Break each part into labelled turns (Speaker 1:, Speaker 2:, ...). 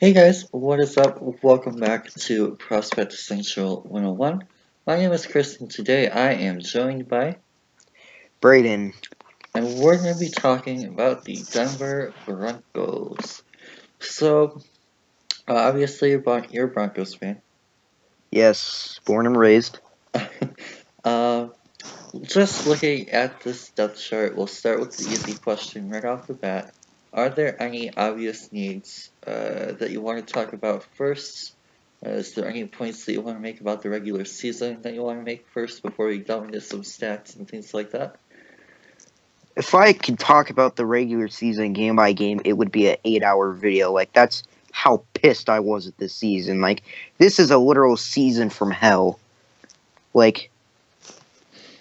Speaker 1: Hey guys, what is up? Welcome back to Prospect Central 101. My name is Chris, and today I am joined by,
Speaker 2: Braden.
Speaker 1: and we're going to be talking about the Denver Broncos. So, obviously, you're a Broncos fan.
Speaker 2: Yes, born and raised.
Speaker 1: uh, just looking at this depth chart, we'll start with the easy question right off the bat. Are there any obvious needs that you want to talk about first? Is there any points that you want to make about the regular season that you want to make first before we delve into some stats and things like that?
Speaker 2: If I could talk about the regular season game by game, it would be an 8-hour video. That's how pissed I was at this season. This is a literal season from hell. Like,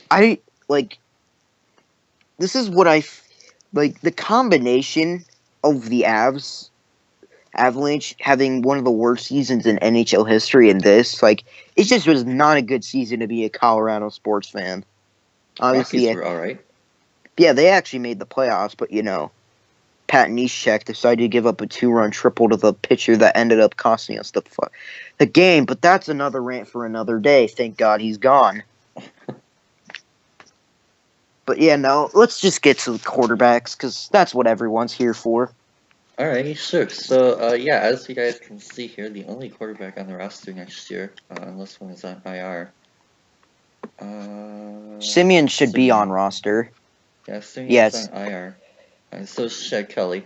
Speaker 2: I, like, this is what the combination of the Avalanche having one of the worst seasons in NHL history and it just was not a good season to be a Colorado sports fan.
Speaker 1: Rockies
Speaker 2: Obviously,
Speaker 1: were alright.
Speaker 2: yeah, they actually made the playoffs, but Pat Neshek decided to give up a 2-run triple to the pitcher that ended up costing us the game. But that's another rant for another day. Thank God he's gone. But yeah, no, let's just get to the quarterbacks because that's what everyone's here for.
Speaker 1: Alrighty, sure. So, yeah, as you guys can see here, the only quarterback on the roster next year, unless one is on IR,
Speaker 2: Simeon should be on
Speaker 1: Simeon.
Speaker 2: roster.
Speaker 1: Yeah, Simeon's on
Speaker 2: Yes.
Speaker 1: IR. And so is Shad Kelly.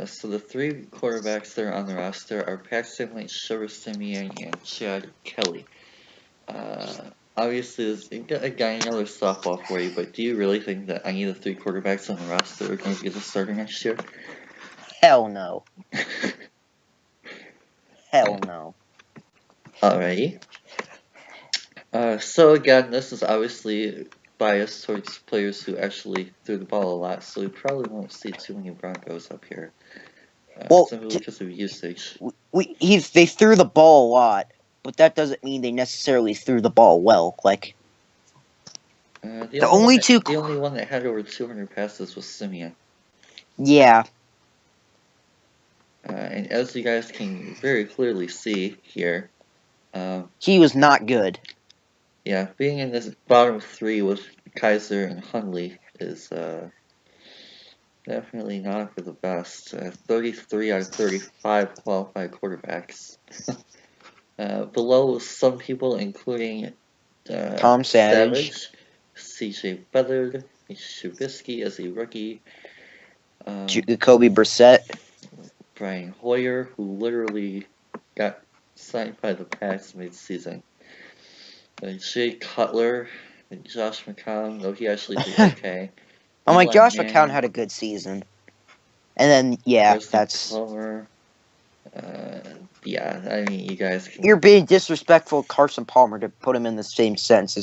Speaker 1: So the three quarterbacks that are on the roster are Paxton Lynch, Trevor Simeon, and Chad Kelly. Obviously, again, another softball for you, but do you really think that any of the three quarterbacks on the roster are going to be the starter next year?
Speaker 2: Hell no. Hell no.
Speaker 1: Alrighty. So again, this is obviously biased towards players who actually threw the ball a lot, so we probably won't see too many Broncos up here,
Speaker 2: Well,
Speaker 1: simply because of usage.
Speaker 2: they threw the ball a lot, but that doesn't mean they necessarily threw the ball well.
Speaker 1: The
Speaker 2: The
Speaker 1: only one
Speaker 2: only
Speaker 1: that
Speaker 2: two,
Speaker 1: the only one that had over 200 passes was Simeon.
Speaker 2: yeah,
Speaker 1: And as you guys can very clearly see here, um,
Speaker 2: he was not good.
Speaker 1: yeah, being in this bottom three with Kaiser and Hundley is definitely not for the best. 33 out of 35 qualified quarterbacks. Below some people, including
Speaker 2: Tom Savage,
Speaker 1: Savage, CJ Beathard, Trubisky as a rookie, um,
Speaker 2: Jacoby Brissett.
Speaker 1: Brian Hoyer, who literally got signed by the Pats mid-season. Jay Cutler and Josh McCown, though he actually did okay.
Speaker 2: I'm like,
Speaker 1: Eli
Speaker 2: Josh McCown
Speaker 1: Manning,
Speaker 2: had a good season. And then, yeah,
Speaker 1: Carson Palmer. Uh, yeah, I mean, you guys can.
Speaker 2: you're being disrespectful, Carson Palmer, to put him in the same sentence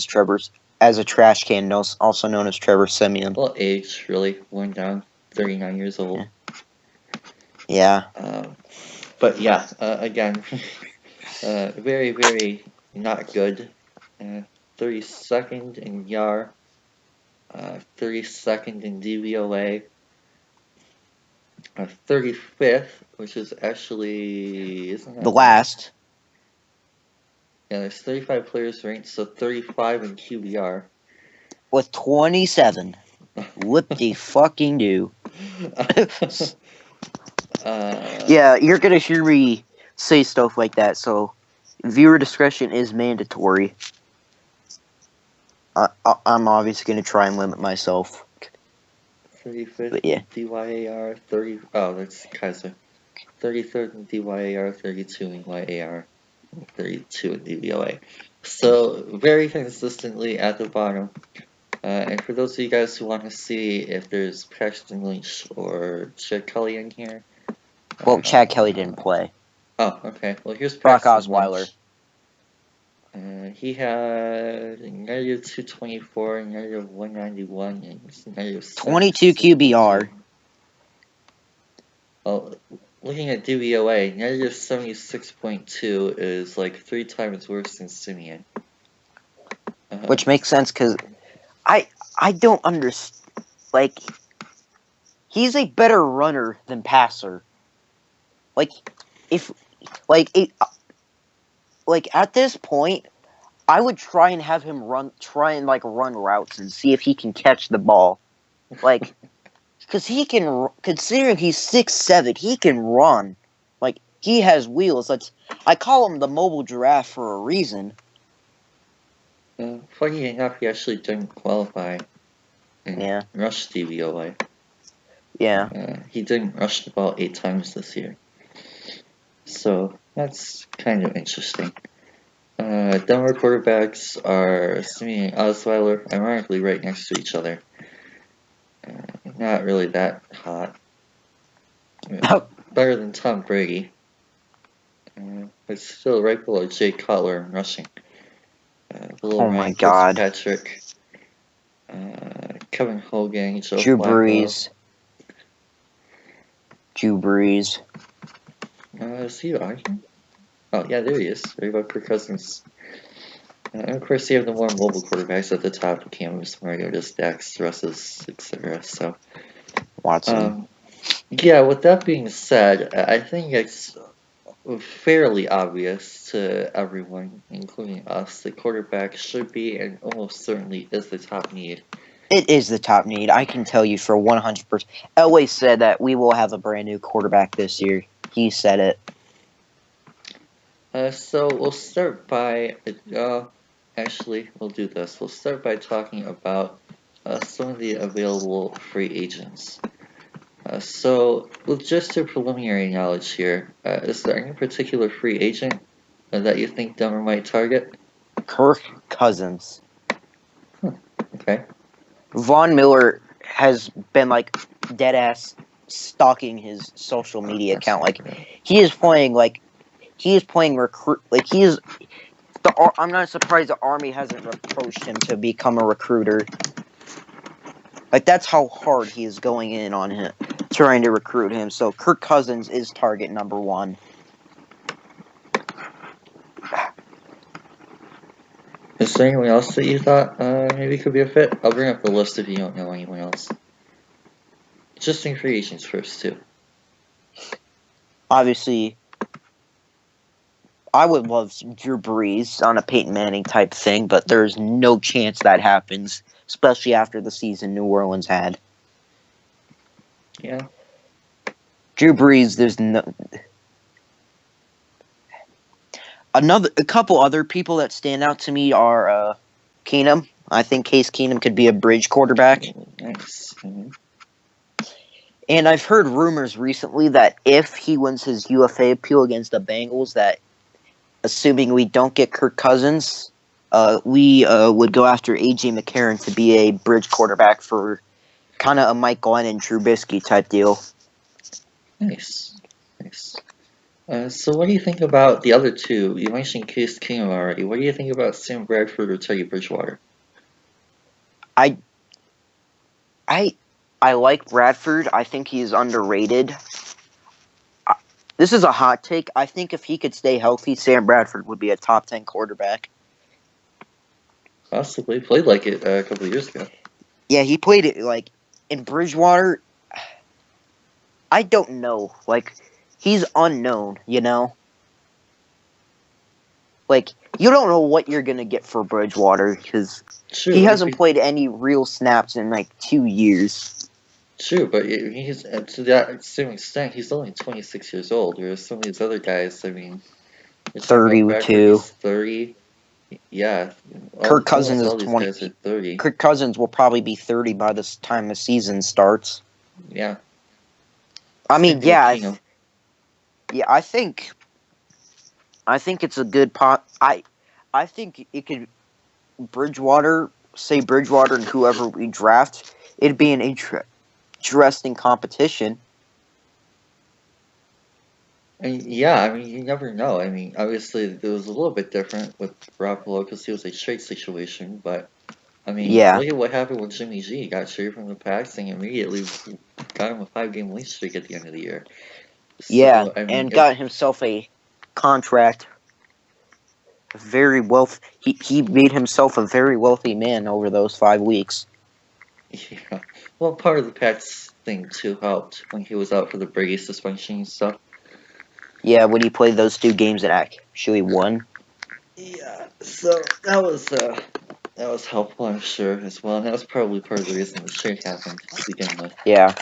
Speaker 2: as a trash can, also known as Trevor Simeon.
Speaker 1: Well, age really worn down. 39 years old.
Speaker 2: Yeah.
Speaker 1: But yeah, again, very, very not good. 32nd in YAR, 32nd in DVOA, 35th, which is actually, isn't
Speaker 2: The
Speaker 1: that bad?
Speaker 2: last.
Speaker 1: Yeah, there's 35 players ranked, so 35 in QBR.
Speaker 2: With 27. Whoop-de-fucking do. Yeah, you're gonna hear me say stuff like that, so viewer discretion is mandatory. I'm obviously gonna try and limit myself.
Speaker 1: 35th
Speaker 2: But yeah.
Speaker 1: DYAR, 30. Oh, that's Kaiser. 33rd in DYAR, 32 in YAR, 32 in DVOA. So, very consistently at the bottom. And for those of you guys who want to see if there's Paxton Lynch or Chad Kelly in here.
Speaker 2: Well, Chad Kelly didn't play.
Speaker 1: Oh, okay. Well, here's
Speaker 2: Brock
Speaker 1: Paxton
Speaker 2: Osweiler.
Speaker 1: Lynch. He had negative 224, negative 191, and negative
Speaker 2: 22 QBR.
Speaker 1: Well, looking at DVOA, negative 76.2 is like 3 times worse than Simeon.
Speaker 2: Which makes sense because I don't understand. He's a better runner than passer. if like it, like at this point, I would try and have him run routes and see if he can catch the ball, like because he can. Considering he's 6'7", he can run. Like he has wheels. I call him the mobile giraffe for a reason.
Speaker 1: Funny enough, he actually didn't qualify in
Speaker 2: Yeah.
Speaker 1: rush DVOA.
Speaker 2: Yeah.
Speaker 1: He didn't rush the ball 8 times this year. So that's kind of interesting. Denver quarterbacks are Simeon and Osweiler, ironically right next to each other. Not really that hot. Better than Tom Brady. But still right below Jay Cutler in rushing. Below
Speaker 2: Oh my
Speaker 1: Ryan
Speaker 2: God.
Speaker 1: Fitzpatrick. Kevin Hogan, Joe
Speaker 2: Drew
Speaker 1: Flacco.
Speaker 2: Brees.
Speaker 1: Is he arguing? Oh, yeah, there he is. Right about Kirk Cousins. And of course, you have the more mobile quarterbacks at the top, Cameras, Mariota, Dax, Russ's, etc. So,
Speaker 2: Watson.
Speaker 1: yeah, with that being said, I think it's fairly obvious to everyone, including us, that quarterback should be and almost certainly is the top need.
Speaker 2: It is the top need. I can tell you for 100%. Elway said that we will have a brand new quarterback this year. He said it.
Speaker 1: So we'll start by, actually, we'll do this. We'll start by talking about some of the available free agents. So, with just your preliminary knowledge here, is there any particular free agent that you think Denver might target?
Speaker 2: Kirk Cousins.
Speaker 1: Okay.
Speaker 2: Von Miller has been like dead ass stalking his social media account. Like he is playing recruit. Like he is. I'm not surprised the Army hasn't approached him to become a recruiter. Like that's how hard he is going in on him, trying to recruit him. So Kirk Cousins is target number 1.
Speaker 1: Is there anyone else that you thought maybe could be a fit? I'll bring up the list if you don't know anyone else. Just in free agents first, too.
Speaker 2: Obviously, I would love Drew Brees on a Peyton Manning type thing, but there's no chance that happens, especially after the season New Orleans had.
Speaker 1: Yeah.
Speaker 2: Drew Brees, there's no. A couple other people that stand out to me are Keenum. I think Case Keenum could be a bridge quarterback.
Speaker 1: Nice. Mm-hmm.
Speaker 2: And I've heard rumors recently that if he wins his UFA appeal against the Bengals, that assuming we don't get Kirk Cousins, we would go after A.J. McCarron to be a bridge quarterback for kind of a Mike Glennon, Trubisky type deal.
Speaker 1: Nice. So what do you think about the other two? You mentioned Case Keenum already. What do you think about Sam Bradford or Teddy Bridgewater?
Speaker 2: I like Bradford. I think he's underrated. This is a hot take. I think if he could stay healthy, Sam Bradford would be a top 10 quarterback.
Speaker 1: Possibly. Played like it a couple of years ago.
Speaker 2: Yeah, he played it like in Bridgewater. I don't know. Like, he's unknown, you know? Like, you don't know what you're going to get for Bridgewater because he hasn't played any real snaps in like 2 years.
Speaker 1: True, but he's to that same extent, he's only 26 years old. Whereas some of these other guys, I mean,
Speaker 2: 32.
Speaker 1: He's 30. Yeah,
Speaker 2: Kirk Cousins is
Speaker 1: all these
Speaker 2: 20.
Speaker 1: guys are 30.
Speaker 2: Kirk Cousins will probably be 30 by the time the season starts.
Speaker 1: Yeah.
Speaker 2: I mean, yeah, I think it's a good pot. I think it could Bridgewater and whoever we draft, it'd be an interesting competition.
Speaker 1: And yeah, I mean, you never know. I mean, obviously, it was a little bit different with Garoppolo because he was a trade situation, but I mean, look at what happened with Jimmy G. He got traded from the Pats and immediately got him a 5-game win streak at the end of the year. So, I mean,
Speaker 2: and got himself a contract. He made himself a very wealthy man over those 5 weeks.
Speaker 1: Yeah. Well, part of the Pats thing too helped when he was out for the Brady suspension and stuff.
Speaker 2: Yeah, when he played those 2 games that actually won.
Speaker 1: Yeah, so that was helpful, I'm sure, as well. And that was probably part of the reason the trade happened to begin with.
Speaker 2: Yeah.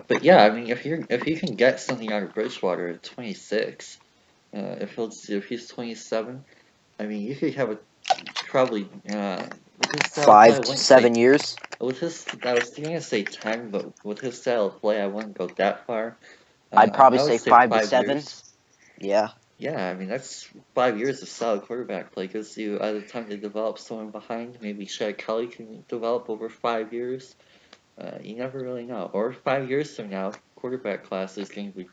Speaker 1: But yeah, I mean, if you can get something out of Bridgewater at 26, if he's 27, I mean, you could have a probably with his style of play, I
Speaker 2: 5 to
Speaker 1: wouldn't say
Speaker 2: 7 years.
Speaker 1: with his. I was gonna say 10, but with his style of play, I wouldn't go that far.
Speaker 2: I'd probably
Speaker 1: I would
Speaker 2: say
Speaker 1: say
Speaker 2: 5 to 7.
Speaker 1: 5 years.
Speaker 2: Yeah.
Speaker 1: Yeah, I mean that's 5 years of solid quarterback play. Gives you either time to develop someone behind. Maybe Shad Kelly can develop over 5 years. You never really know. Or 5 years from now, quarterback class is going to be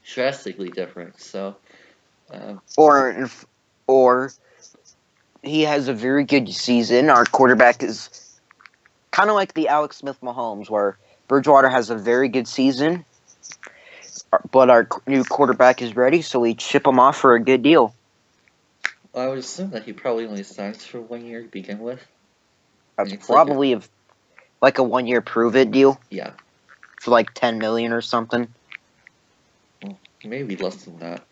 Speaker 1: drastically different. So, um,
Speaker 2: Or or he has a very good season. Our quarterback is kind of like the Alex Smith Mahomes, where Bridgewater has a very good season, but our new quarterback is ready, so we ship him off for a good deal.
Speaker 1: I would assume that he probably only signs for 1 year to begin with. I
Speaker 2: That's
Speaker 1: mean, it's like a,
Speaker 2: probably like a 1 year prove it deal
Speaker 1: yeah,
Speaker 2: for like 10 million or something.
Speaker 1: maybe less than that.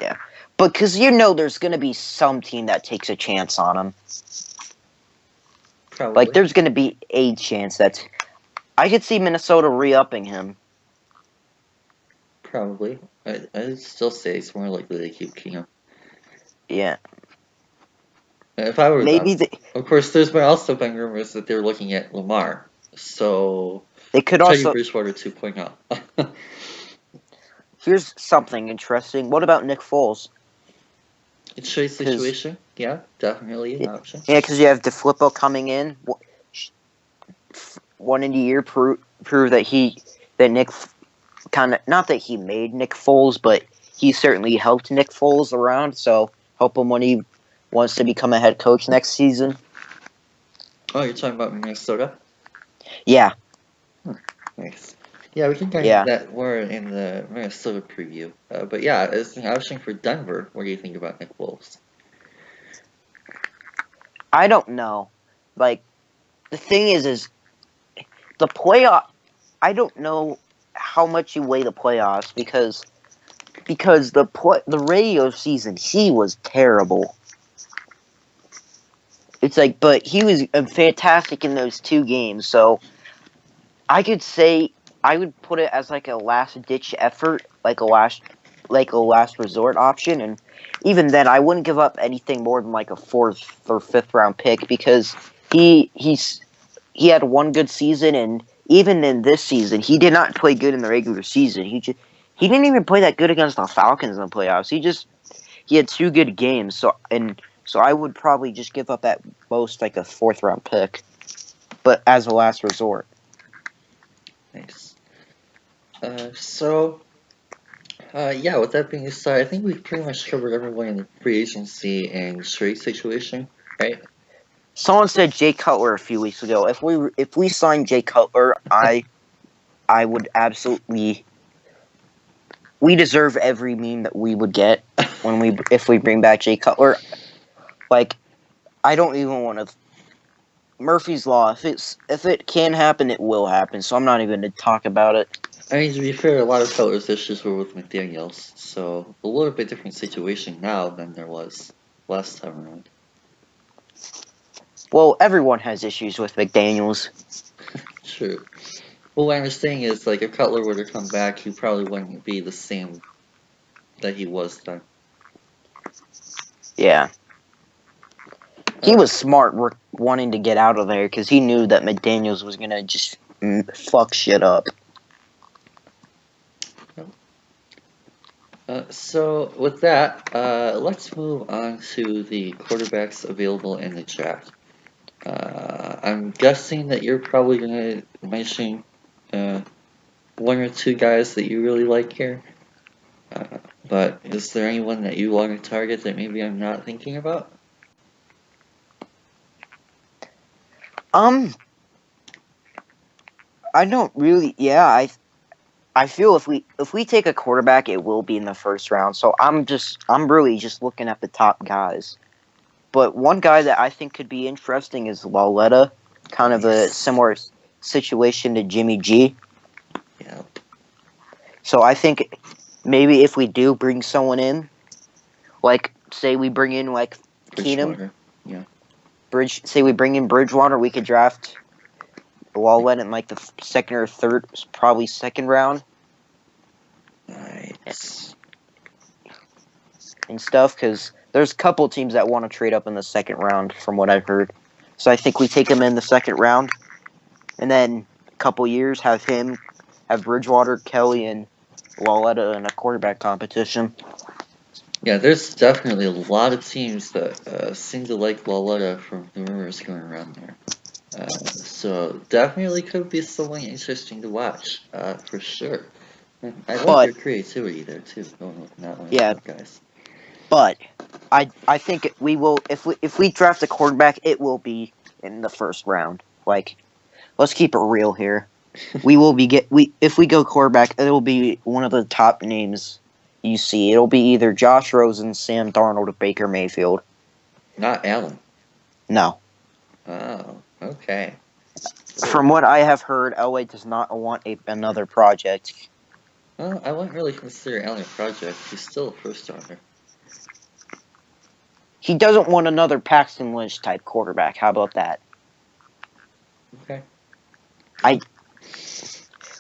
Speaker 2: Yeah, but because there's going to be some team that takes a chance on him. Like
Speaker 1: Probably.
Speaker 2: there's going to be a chance that I could see Minnesota re-upping him.
Speaker 1: Probably. I'd still say it's more likely they keep Keenum.
Speaker 2: Yeah,
Speaker 1: If I were them.
Speaker 2: maybe
Speaker 1: Of course, also been rumors that they're looking at Lamar. So,
Speaker 2: they could
Speaker 1: Teddy
Speaker 2: also.
Speaker 1: Bridgewater 2.0.
Speaker 2: Here's something interesting. What about Nick Foles?
Speaker 1: It's trade
Speaker 2: Because
Speaker 1: situation. Yeah, definitely an option.
Speaker 2: yeah, because you have DeFlippo coming in, one in a year prove that Nick kind of not that he made Nick Foles, but he certainly helped Nick Foles around. So help him when he wants to become a head coach next season.
Speaker 1: Oh, you're talking about Minnesota?
Speaker 2: Yeah,
Speaker 1: Nice. Yeah, we can get into
Speaker 2: yeah.
Speaker 1: that more in the Minnesota preview. But yeah, as an option for Denver, what do you think about Nick Foles?
Speaker 2: I don't know. Like the thing is the playoff. I don't know how much you weigh the playoffs because the radio season he was terrible. It's like, but he was fantastic in those 2 games. So I could say I would put it as like a last ditch effort, like a last resort option, and even then I wouldn't give up anything more than like a 4th or 5th round pick because he had one good season, and even in this season he did not play good in the regular season. He didn't even play that good against the Falcons in the playoffs. He had 2 good games, so I would probably just give up at most like a 4th round pick, but as a last resort.
Speaker 1: Nice. Yeah, with that being said, I think we've pretty much covered everyone in the free agency and trade situation, right?
Speaker 2: Someone said Jay Cutler a few weeks ago. If we sign Jay Cutler, I would absolutely. We deserve every meme that we would get if we bring back Jay Cutler. Like I don't even want to. Murphy's Law. If it can happen, it will happen. So I'm not even going to talk about it.
Speaker 1: I mean, to be fair, a lot of Cutler's issues were with McDaniels, so a little bit different situation now than there was last time around.
Speaker 2: Well, everyone has issues with McDaniels.
Speaker 1: True. Well, what I'm saying is, like, if Cutler were to come back, he probably wouldn't be the same that he was then.
Speaker 2: Yeah. He was smart wanting to get out of there because he knew that McDaniels was going to just fuck shit up.
Speaker 1: So, with that, let's move on to the quarterbacks available in the draft. I'm guessing that you're probably going to mention one or two guys that you really like here. But is there anyone that you want to target that maybe I'm not thinking about?
Speaker 2: I don't really. Yeah, I feel if we take a quarterback, it will be in the 1st round. So I'm really just looking at the top guys. But one guy that I think could be interesting is Lauletta, kind of a similar situation to Jimmy G.
Speaker 1: Yeah.
Speaker 2: So I think maybe if we do bring someone in, like say we bring in like Keenum,
Speaker 1: Bridgewater. Yeah.
Speaker 2: say we bring in Bridgewater, we could draft Wallet in like the second or third, probably second round
Speaker 1: Nice.
Speaker 2: and stuff. Because there's a couple teams that want to trade up in the second round, from what I've heard. So I think we take him in the second round, and then a couple years have Bridgewater, Kelly, and Walletta in a quarterback competition.
Speaker 1: Yeah, there's definitely a lot of teams that seem to like Laletta from the rumors going around there. So definitely could be someone interesting to watch, for sure. And I like
Speaker 2: But
Speaker 1: your creativity there too, going with that one,
Speaker 2: yeah,
Speaker 1: guys.
Speaker 2: but I think we will if we draft a quarterback, it will be in the first round. Like, let's keep it real here. We will be if we go quarterback, it will be one of the top names you see. It'll be either Josh Rosen, Sam Darnold, or Baker Mayfield.
Speaker 1: Not Allen.
Speaker 2: No.
Speaker 1: Oh, okay.
Speaker 2: From what I have heard, Elway does not want another project.
Speaker 1: Well, I wouldn't really consider Allen a project. He's still a first rounder.
Speaker 2: He doesn't want another Paxton Lynch type quarterback. How about that?
Speaker 1: Okay.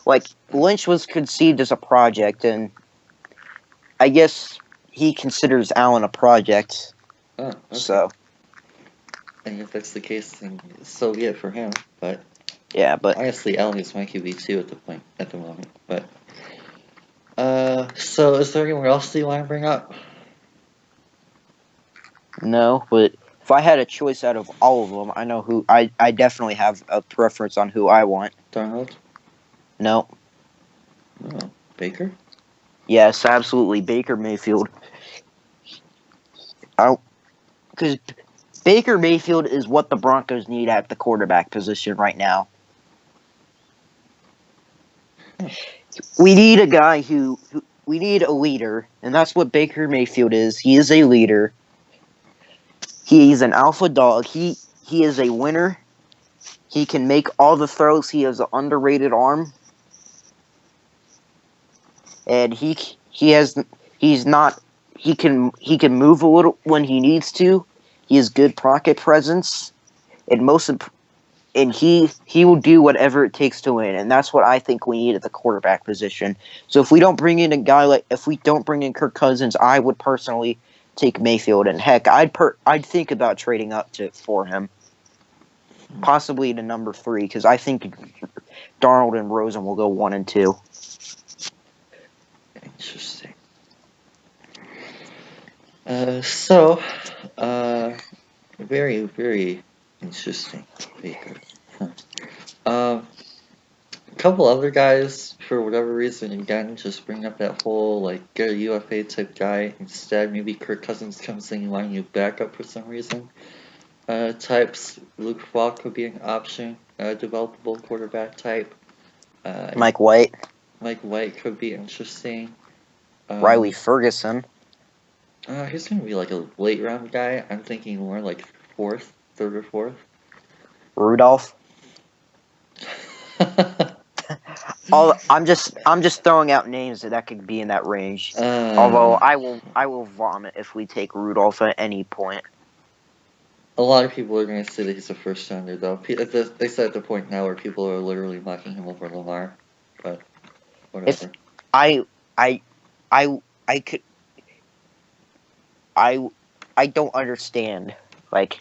Speaker 2: Like, Lynch was conceived as a project, and I guess he considers Allen a project.
Speaker 1: Oh, okay.
Speaker 2: So,
Speaker 1: and if that's the case, then so be it for him. But
Speaker 2: yeah, but
Speaker 1: honestly, Allen is my QB too at the moment. But so is there anyone else that you want to bring up?
Speaker 2: no. But if I had a choice out of all of them, I know who I definitely have a preference on who I want.
Speaker 1: Darnold?
Speaker 2: No.
Speaker 1: Oh, Baker?
Speaker 2: Yes, absolutely, Baker Mayfield. Because Baker Mayfield is what the Broncos need at the quarterback position right now. We need a guy we need a leader, and that's what Baker Mayfield is. He is a leader. He's an alpha dog. He is a winner. He can make all the throws. He has an underrated arm, and he can move a little when he needs to. He has good pocket presence, and he will do whatever it takes to win, and that's what I think we need at the quarterback position. So if we don't bring in Kirk Cousins, I would personally take Mayfield, and heck, I'd think about trading up for him, possibly to number 3, because I think Darnold and Rosen will go 1 and 2.
Speaker 1: Interesting. Very, very interesting, Baker. A couple other guys, for whatever reason, again, just bring up that whole, like, get a UFA type guy. Instead, maybe Kirk Cousins comes in and wanting you back up for some reason. Types, Luke Falk could be an option. Developable quarterback type.
Speaker 2: Mike White.
Speaker 1: Mike White could be interesting.
Speaker 2: Riley Ferguson.
Speaker 1: He's gonna be like a late round guy. I'm thinking more like third or fourth.
Speaker 2: Rudolph. I'm just throwing out names that could be in that range. Although I will vomit if we take Rudolph at any point.
Speaker 1: A lot of people are going to say that he's a first rounder, though. They said at the point now where people are literally mocking him over Lamar, but whatever.
Speaker 2: I don't understand. Like,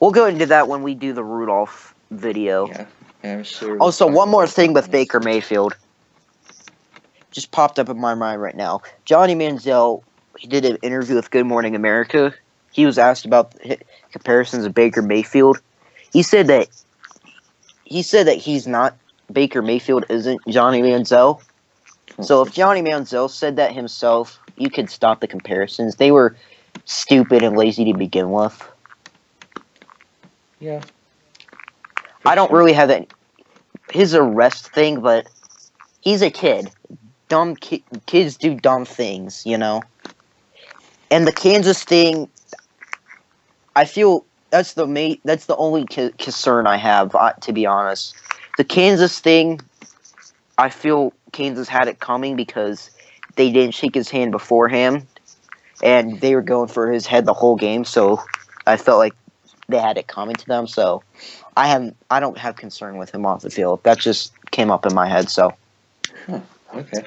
Speaker 2: we'll go into that when we do the Rudolph video.
Speaker 1: Yeah, I'm sure.
Speaker 2: Also, one more thing with Baker Mayfield. Just popped up in my mind right now. Johnny Manziel, he did an interview with Good Morning America. He was asked about comparisons of Baker Mayfield. He said that he's not Baker Mayfield isn't Johnny Manziel. So if Johnny Manziel said that himself, you could stop the comparisons. They were stupid and lazy to begin with.
Speaker 1: Yeah.
Speaker 2: I don't really have his arrest thing, but he's a kid. Kids do dumb things, you know. And the Kansas thing, I feel that's the only concern I have, to be honest. The Kansas thing, I feel Kansas had it coming because they didn't shake his hand beforehand, and they were going for his head the whole game. So I felt like they had it coming to them. So I don't have concern with him off the field. That just came up in my head. So
Speaker 1: Huh, okay.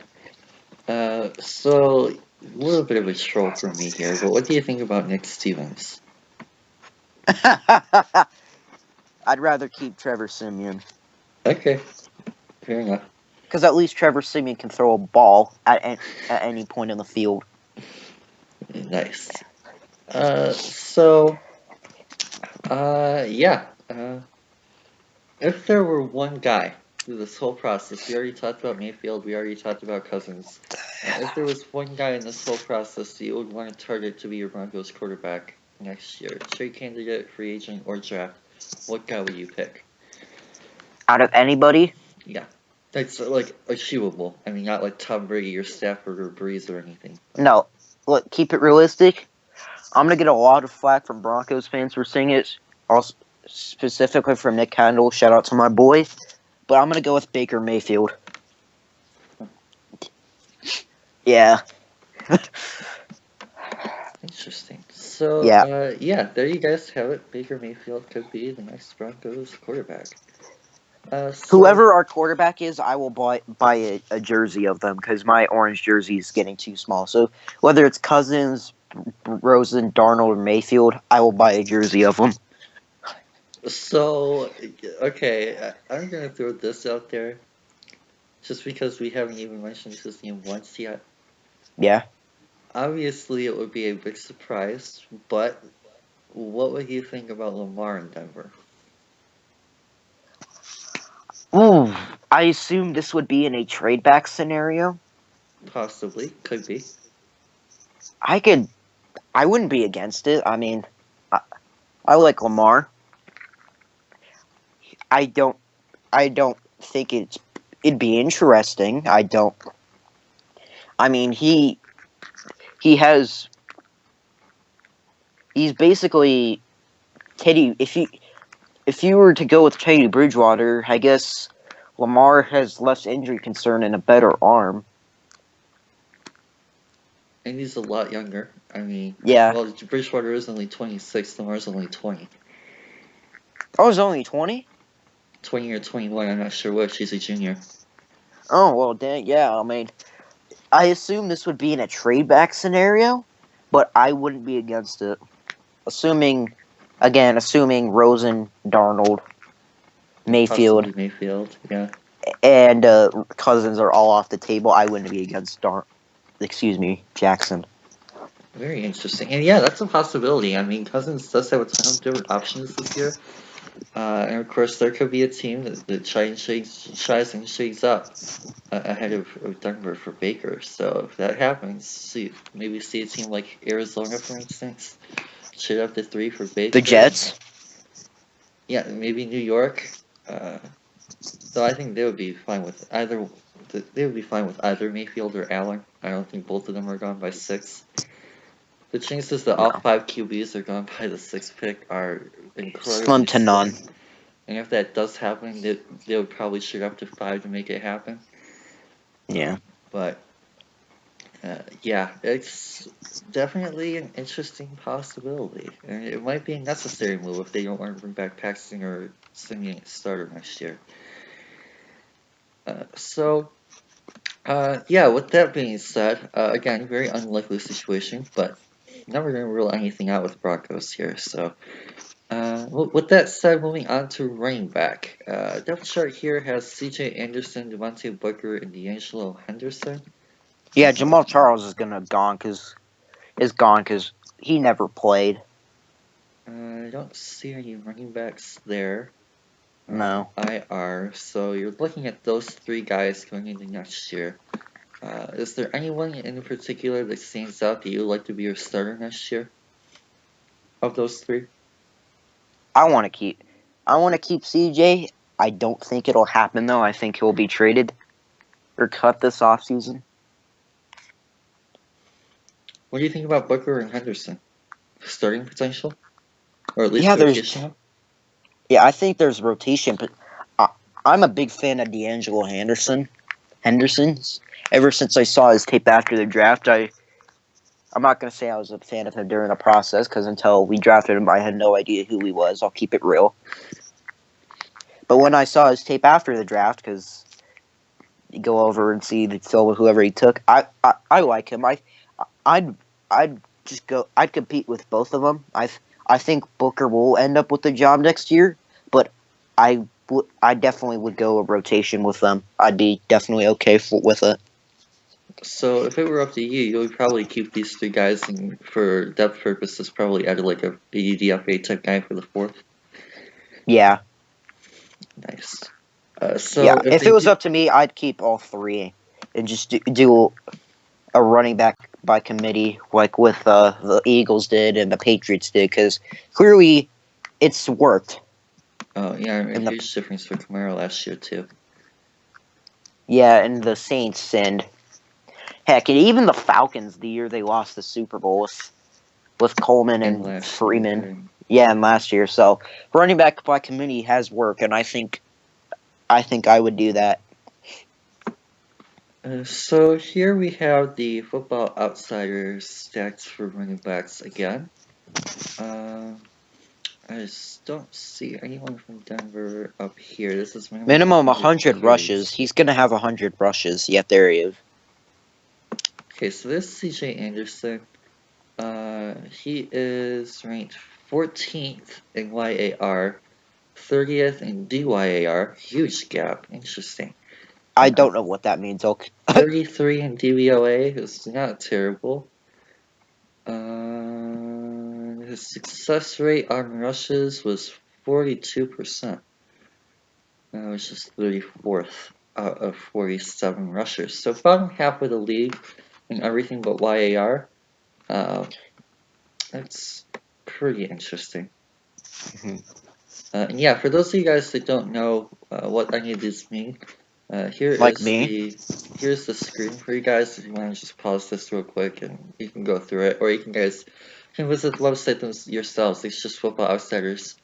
Speaker 1: So a little bit of a troll for me here, but what do you think about Nick Stevens?
Speaker 2: I'd rather keep Trevor Siemian.
Speaker 1: Okay, fair enough.
Speaker 2: Because at least Trevor Siemian can throw a ball at any point in the field.
Speaker 1: Nice. So, yeah. If there were one guy through this whole process, we already talked about Mayfield, we already talked about Cousins. If there was one guy in this whole process you would want to target to be your Broncos quarterback next year, trade candidate, free agent, or draft, what guy would you pick?
Speaker 2: Out of anybody?
Speaker 1: Yeah. That's like achievable. I mean, not like Tom Brady or Stafford or Breeze or anything.
Speaker 2: No. Look, keep it realistic. I'm going to get a lot of flack from Broncos fans for saying it. Also, specifically from Nick Kendall. Shout out to my boy. But I'm going to go with Baker Mayfield. Yeah.
Speaker 1: Interesting. So, yeah, there you guys have it. Baker Mayfield could be the next Broncos quarterback.
Speaker 2: Whoever our quarterback is, I will buy a jersey of them because my orange jersey is getting too small. So whether it's Cousins, Rosen, Darnold, or Mayfield, I will buy a jersey of them.
Speaker 1: So, okay, I'm gonna throw this out there, just because we haven't even mentioned his name once yet.
Speaker 2: Yeah.
Speaker 1: Obviously, it would be a big surprise, but what would you think about Lamar in Denver?
Speaker 2: Ooh, I assume this would be in a trade back scenario.
Speaker 1: Possibly, could be.
Speaker 2: I wouldn't be against it. I mean, I like Lamar. I don't think it'd be interesting. I mean, he's basically Teddy. If you were to go with Teddy Bridgewater, I guess Lamar has less injury concern and a better arm.
Speaker 1: And he's a lot younger. I mean,
Speaker 2: Yeah.
Speaker 1: well, Bridgewater is only 26, Lamar's only 20.
Speaker 2: Oh, he's only 20?
Speaker 1: 20 or 21, I'm not sure which. He's a junior.
Speaker 2: Oh, well, dang, yeah. I mean, I assume this would be in a trade back scenario, but I wouldn't be against it. Assuming Rosen, Darnold, Mayfield,
Speaker 1: Possibly Mayfield, yeah.
Speaker 2: and Cousins are all off the table, I wouldn't be against Jackson.
Speaker 1: Very interesting. And yeah, that's a possibility. I mean, Cousins does have a ton of different options this year. And of course, there could be a team that tries and shakes up ahead of Denver for Baker. So if that happens, maybe see a team like Arizona, for instance, trade up to 3 for Baker.
Speaker 2: The Jets?
Speaker 1: Yeah, maybe New York. So I think they would be fine with either. They would be fine with either Mayfield or Allen. I don't think both of them are gone by 6. The chances that all 5 QBs are gone by the 6th pick are incredibly
Speaker 2: Slim to none.
Speaker 1: And if that does happen, they would probably shoot up to 5 to make it happen.
Speaker 2: Yeah.
Speaker 1: But yeah, it's definitely an interesting possibility, and it might be a necessary move if they don't want to bring back Paxton or Simeon as starter next year. Yeah, with that being said, again, very unlikely situation, but never going to rule anything out with Broncos here. So, with that said, moving on to running back. Depth chart here has C.J. Anderson, Devontae Booker, and D'Angelo Henderson.
Speaker 2: Yeah, Jamal Charles is gone because he never played.
Speaker 1: I don't see any running backs there.
Speaker 2: No.
Speaker 1: IR. So you're looking at those 3 guys going into next year. Is there anyone in particular that stands out that you would like to be your starter next year? Of those 3?
Speaker 2: I want to keep CJ. I don't think it'll happen though. I think he'll be traded or cut this offseason.
Speaker 1: What do you think about Booker and Henderson? Starting potential? Or at least
Speaker 2: Yeah,
Speaker 1: rotation?
Speaker 2: I think there's rotation, but I'm a big fan of D'Angelo Henderson. Henderson's. Ever since I saw his tape after the draft, I'm not gonna say I was a fan of him during the process because until we drafted him, I had no idea who he was. I'll keep it real. But when I saw his tape after the draft, because you go over and see the film with whoever he took, I like him. I'd I'd just go. I'd compete with both of them. I think Booker will end up with the job next year, but I definitely would go a rotation with them. I'd be definitely okay with it.
Speaker 1: So if it were up to you, you would probably keep these three guys and for depth purposes probably add like a UDFA type guy for the fourth.
Speaker 2: Yeah,
Speaker 1: Nice.
Speaker 2: yeah.
Speaker 1: So if
Speaker 2: If
Speaker 1: they
Speaker 2: it was
Speaker 1: do,
Speaker 2: up to me, I'd keep all three and just do a running back by committee, like with the Eagles did and the Patriots did, because clearly it's worked.
Speaker 1: oh yeah, a
Speaker 2: And the
Speaker 1: huge difference for Kamara last year too.
Speaker 2: yeah, and the Saints and heck, and even the Falcons the year they lost the Super Bowl with Coleman
Speaker 1: And
Speaker 2: and
Speaker 1: last
Speaker 2: Freeman.
Speaker 1: year,
Speaker 2: Yeah, and last year. So running back by committee has worked, and I think I would do that.
Speaker 1: so here we have the Football Outsiders stats for running backs again. Uh, I just don't see anyone from Denver up here. This is
Speaker 2: Minimum
Speaker 1: 100
Speaker 2: 100 rushes.
Speaker 1: carries.
Speaker 2: He's gonna have 100 rushes. Yet there he is.
Speaker 1: Okay, so this is CJ Anderson. He is ranked 14th in YAR, 30th in DYAR. Huge gap. Interesting.
Speaker 2: I don't know what that means. Okay.
Speaker 1: 33 in DVOA is not terrible. His success rate on rushes was 42%, which is 34th out of 47 rushers. So bottom half of the league in everything but YAR. That's pretty interesting.
Speaker 2: Mhm.
Speaker 1: And yeah, for those of you guys that don't know what any of these mean, here's
Speaker 2: Like me.
Speaker 1: the screen for you guys. If you want to just pause this real quick and you can go through it, or you can visit the website yourselves. It's just Football Outsiders.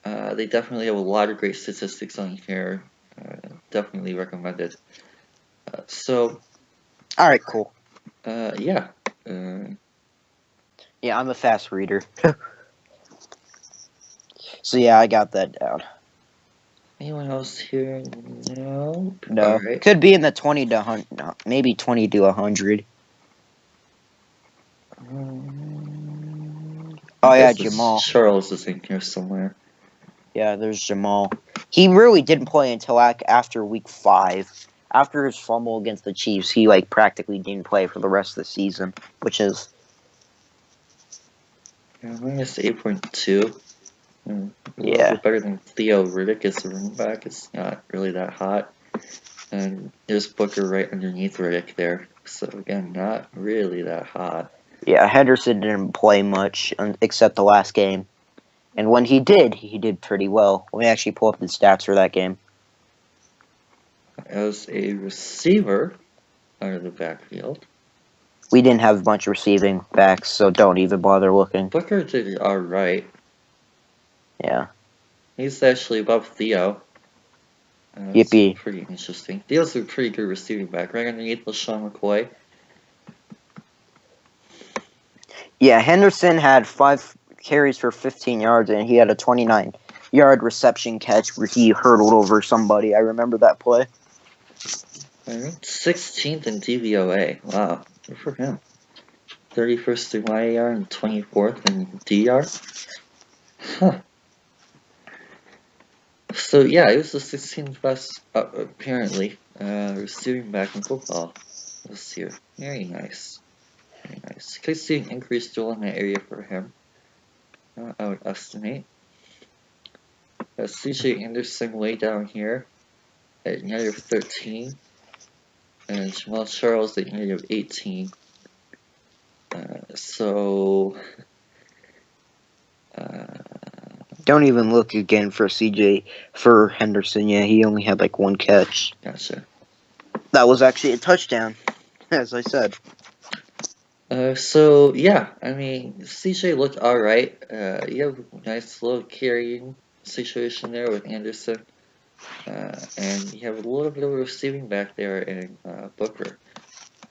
Speaker 1: They definitely have a lot of great statistics on here. Definitely recommended. So
Speaker 2: All right, cool.
Speaker 1: yeah. Uh,
Speaker 2: Yeah, I'm a fast reader. So yeah, I got that down.
Speaker 1: Anyone else here? No. All
Speaker 2: No,
Speaker 1: right.
Speaker 2: could be in the 20 to 100, no, maybe 20 to 100.
Speaker 1: I
Speaker 2: Oh yeah,
Speaker 1: guess this
Speaker 2: Jamal.
Speaker 1: Charles is in here somewhere.
Speaker 2: Yeah, there's Jamal. He really didn't play until after week 5. After his fumble against the Chiefs, he like practically didn't play for the rest of the season, which is
Speaker 1: Yeah, minus 8.2. A little
Speaker 2: yeah.
Speaker 1: bit better than Theo Riddick as a running back. It's not really that hot. And there's Booker right underneath Riddick there. So again, not really that hot.
Speaker 2: Yeah, Henderson didn't play much except the last game. And when he did pretty well. Let me actually pull up the stats for that game.
Speaker 1: As a receiver out of the backfield,
Speaker 2: We didn't have a bunch of receiving backs, so don't even bother looking.
Speaker 1: Booker did alright.
Speaker 2: Yeah.
Speaker 1: He's actually above Theo. That's
Speaker 2: Yippee.
Speaker 1: pretty interesting. Theo's a pretty good receiving back, right underneath LaShawn McCoy.
Speaker 2: Yeah, Henderson had 5 carries for 15 yards, and he had a 29-yard reception catch where he hurdled over somebody. I remember that play.
Speaker 1: Alright, 16th in DVOA. Wow, good for him. 31st in YAR and 24th in DR. Huh. So yeah, he was the 16th best, apparently, receiving back in football this year. Very nice. Very nice. Could see an increased role in that area for him, I would estimate. CJ Anderson way down here at -13, and Jamal Charles at -18. So,
Speaker 2: Don't even look again for Henderson. Yeah, he only had like 1 catch.
Speaker 1: gotcha.
Speaker 2: That was actually a touchdown, as I said.
Speaker 1: So yeah, I mean, CJ looked alright. You have a nice little carrying situation there with Anderson. And you have a little bit of a receiving back there in Booker.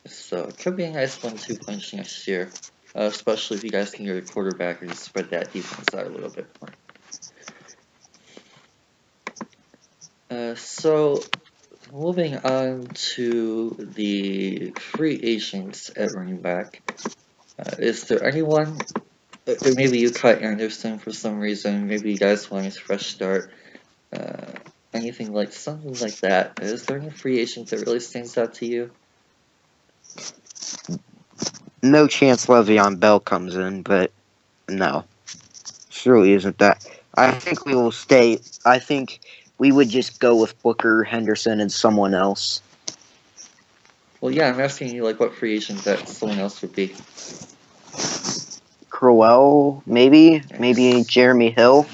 Speaker 1: So it could be a nice 1-2 punch next year, especially if you guys can get a quarterback and spread that defense out a little bit more. So moving on to the free agents at running back, is there anyone? Maybe you cut Anderson for some reason. Maybe you guys want a fresh start. Anything like something like that. Is there any free agent that really stands out to you?
Speaker 2: No chance Le'Veon Bell comes in, but no. Surely isn't that. I think we will stay. I think we would just go with Booker, Henderson, and someone else.
Speaker 1: Well, yeah, I'm asking you like what free agent that someone else would be.
Speaker 2: Crowell, maybe?
Speaker 1: Nice.
Speaker 2: Maybe Jeremy Hill,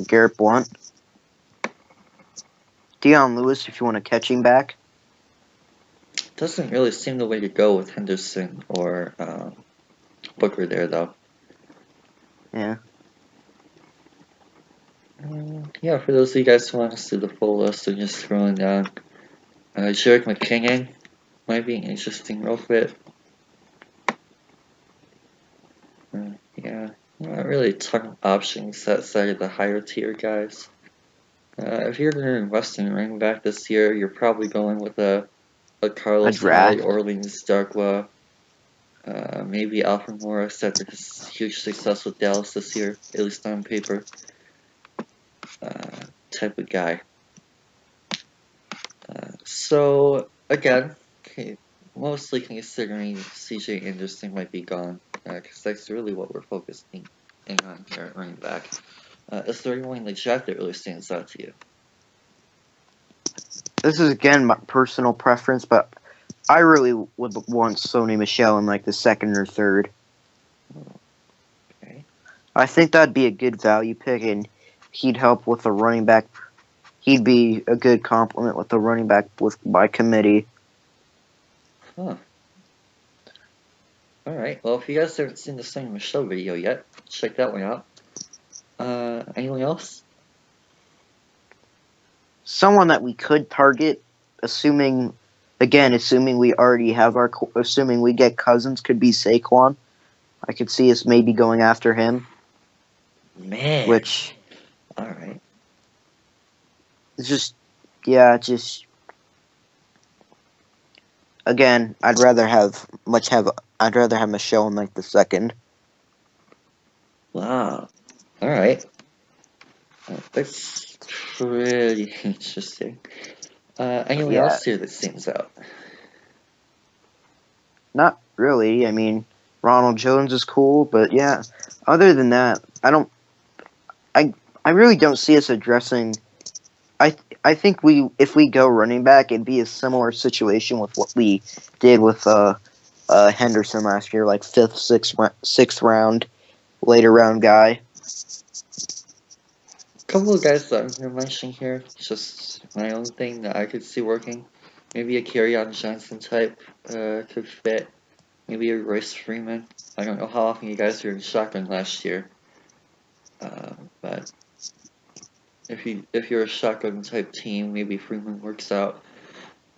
Speaker 2: Garrett Blunt. Deion Lewis, if you want to catch him back.
Speaker 1: Doesn't really seem the way to go with Henderson or Booker there, though.
Speaker 2: Yeah.
Speaker 1: Yeah, for those of you guys who want to see the full list, I'm just scrolling down. Jerick McKinnon might be an interesting role fit. Yeah, not really a ton of options outside of the higher tier guys. If you're going to invest in running back this year, you're probably going with a Carlos Hyde,
Speaker 2: draft.
Speaker 1: Orleans Darkwa, maybe Alfred Morris after his huge success with Dallas this year, at least on paper. Type of guy. So again, mostly considering CJ Anderson might be gone, because that's really what we're focusing on here at running back. Is there anyone in the draft that really stands out to you?
Speaker 2: This is again my personal preference, but I really would want Sony Michel in like the second or third.
Speaker 1: Okay.
Speaker 2: I think that'd be a good value pick, and he'd help with the running back. He'd be a good complement with the running back by committee.
Speaker 1: Huh. Alright, well, if you guys haven't seen the Sony Michel video yet, check that one out. Anyone else?
Speaker 2: Someone that we could target, assuming we already have assuming we get Cousins, could be Saquon. I could see us maybe going after him.
Speaker 1: Man.
Speaker 2: Which,
Speaker 1: alright.
Speaker 2: Just again, I'd rather have Michelle in like the second.
Speaker 1: Wow. Alright. That's pretty interesting. Anyone else here that stands out?
Speaker 2: Not really. I mean, Ronald Jones is cool, but yeah. Other than that, I really don't see us addressing. I think if we go running back, it'd be a similar situation with what we did with Henderson last year, like fifth, sixth round, later round guy.
Speaker 1: A couple of guys that I'm going to mention here, just my own thing that I could see working. Maybe a Kerryon Johnson type could fit. Maybe a Royce Freeman. I don't know how often you guys were in shotgun last year, but if you're a shotgun type team, maybe Freeman works out.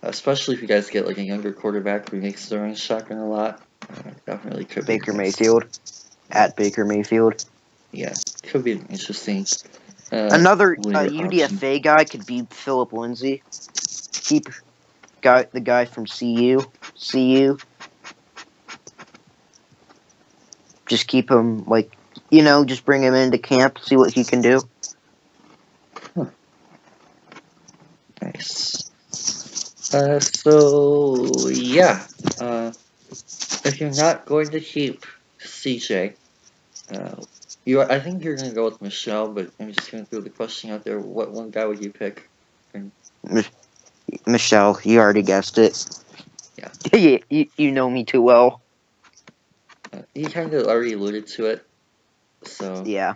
Speaker 1: Especially if you guys get like a younger quarterback who makes their own shotgun a lot. Definitely could be
Speaker 2: Baker Mayfield. At Baker Mayfield.
Speaker 1: Yeah, could be interesting.
Speaker 2: Another UDFA guy could be Philip Lindsay. Keep the guy from CU. Just keep him just bring him into camp, see what he can do.
Speaker 1: Huh. Nice. So yeah, if you're not going to keep CJ, I think you're gonna go with Michelle, but I'm just gonna throw the question out there: what one guy would you pick?
Speaker 2: Michelle, you already guessed it.
Speaker 1: Yeah.
Speaker 2: you know me too well.
Speaker 1: You kind of already alluded to it, so
Speaker 2: yeah.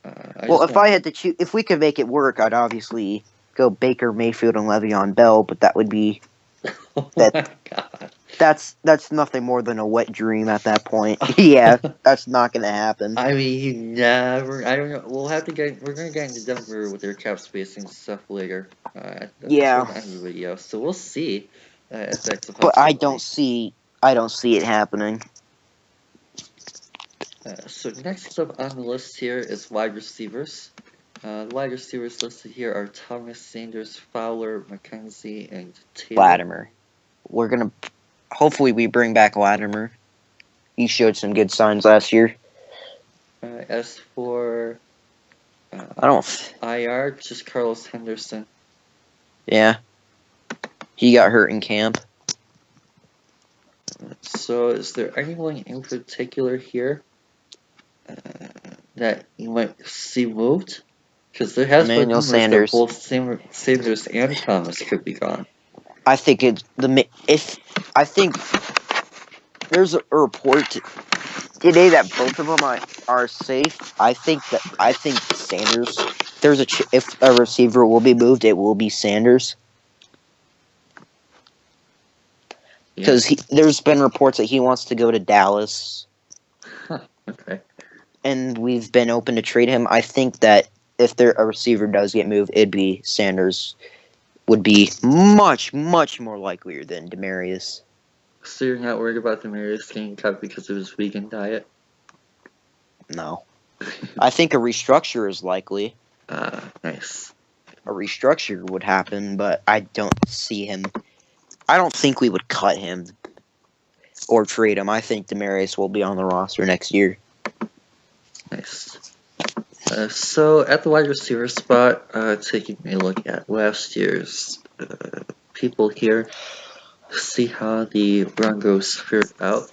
Speaker 2: If we could make it work, I'd obviously go Baker Mayfield and Le'Veon Bell, but that would be
Speaker 1: oh my god.
Speaker 2: That's nothing more than a wet dream at that point. Yeah, that's not gonna happen.
Speaker 1: I mean, you never. I don't know. We'll have to get. We're gonna get into Denver with their cap spacing stuff later. Toward
Speaker 2: Yeah,
Speaker 1: the end of the video, so we'll see if that's a
Speaker 2: but
Speaker 1: possibility.
Speaker 2: I don't see it happening.
Speaker 1: So next up on the list here is wide receivers. The wide receivers listed here are Thomas, Sanders, Fowler, McKenzie, and Taylor.
Speaker 2: Latimer. We're gonna hopefully we bring back Latimer. He showed some good signs last year.
Speaker 1: As for
Speaker 2: I don't.
Speaker 1: IR, just Carlos Henderson.
Speaker 2: Yeah, he got hurt in camp.
Speaker 1: So is there anyone in particular here that you might see moved? Because there has been
Speaker 2: Emmanuel
Speaker 1: rumors that
Speaker 2: Sanders.
Speaker 1: both Sanders and Thomas could be gone.
Speaker 2: I think it's I think there's a report today that both of them are safe. I think Sanders. If a receiver will be moved, it will be Sanders. Because there's been reports that he wants to go to Dallas.
Speaker 1: Huh, okay.
Speaker 2: And we've been open to trade him. I think that if a receiver does get moved, it'd be Sanders. Would be much, much more likelier than Demarius.
Speaker 1: So you're not worried about Demarius getting cut because of his vegan diet?
Speaker 2: No. I think a restructure is likely.
Speaker 1: Nice.
Speaker 2: A restructure would happen, but I don't see him. I don't think we would cut him or trade him. I think Demarius will be on the roster next year.
Speaker 1: Nice. So at the wide receiver spot, taking a look at last year's people here, see how the Broncos fared out.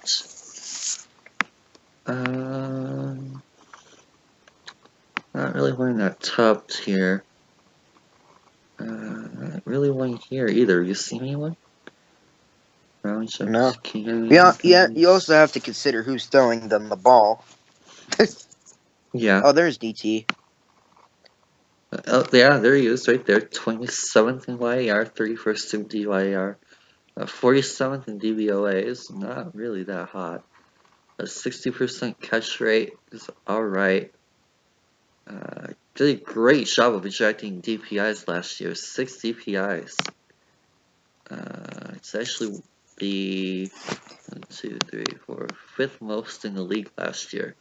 Speaker 1: Not really one in that top tier. Not really one here either. You see anyone?
Speaker 2: No. Yeah. You also have to consider who's throwing them the ball.
Speaker 1: Yeah.
Speaker 2: Oh, there's DT.
Speaker 1: Oh, yeah, there he is, right there. 27th in YAR, 31st in DYAR, 47th in DVOA is not really that hot. A 60% catch rate is alright. Did a great job of ejecting DPIs last year. 6 DPIs. It's actually the 1, 2, 3, 4, 5th most in the league last year.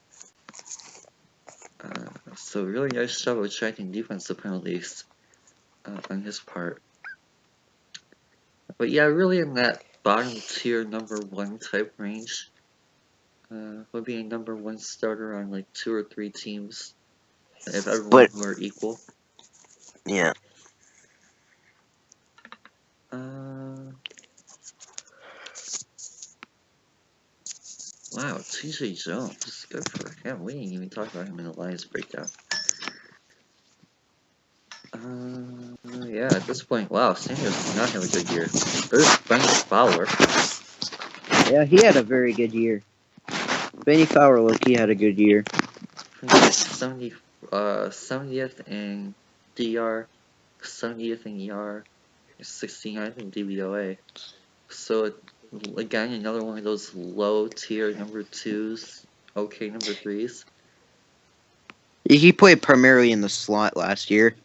Speaker 1: So really nice job of ejecting defensive penalties on his part. But yeah, really in that bottom tier number 1 type range. Would be a number 1 starter on like 2 or 3 teams if everyone were equal.
Speaker 2: Yeah.
Speaker 1: Wow, TJ Jones, good for him. We didn't even talk about him in the Lions breakdown. Yeah, at this point, wow, Sanders did not have a good year. There's Benny Fowler.
Speaker 2: Yeah, he had a very good year. Benny Fowler, look, he had a good year.
Speaker 1: 70th in DR, 70th in ER, 69th in DVOA. So, again, another one of those low tier number 2s, okay number 3s.
Speaker 2: He played primarily in the slot last year.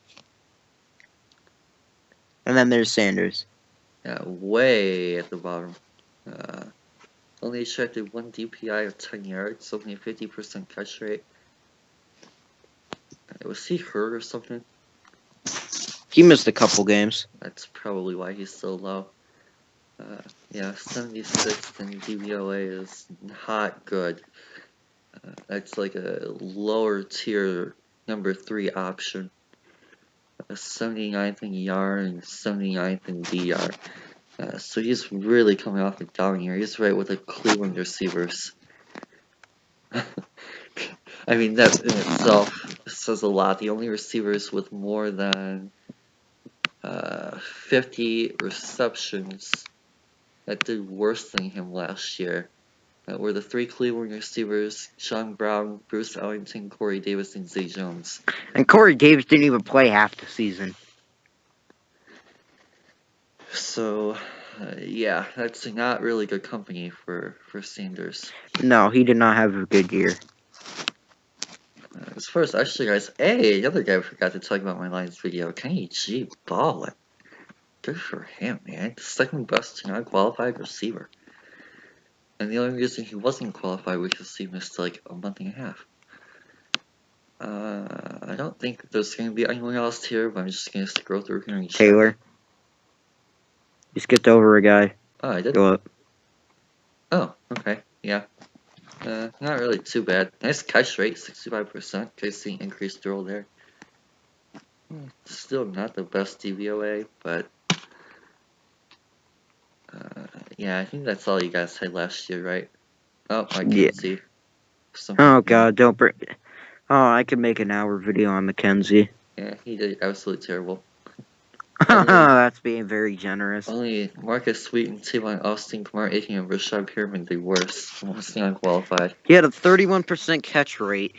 Speaker 2: And then there's Sanders.
Speaker 1: Yeah, way at the bottom. Only ejected 1 DPI of 10 yards, only a 50% catch rate. Was he hurt or something?
Speaker 2: He missed a couple games.
Speaker 1: That's probably why he's so low. Yeah, 76th in DVOA is not good. That's like a lower tier number 3 option. 79th in ER and 79th in DR. So he's really coming off a down year. He's right with the Cleveland receivers. I mean, that in itself says a lot. The only receivers with more than 50 receptions that did worse than him last year were the 3 Cleveland receivers, Sean Brown, Bruce Ellington, Corey Davis, and Zay Jones.
Speaker 2: And Corey Davis didn't even play half the season.
Speaker 1: So, Yeah, that's not really good company for Sanders.
Speaker 2: No, he did not have a good year.
Speaker 1: As far as actually, guys, hey, another guy I forgot to talk about in my Lions video, Kenny G. Ballin. Good for him, man. The second best non-qualified receiver. And the only reason he wasn't qualified was because he missed like a month and a half. I don't think there's going to be anyone else here, but I'm just going to scroll through here and check.
Speaker 2: Taylor. You skipped over a guy.
Speaker 1: Oh, I did?
Speaker 2: Go up.
Speaker 1: Oh, okay, yeah. Not really too bad. Nice catch rate, 65%. Could see increased throw there. Still not the best DVOA, but yeah, I think that's all you guys had last year, right? Oh, I
Speaker 2: Yeah.
Speaker 1: can see.
Speaker 2: Oh God, don't bring. Oh, I could make an hour video on McKenzie.
Speaker 1: Yeah, he did absolutely terrible.
Speaker 2: That's being very generous.
Speaker 1: Only Marcus Sweet and T1 Austin Kumar, Aiken, and Rashad Perriman did worse. Mostly unqualified.
Speaker 2: He had a 31% catch rate.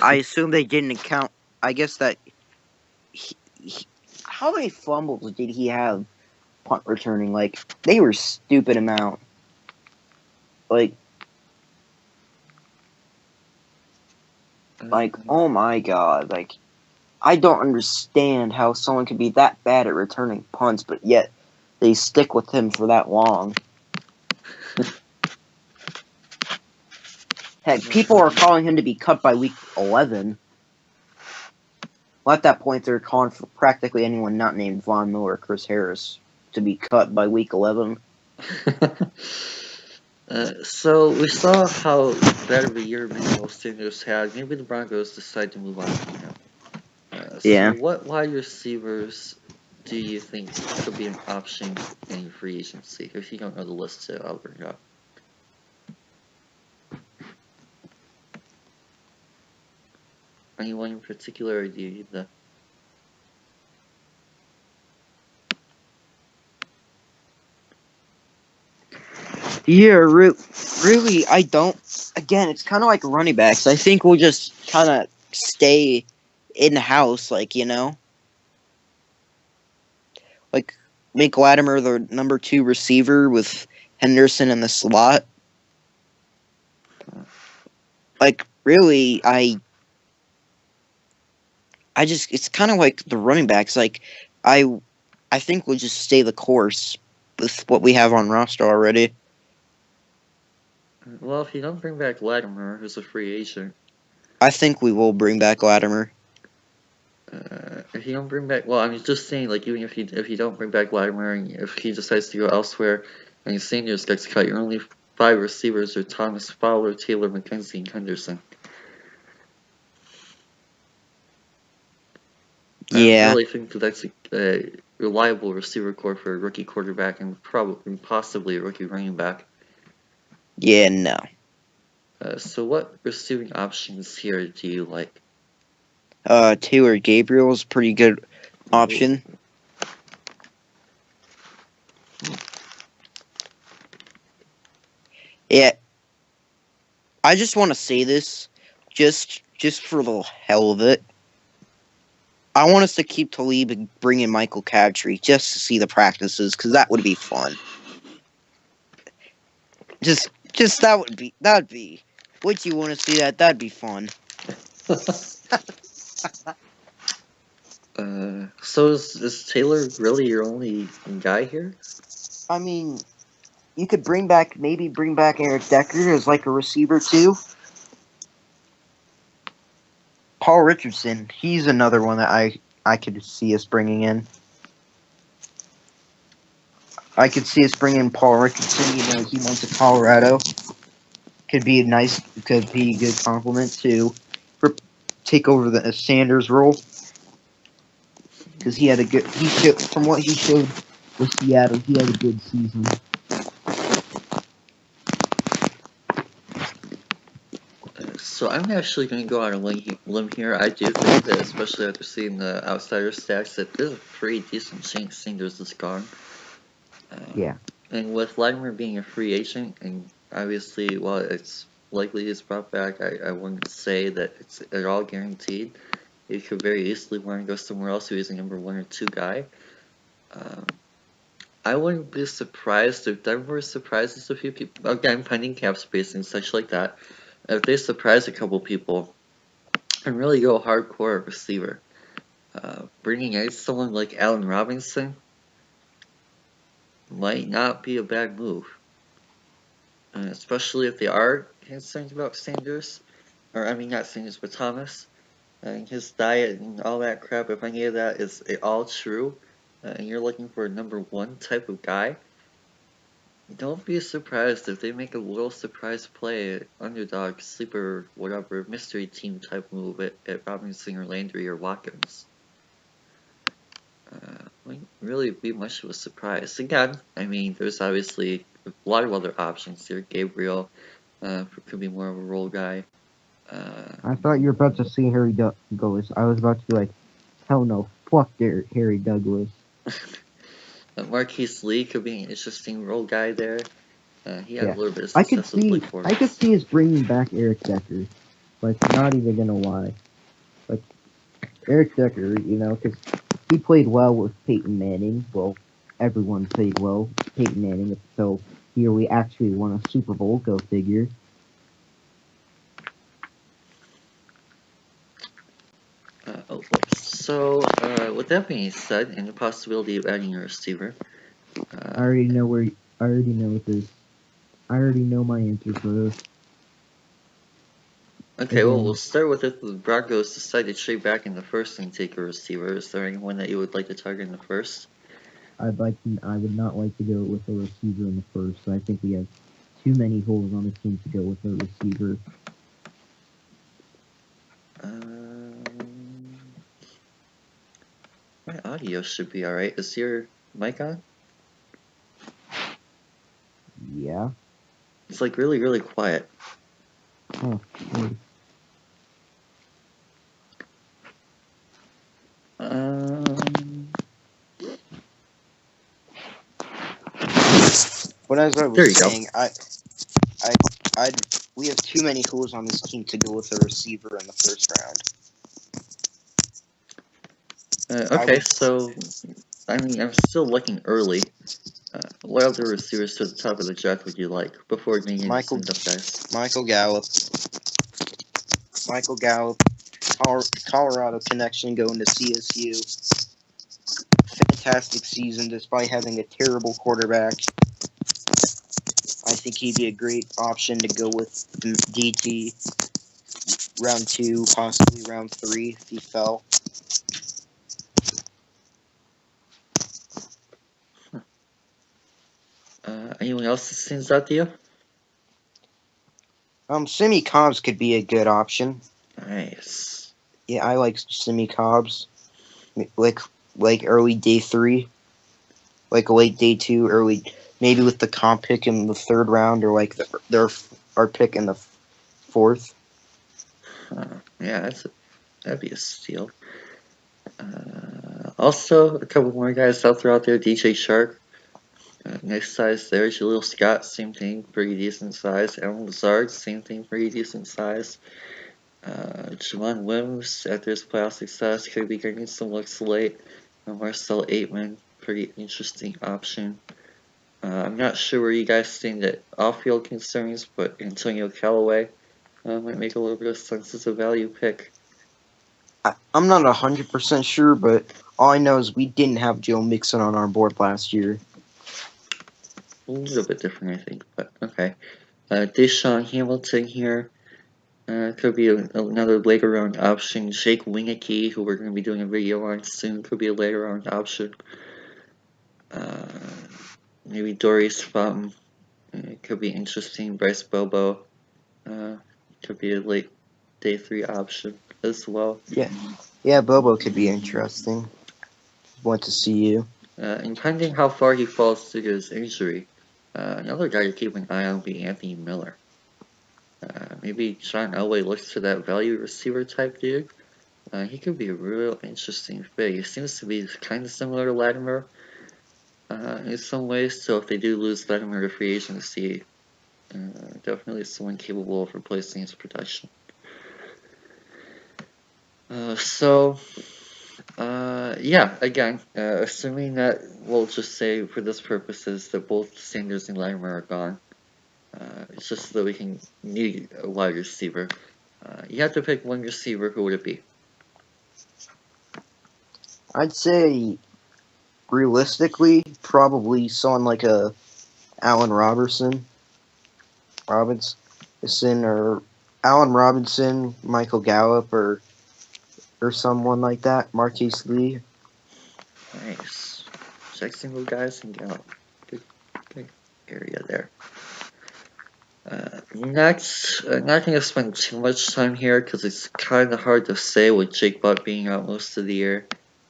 Speaker 2: I assume they didn't count. I guess that. How many fumbles did he have punt returning? Like, they were stupid amount. Like, oh my God. Like, I don't understand how someone could be that bad at returning punts, but yet they stick with him for that long. Heck, people are calling him to be cut by week 11. Well, at that point, they're calling for practically anyone not named Von Miller or Chris Harris to be cut by week 11.
Speaker 1: So we saw how bad of a year Manuel Sanders had. Maybe the Broncos decide to move on from him.
Speaker 2: Yeah.
Speaker 1: So what wide receivers do you think could be an option in free agency? If you don't know the list, I'll bring it up. Anyone in particular, or do you need the...
Speaker 2: Yeah, really, I don't. Again, it's kind of like running backs. I think we'll just kind of stay in house, like, you know? Like, make Latimer the number 2 receiver with Henderson in the slot. Like, really, I just, it's kind of like the running backs. Like, I think we'll just stay the course with what we have on roster already.
Speaker 1: Well, if you don't bring back Latimer, who's a free agent...
Speaker 2: I think we will bring back Latimer.
Speaker 1: If you don't bring back... Well, I'm just saying, like, even if you don't bring back Latimer, and if he decides to go elsewhere, and Sanders gets cut, your only 5 receivers are Thomas, Fowler, Taylor, McKenzie, and Henderson.
Speaker 2: Yeah.
Speaker 1: I really think that's a reliable receiver core for a rookie quarterback and possibly a rookie running back.
Speaker 2: Yeah, no.
Speaker 1: So what receiving options here do you like?
Speaker 2: Taylor Gabriel is a pretty good option. Yeah. I just want to say this, just for the hell of it. I want us to keep Talib and bring in Michael Crabtree just to see the practices, because that would be fun. Just that would be. Would you want to see that? That'd be fun.
Speaker 1: So is Taylor really your only guy here?
Speaker 2: I mean, you could bring back Eric Decker as like a receiver too. Paul Richardson, he's another one that I could see us bringing in. I could see us bringing Paul Richardson. You know, he went to Colorado. Could be a good compliment to take over the Sanders role, because from what he showed with Seattle, he had a good season.
Speaker 1: So I'm actually going to go on a limb here. I do think that, especially after seeing the outsider stats, that there's a pretty decent chance Sanders is gone.
Speaker 2: Yeah.
Speaker 1: And with Latimer being a free agent, and obviously, while it's likely he's brought back, I wouldn't say that it's at all guaranteed. He could very easily want to go somewhere else who is a number 1 or 2 guy. I wouldn't be surprised if Denver surprises a few people. Again, pending cap space and such like that. If they surprise a couple people and really go hardcore at receiver, bringing in someone like Allen Robinson might not be a bad move. Especially if they are concerned about Sanders. Or, I mean, not Sanders, but Thomas. And his diet and all that crap, if any of that is all true, and you're looking for a number one type of guy, don't be surprised if they make a little surprise play, underdog, sleeper, whatever, mystery team type move at Robinson or Landry or Watkins. Wouldn't really be much of a surprise. Again, I mean, there's obviously a lot of other options here. Gabriel could be more of a role guy.
Speaker 2: I thought you were about to say Harry Douglas. I was about to be like, hell no, fuck Harry Douglas.
Speaker 1: Marquise Lee could be an interesting role guy there. He had a
Speaker 2: Yeah,
Speaker 1: little bit of
Speaker 2: I could
Speaker 1: success with Blake
Speaker 2: I could
Speaker 1: Bortles.
Speaker 2: see us bringing back Eric Decker. Like, not even gonna lie. Like, Eric Decker, you know, because he played well with Peyton Manning. Well, everyone played well with Peyton Manning. So here we actually won a Super Bowl. Go figure.
Speaker 1: So, with that being said, and the possibility of adding a receiver,
Speaker 2: I already know where. I already know what this. I already know my answer for this.
Speaker 1: okay, well,
Speaker 2: Again.
Speaker 1: we'll start with if the Broncos decide to trade back in the first and take a receiver. Is there anyone that you would like to target in the first?
Speaker 2: I would not like to go with a receiver in the first. I think we have too many holes on the team to go with a receiver.
Speaker 1: My audio should be alright. Is your mic on?
Speaker 2: Yeah.
Speaker 1: It's like really, really quiet.
Speaker 2: Oh. Weird. But as I was saying, we have too many holes on this team to go with a receiver in the first round.
Speaker 1: Okay, so I mean, I'm still looking early. What other receivers to the top of the draft would you like before getting into some tough guys?
Speaker 2: Michael Gallup, Colorado connection going to CSU. Fantastic season despite having a terrible quarterback. I think he'd be a great option to go with DT round 2, possibly round 3 if he fell.
Speaker 1: Anyone else that stands out to you?
Speaker 2: Simi Cobbs could be a good option.
Speaker 1: Nice.
Speaker 2: Yeah, I like Simi Cobbs. Like early day 3, like late day 2, early maybe with the comp pick in the 3rd round or like our pick in the 4th.
Speaker 1: Yeah, that'd be a steal. Also, a couple more guys out there. DJ Shark, nice size there. Jaleel Scott, same thing, pretty decent size. Alan Lazard, same thing, pretty decent size. Javon Wims, after his playoff success, could be getting some looks late. Marcel Aitman, pretty interesting option. I'm not sure where you guys stand at off-field concerns, but Antonio Callaway might make a little bit of sense as a value pick.
Speaker 2: I'm not 100% sure, but all I know is we didn't have Joe Mixon on our board last year.
Speaker 1: A little bit different, I think, but okay. Deshaun Hamilton here. Could be another later round option. Jake Winicky, who we're going to be doing a video on soon, could be a later round option. Maybe Doris Fum. Could be interesting. Bryce Bobo. Could be a late day 3 option as well.
Speaker 2: Yeah, Bobo could be interesting. Want to see you.
Speaker 1: And depending how far he falls through his injury, another guy to keep an eye on would be Anthony Miller. Maybe John Elway looks for that value receiver type dude. He could be a real interesting fit. He seems to be kind of similar to Latimer in some ways, so if they do lose Latimer to free agency, definitely someone capable of replacing his production. So, Yeah, again, assuming that we'll just say for this purposes that both Sanders and Latimer are gone, it's just so that we can need a wide receiver. You have to pick one receiver, who would it be?
Speaker 2: I'd say realistically, probably someone like a Allen Robinson, or Allen Robinson, Michael Gallup, or someone like that, Marquise Lee.
Speaker 1: Nice. Jacksonville guys and Gallup. Good area there. Next, not going to spend too much time here because it's kind of hard to say with Jake Butt being out most of the year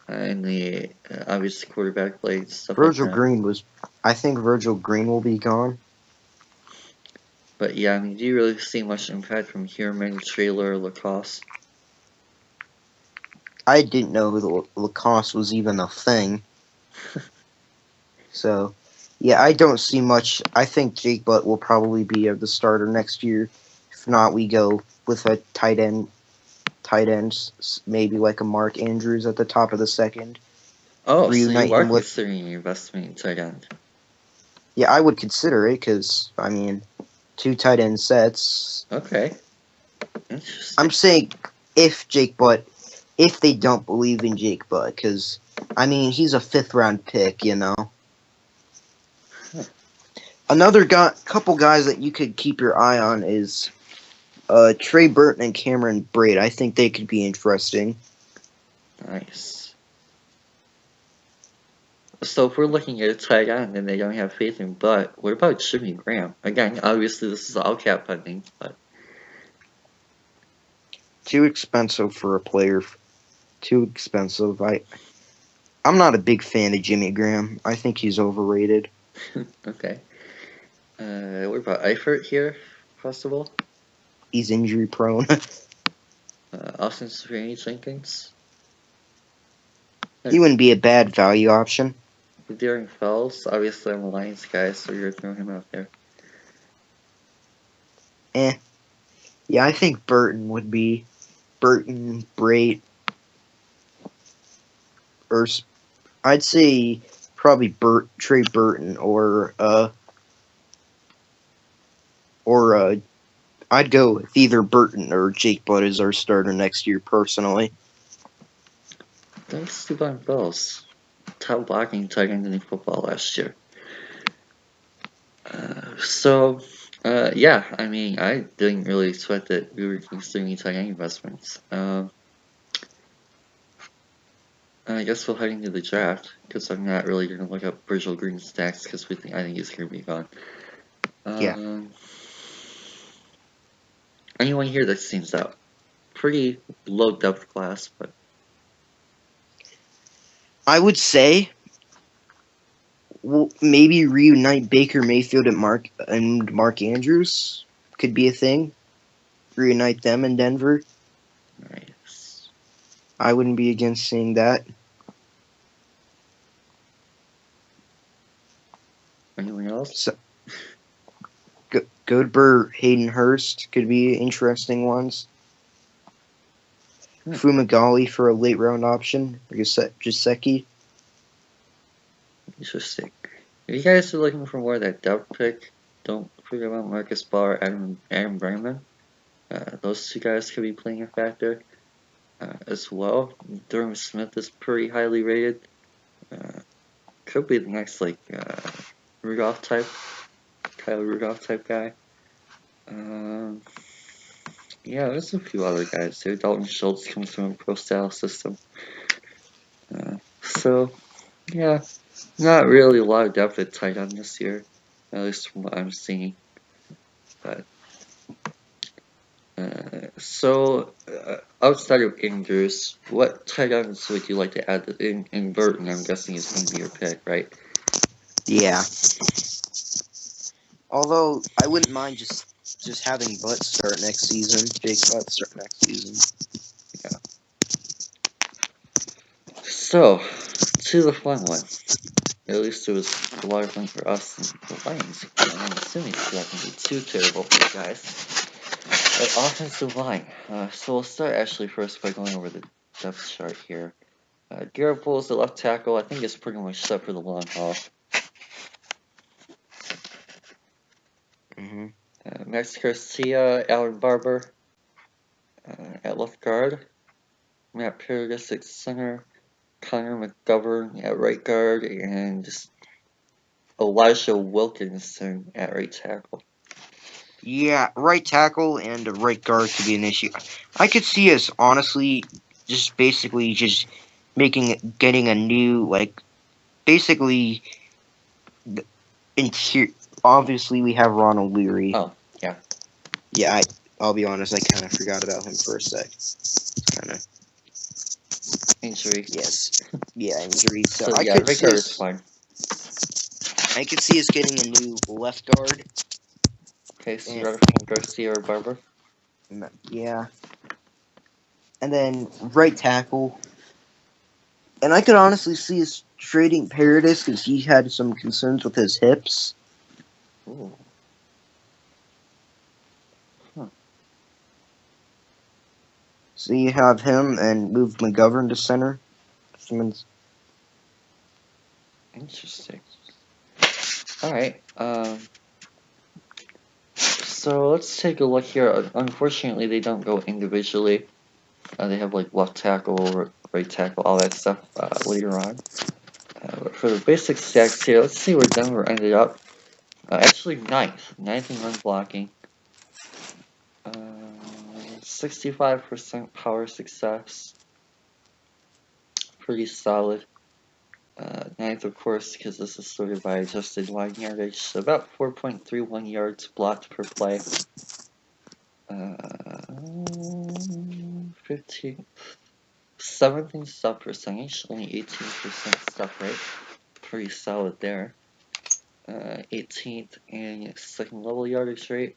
Speaker 1: and the obvious quarterback play, stuff like that.
Speaker 2: I think Virgil Green will be gone.
Speaker 1: But yeah, I mean, do you really see much impact from Hierman, Traylor, Lacoste?
Speaker 2: I didn't know the Lacoste was even a thing. So, yeah, I don't see much. I think Jake Butt will probably be the starter next year. If not, we go with a tight end, maybe like a Mark Andrews at the top of the second.
Speaker 1: Oh, so you
Speaker 2: Reunite
Speaker 1: are
Speaker 2: him with.
Speaker 1: considering an investment in tight end.
Speaker 2: Yeah, I would consider it because, I mean, 2 tight end sets.
Speaker 1: Okay. Interesting.
Speaker 2: I'm saying if they don't believe in Jake Butt, because, I mean, he's a 5th round pick, you know. Another couple guys that you could keep your eye on is Trey Burton and Cameron Braid. I think they could be interesting.
Speaker 1: Nice. So if we're looking at a tight end and they don't have faith in Butt, what about Jimmy Graham? Again, obviously this is all cap funding, but
Speaker 2: Too expensive for a player. Too expensive. I'm not a big fan of Jimmy Graham. I think he's overrated.
Speaker 1: okay. What about Eifert here? Possible?
Speaker 2: He's injury prone.
Speaker 1: Austin Jenkins?
Speaker 2: He wouldn't be a bad value option.
Speaker 1: Darren Fells? Obviously I'm a Lions guy, so you're throwing him out there.
Speaker 2: Yeah, I think Burton, Braid, or I'd say probably Trey Burton or I'd go with either Burton or Jake Butt as our starter next year personally.
Speaker 1: Thanks to Von Fells. Top blocking tight end in football last year. Yeah, I mean, I didn't really sweat that we were considering tight end investments. I guess we'll head into the draft because I'm not really going to look up Virgil Green's stacks because I think he's going to be gone.
Speaker 2: Yeah.
Speaker 1: Anyone here that seems out? Pretty low depth class, but
Speaker 2: I would say maybe reunite Baker Mayfield and Mark Andrews could be a thing. Reunite them in Denver.
Speaker 1: nice.
Speaker 2: I wouldn't be against seeing that.
Speaker 1: Anyone else?
Speaker 2: Godber, Hayden Hurst could be interesting ones. Fumagalli for a late round option. Giuseppe.
Speaker 1: Interesting. If you guys are looking for more of that depth pick, don't forget about Marcus Barr, Adam Brandman. Those two guys could be playing a factor as well. Durham Smith is pretty highly rated. Could be the next Rudolph type, Kyle Rudolph type guy. Yeah, there's a few other guys there. Dalton Schultz comes from a pro style system. Yeah, not really a lot of depth at tight end this year, at least from what I'm seeing. But outside of Andrews, what tight ends would you like to add in Burton? I'm guessing is going to be your pick, right?
Speaker 2: Yeah. Although I wouldn't mind just having Butt start next season. Jake Butt start next season.
Speaker 1: Yeah. So, to the fun one. At least it was a lot of fun for us and the Lions. I'm assuming it's not going to be too terrible for you guys. But offensive line. So we'll start actually first by going over the depth chart here. Garrett Bowles, the left tackle, I think is pretty much set for the long haul.
Speaker 2: Mm-hmm.
Speaker 1: Max Garcia, Alan Barber at left guard. Matt Paradis at center. Connor McGovern at right guard. And Elijah Wilkinson at right tackle.
Speaker 2: Yeah, right tackle and right guard could be an issue. I could see us honestly just basically just getting a new, like, basically obviously we have Ronald Leary.
Speaker 1: Oh, yeah.
Speaker 2: Yeah, I'll be honest, I kind of forgot about him for a sec. Kind of
Speaker 1: Injury.
Speaker 2: yes, yeah, injury. So
Speaker 1: yeah, right guard is fine.
Speaker 2: I could see us getting a new left guard.
Speaker 1: Okay, so you're from Garcia or Barber?
Speaker 2: Yeah. And then right tackle. And I could honestly see us trading Paradis because he had some concerns with his hips.
Speaker 1: Ooh. Huh.
Speaker 2: So you have him and move McGovern to center.
Speaker 1: Interesting. Alright, so let's take a look here. Unfortunately, they don't go individually. They have like left tackle, right tackle, all that stuff later on. But for the basic stats here, let's see where Denver ended up. Actually, ninth in run blocking. 65% power success. Pretty solid. Ninth, of course, because this is sorted by adjusted line yardage. So about 4.31 yards blocked per play. 15th, 7th in stop percentage, only 18% stop rate. Pretty solid there. 18th in second level yardage rate.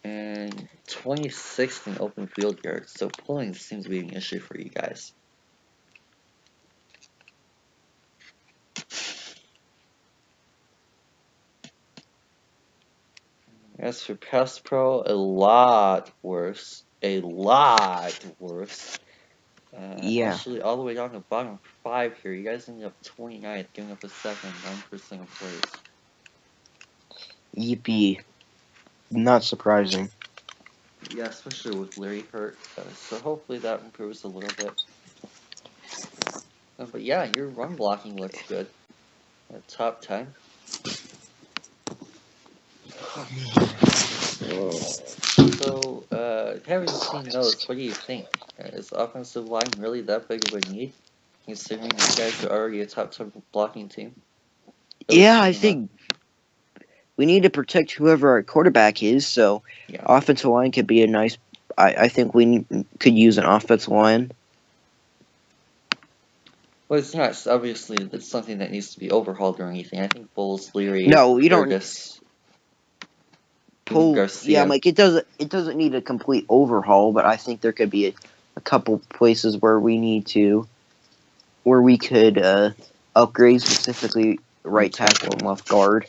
Speaker 1: And 26th in open field yards. So pulling seems to be an issue for you guys. As for pass pro, a lot worse.
Speaker 2: Yeah.
Speaker 1: Actually, all the way down to bottom 5 here. You guys ended up 29th, giving up a second, 9% of plays.
Speaker 2: Yippee. Not surprising.
Speaker 1: Yeah, especially with Larry hurt. So hopefully that improves a little bit. But yeah, your run blocking looks good. Top 10. So, having seen those, what do you think? Is offensive line really that big of a need, considering you guys are already a top 10 blocking team?
Speaker 2: Yeah, I think we need to protect whoever our quarterback is, so
Speaker 1: yeah.
Speaker 2: Offensive line could be a nice. I think we could use an offensive line.
Speaker 1: Well, it's not obviously it's something that needs to be overhauled or anything. I think Bowles, Leary,
Speaker 2: No, you
Speaker 1: Curtis, Garcia.
Speaker 2: Yeah, like it doesn't need a complete overhaul, but I think there could be a couple places where we could upgrade, specifically right tackle and left guard.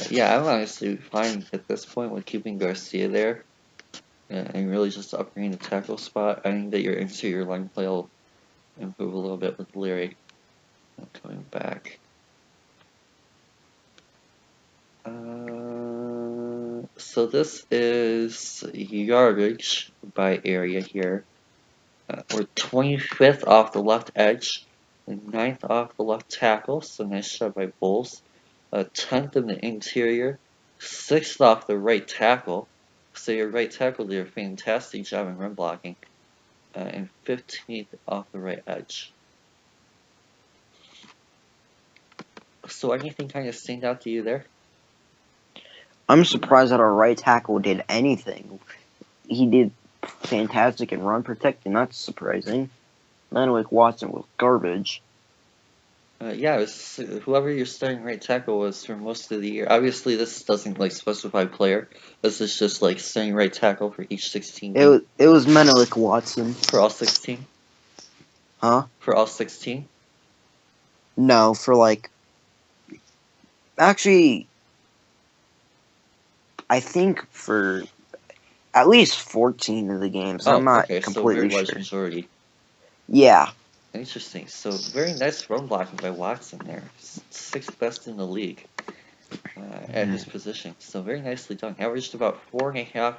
Speaker 1: Yeah, I'm honestly fine at this point with keeping Garcia there and really just upgrading the tackle spot. I think that your interior line play will improve a little bit with Leary coming back. So this is yardage by area here. We're 25th off the left edge, and 9th off the left tackle, so nice job by Bowles. 10th in the interior, 6th off the right tackle, so your right tackle did a fantastic job in run blocking, and 15th off the right edge. So anything kind of stand out to you there?
Speaker 2: I'm surprised that our right tackle did anything. He did fantastic in run protecting. That's surprising. Manwick Watson was garbage.
Speaker 1: Yeah, it was, whoever your starting right tackle was for most of the year. Obviously, this doesn't like specify player. This is just like starting right tackle for each 16 games.
Speaker 2: It was Menelik Watson.
Speaker 1: For all 16?
Speaker 2: Huh?
Speaker 1: For all 16?
Speaker 2: No, for like. Actually, I think for. At least 14 of the games. I'm
Speaker 1: Oh,
Speaker 2: not
Speaker 1: okay, so very
Speaker 2: completely
Speaker 1: large
Speaker 2: sure.
Speaker 1: majority.
Speaker 2: Yeah.
Speaker 1: Interesting. So very nice run blocking by Watson there. Sixth best in the league at his position. So very nicely done. Averaged about 4.5,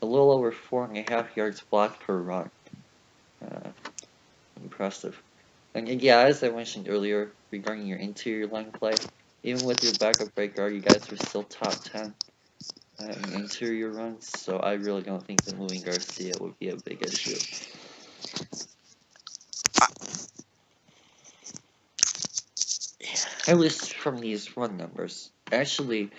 Speaker 1: a little over 4.5 yards blocked per run. Impressive. And yeah, as I mentioned earlier regarding your interior line play, even with your backup right guard, you guys were still top 10 in interior runs. So I really don't think that moving Garcia would be a big issue. At least from these run numbers. Actually,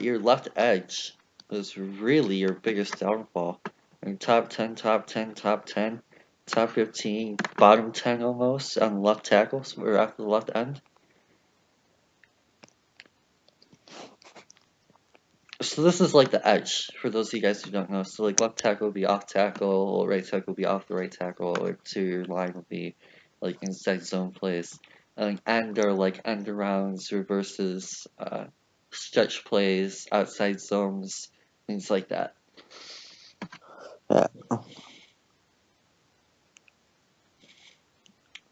Speaker 1: your left edge was really your biggest downfall. I mean, top 10, top 10, top 10, top 15, bottom 10 almost on left tackles or after the left end. So this is like the edge for those of you guys who don't know. So like left tackle will be off tackle, right tackle will be off the right tackle, exterior line will be like inside zone plays. End are like end arounds, reverses, stretch plays, outside zones, things like that.
Speaker 2: Yeah.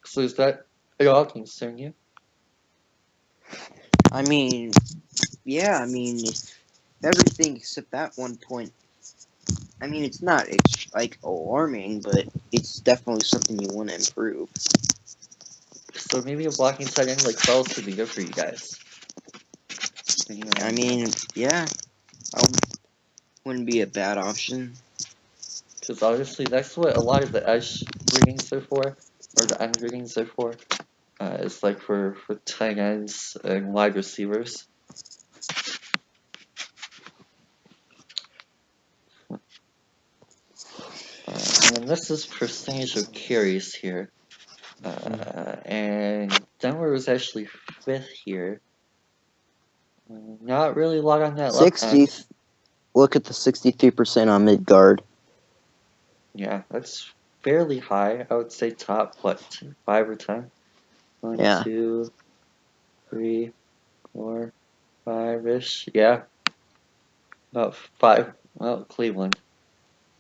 Speaker 1: So is that at all concern you?
Speaker 2: I mean, yeah, I mean, everything except that one point. I mean, it's not, it's like alarming, but it's definitely something you want to improve.
Speaker 1: So maybe a blocking tight end like Fells could be good for you guys.
Speaker 2: I mean, yeah, wouldn't be a bad option.
Speaker 1: Because obviously that's what a lot of the edge readings are for, or the end readings are for. It's like for tight ends and wide receivers. And then this is percentage of carries here. And Denver was actually 5th here. Not really a lot on that left
Speaker 2: 60.
Speaker 1: end.
Speaker 2: Look at the 63% on mid guard.
Speaker 1: Yeah, that's fairly high. I would say top, what, 5 or 10? 1,
Speaker 2: Yeah.
Speaker 1: 2, 3, 4, 5-ish. Yeah. About 5. Well, Cleveland.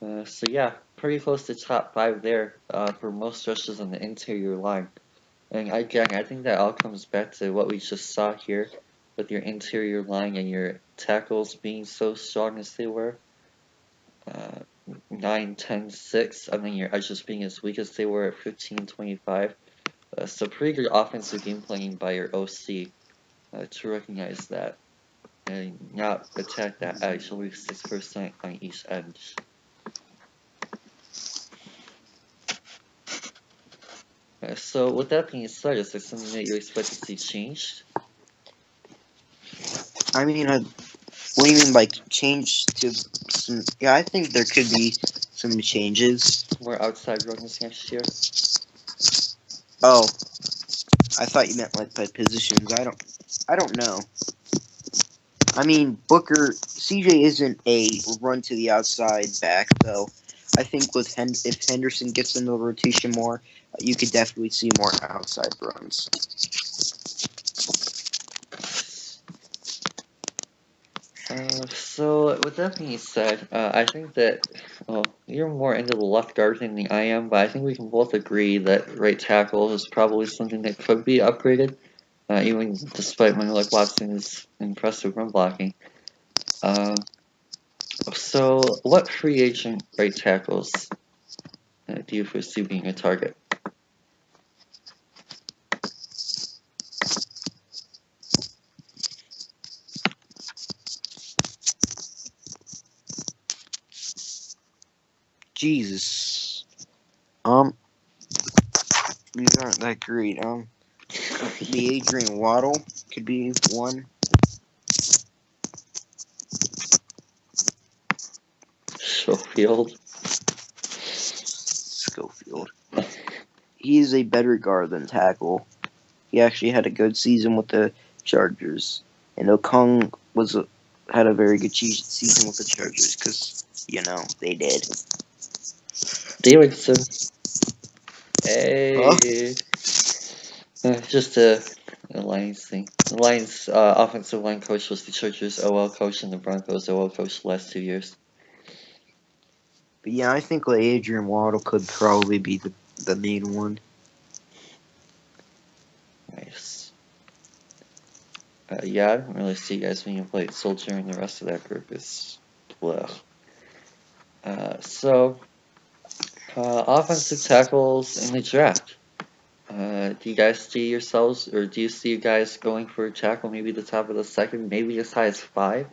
Speaker 1: So yeah, pretty close to top 5 there for most rushes on the interior line. And again, I think that all comes back to what we just saw here with your interior line and your tackles being so strong as they were. 9, 10, 6, and then your edges being as weak as they were at 15, 25. So pretty good offensive game planning by your OC to recognize that and not attack that edge, only 6% on each edge. So with that being said, is there something that you expect to see changed?
Speaker 2: I mean, what do you mean by change to some? Yeah, I think there could be some changes.
Speaker 1: More outside runners next year?
Speaker 2: Oh, I thought you meant like by positions. I don't know. I mean, Booker, CJ isn't a run to the outside back, though. I think with if Henderson gets into the rotation more, you could definitely see more outside runs.
Speaker 1: So with that being said, I think that, well, you're more into the left guard than I am, but I think we can both agree that right tackle is probably something that could be upgraded, even despite Malik Watson's impressive run blocking. So what free agent right tackles do you foresee being a target?
Speaker 2: Jesus. These aren't that great. Could be Adrian Waddle. Could be one.
Speaker 1: Schofield.
Speaker 2: Schofield. He's a better guard than tackle. He actually had a good season with the Chargers, and Okung had a very good season with the Chargers because they did.
Speaker 1: Davidson. Hey. Just a Lions thing. The Lions offensive line coach was the Chargers OL coach and the Broncos OL coach the last 2 years.
Speaker 2: But yeah, I think like Adrian Waddle could probably be the main one.
Speaker 1: Nice. Yeah, I don't really see you guys being played Soldier, and the rest of that group is blah. Offensive tackles in the draft. Do you guys see yourselves, or do you see you guys going for a tackle, maybe the top of the second, maybe as high as 5,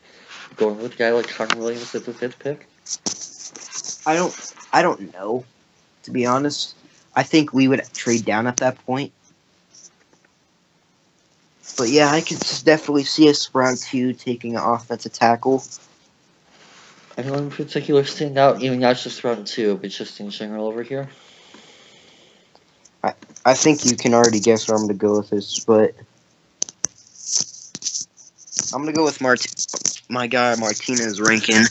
Speaker 1: going with a guy like Connor Williams at the 5th pick?
Speaker 2: I don't know, to be honest. I think we would trade down at that point. But yeah, I could definitely see us round 2 taking an offensive tackle.
Speaker 1: Anyone in particular stand out, even not just round 2, but just in general over here?
Speaker 2: I think you can already guess where I'm going to go with this, but I'm going to go with my guy Martinez Rankin.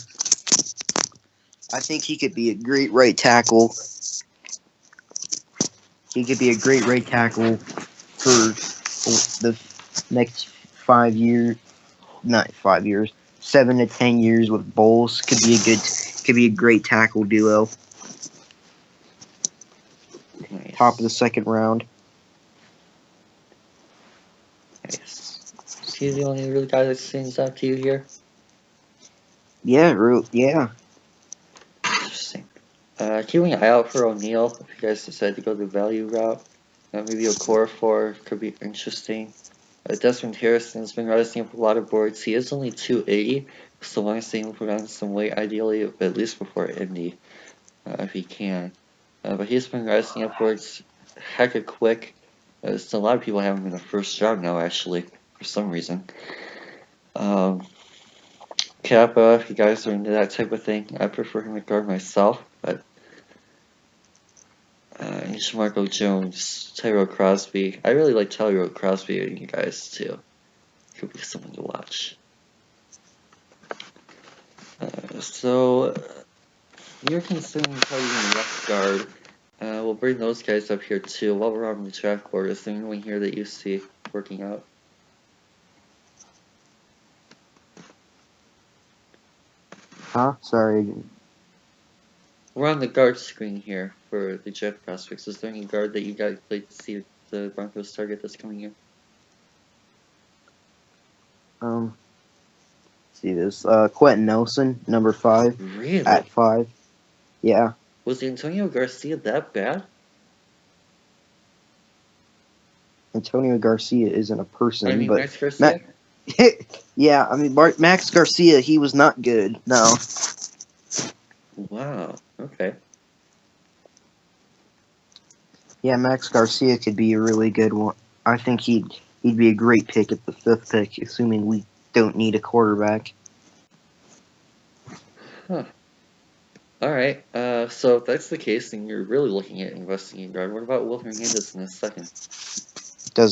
Speaker 2: I think he could be a great right tackle. He could be a great right tackle for the next 5 years, not 5 years, 7 to 10 years with Bowles. Could be a great tackle duo.
Speaker 1: Nice.
Speaker 2: Top of the second round.
Speaker 1: Nice. Is he the only real guy that stands out to you here?
Speaker 2: Yeah.
Speaker 1: Interesting. Keeping an eye out for O'Neal if you guys decide to go the value route. Maybe a core 4 could be interesting. Desmond Harrison's been rising up a lot of boards. He is only 280, so long as he can put on some weight, ideally, at least before Indy, if he can. But he's been rising upwards hecka quick. So a lot of people have him in the first round now, actually, for some reason. Kappa, if you guys are into that type of thing, I prefer him at guard myself, but Marco Jones, Tyrell Crosby. I really like Tyrell Crosby and you guys too. Could be someone to watch. You're considering targeting left guard. We'll bring those guys up here too. While we're on the draft board, is there anyone here that you see working out?
Speaker 2: Huh? Sorry.
Speaker 1: We're on the guard screen here for the draft prospects. Is there any guard that you guys like to see the Broncos target this coming year?
Speaker 2: See this. Quentin Nelson, number 5.
Speaker 1: Really?
Speaker 2: At 5. Yeah.
Speaker 1: Was Antonio Garcia that bad?
Speaker 2: Antonio Garcia isn't a person,
Speaker 1: I mean,
Speaker 2: but
Speaker 1: Max Garcia?
Speaker 2: yeah, I mean Max Garcia, he was not good. No.
Speaker 1: Wow. Okay.
Speaker 2: Yeah, Max Garcia could be a really good one. I think he'd be a great pick at the 5th pick, assuming we don't need a quarterback.
Speaker 1: Huh. Alright, so if that's the case, then you're really looking at investing in guard. What about Will Hernandez in a second?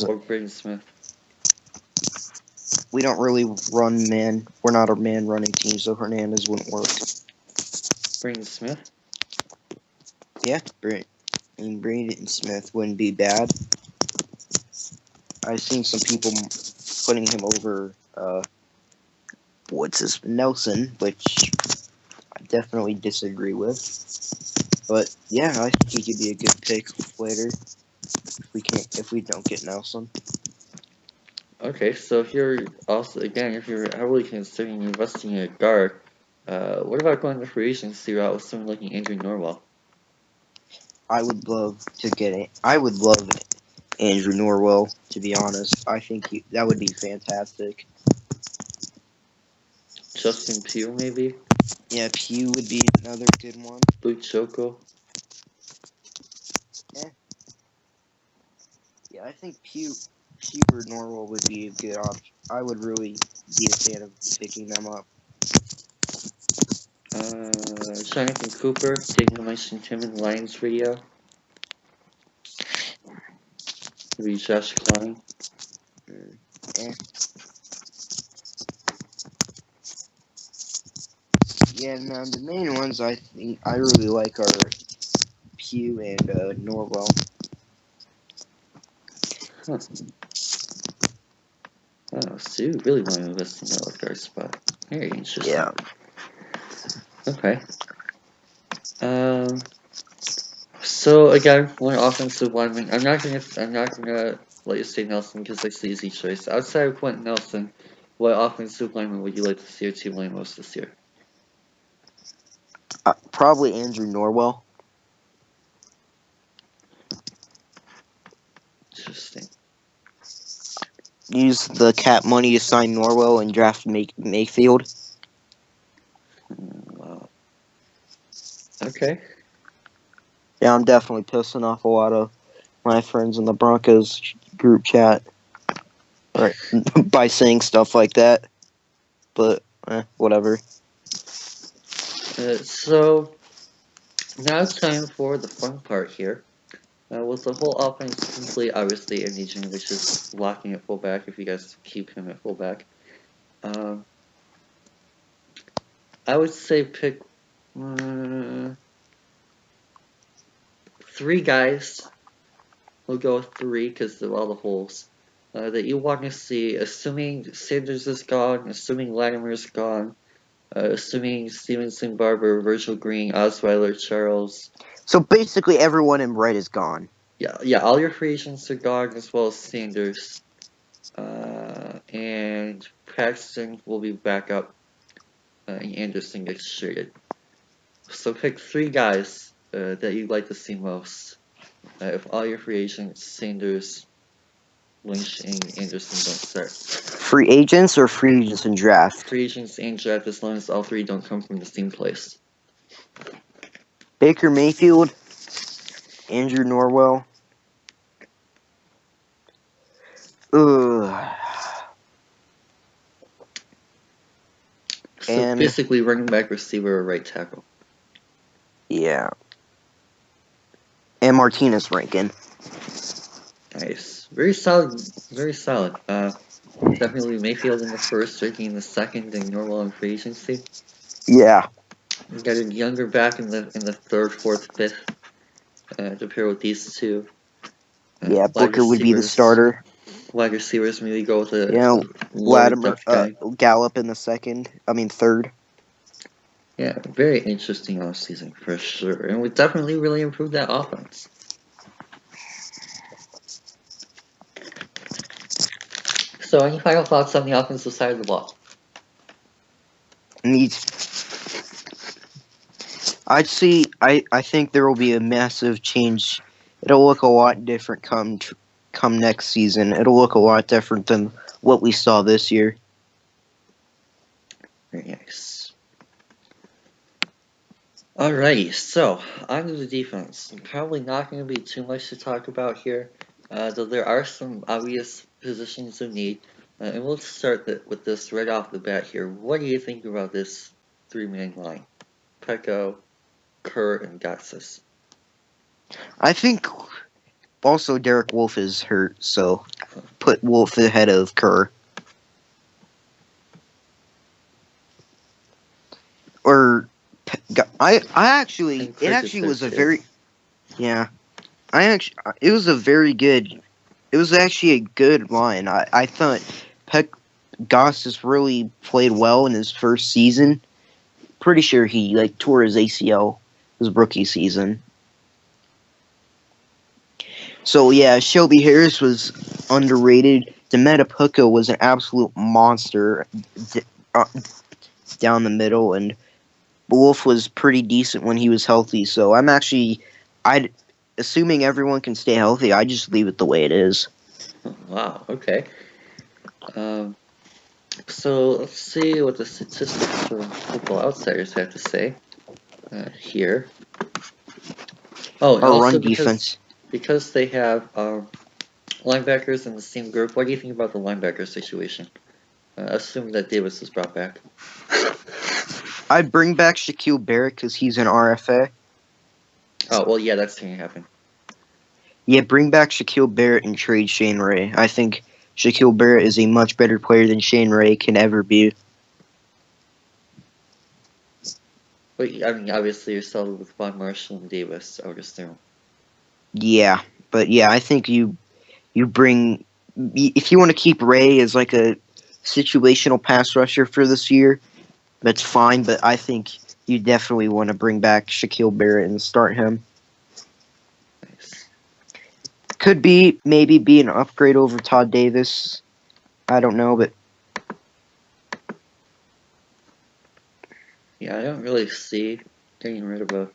Speaker 1: Or Braden Smith?
Speaker 2: We don't really run man. We're not a man running team, so Hernandez wouldn't work.
Speaker 1: Braden Smith?
Speaker 2: Yeah, Braden Smith wouldn't be bad. I've seen some people putting him over Nelson, which I definitely disagree with. But yeah, I think he could be a good pick later if we don't get Nelson.
Speaker 1: Okay, so if you're heavily considering investing in a guard, what about going the free agency route with someone like Andrew Norwell?
Speaker 2: I would love Andrew Norwell, to be honest. I think that would be fantastic.
Speaker 1: Justin Pugh, maybe?
Speaker 2: Yeah, Pugh would be another good one.
Speaker 1: Luke Choco?
Speaker 2: Yeah, I think Pugh or Norwell would be a good option. I would really be a fan of picking them up.
Speaker 1: Jonathan Cooper, didn't mention him in the Lions video. Maybe Josh Klein.
Speaker 2: Yeah, no, the main ones I think I really like are Pugh and Norwell.
Speaker 1: Huh. Oh, so you really want to invest in that left guard spot. Very interesting.
Speaker 2: Yeah.
Speaker 1: Okay. Um, so again, one offensive lineman. I'm not gonna let you say Nelson because that's the easy choice. Outside of Quentin Nelson, what offensive lineman would you like to see your team win most this year?
Speaker 2: Probably Andrew Norwell.
Speaker 1: Interesting.
Speaker 2: Use the cap money to sign Norwell and draft Mayfield.
Speaker 1: Wow. Okay.
Speaker 2: Yeah, I'm definitely pissing off a lot of my friends in the Broncos group chat, right, by saying stuff like that. But whatever.
Speaker 1: So now it's time for the fun part here. With the whole offense complete, obviously, and Eugene, which is locking at fullback if you guys keep him at fullback. Um, I would say pick three guys. We'll go with three because of all the holes that you want to see. Assuming Sanders is gone, assuming Latimer is gone, assuming Stevenson, Barber, Virgil Green, Osweiler, Charles.
Speaker 2: So basically, everyone in red is gone.
Speaker 1: Yeah, all your free agents are gone as well as Sanders. And Paxton will be back up, and Anderson gets traded. So pick three guys that you'd like to see most. If all your free agents, Sanders, Lynch, and Anderson don't start.
Speaker 2: Free agents or free agents in draft?
Speaker 1: Free agents and draft as long as all three don't come from the same place.
Speaker 2: Baker Mayfield, Andrew Norwell. Ugh.
Speaker 1: So
Speaker 2: And
Speaker 1: basically running back, receiver, or right tackle.
Speaker 2: yeah. And Martinez Rankin.
Speaker 1: Nice. Very solid, very solid. Definitely Mayfield in the first, Ricky in the second, and Norwell in free agency.
Speaker 2: Yeah.
Speaker 1: You got a younger back in the third, fourth, fifth to pair with these two.
Speaker 2: Yeah, Booker would be the starter.
Speaker 1: Wide receivers maybe go with a lower
Speaker 2: Latimer,
Speaker 1: depth guy.
Speaker 2: Gallup in the third.
Speaker 1: Yeah, very interesting offseason for sure. And we definitely really improved that offense. So any final thoughts on the offensive side of the ball?
Speaker 2: I think there will be a massive change. It'll look a lot different come next season. It'll look a lot different than what we saw this year.
Speaker 1: Very nice. Alrighty, so on to the defense. Probably not going to be too much to talk about here, though there are some obvious positions of need. And we'll start with this right off the bat here. What do you think about this three-man line? Pecco, Kerr, and Gotsis.
Speaker 2: I think also Derek Wolfe is hurt, so put Wolfe ahead of Kerr. Or I actually
Speaker 1: And Kirk
Speaker 2: it was a
Speaker 1: too.
Speaker 2: very it was a very good. It was actually a good line. I thought Goss has really played well in his first season. Pretty sure he tore his ACL his rookie season. So yeah, Shelby Harris was underrated. Demeta Pucko was an absolute monster down the middle, and Wolf was pretty decent when he was healthy. So assuming everyone can stay healthy, I just leave it the way it is.
Speaker 1: Wow, okay. So let's see what the statistics from Football Outsiders have to say here. Oh, and
Speaker 2: Our
Speaker 1: also
Speaker 2: run defense.
Speaker 1: because they have linebackers in the same group, what do you think about the linebacker situation? Assume that Davis is brought back.
Speaker 2: I'd bring back Shaquille Barrett because he's an RFA.
Speaker 1: Oh, well, yeah, that's going to happen.
Speaker 2: Yeah, bring back Shaquille Barrett and trade Shane Ray. I think Shaquille Barrett is a much better player than Shane Ray can ever be.
Speaker 1: But, I mean, obviously you're solid with Von Marshall and Davis, I would assume.
Speaker 2: Yeah, but yeah, I think you bring if you want to keep Ray as a situational pass rusher for this year, that's fine. But I think You definitely want to bring back Shaquille Barrett and start him.
Speaker 1: Nice.
Speaker 2: Could maybe be an upgrade over Todd Davis. I don't know, but
Speaker 1: Yeah, I don't really see getting rid of a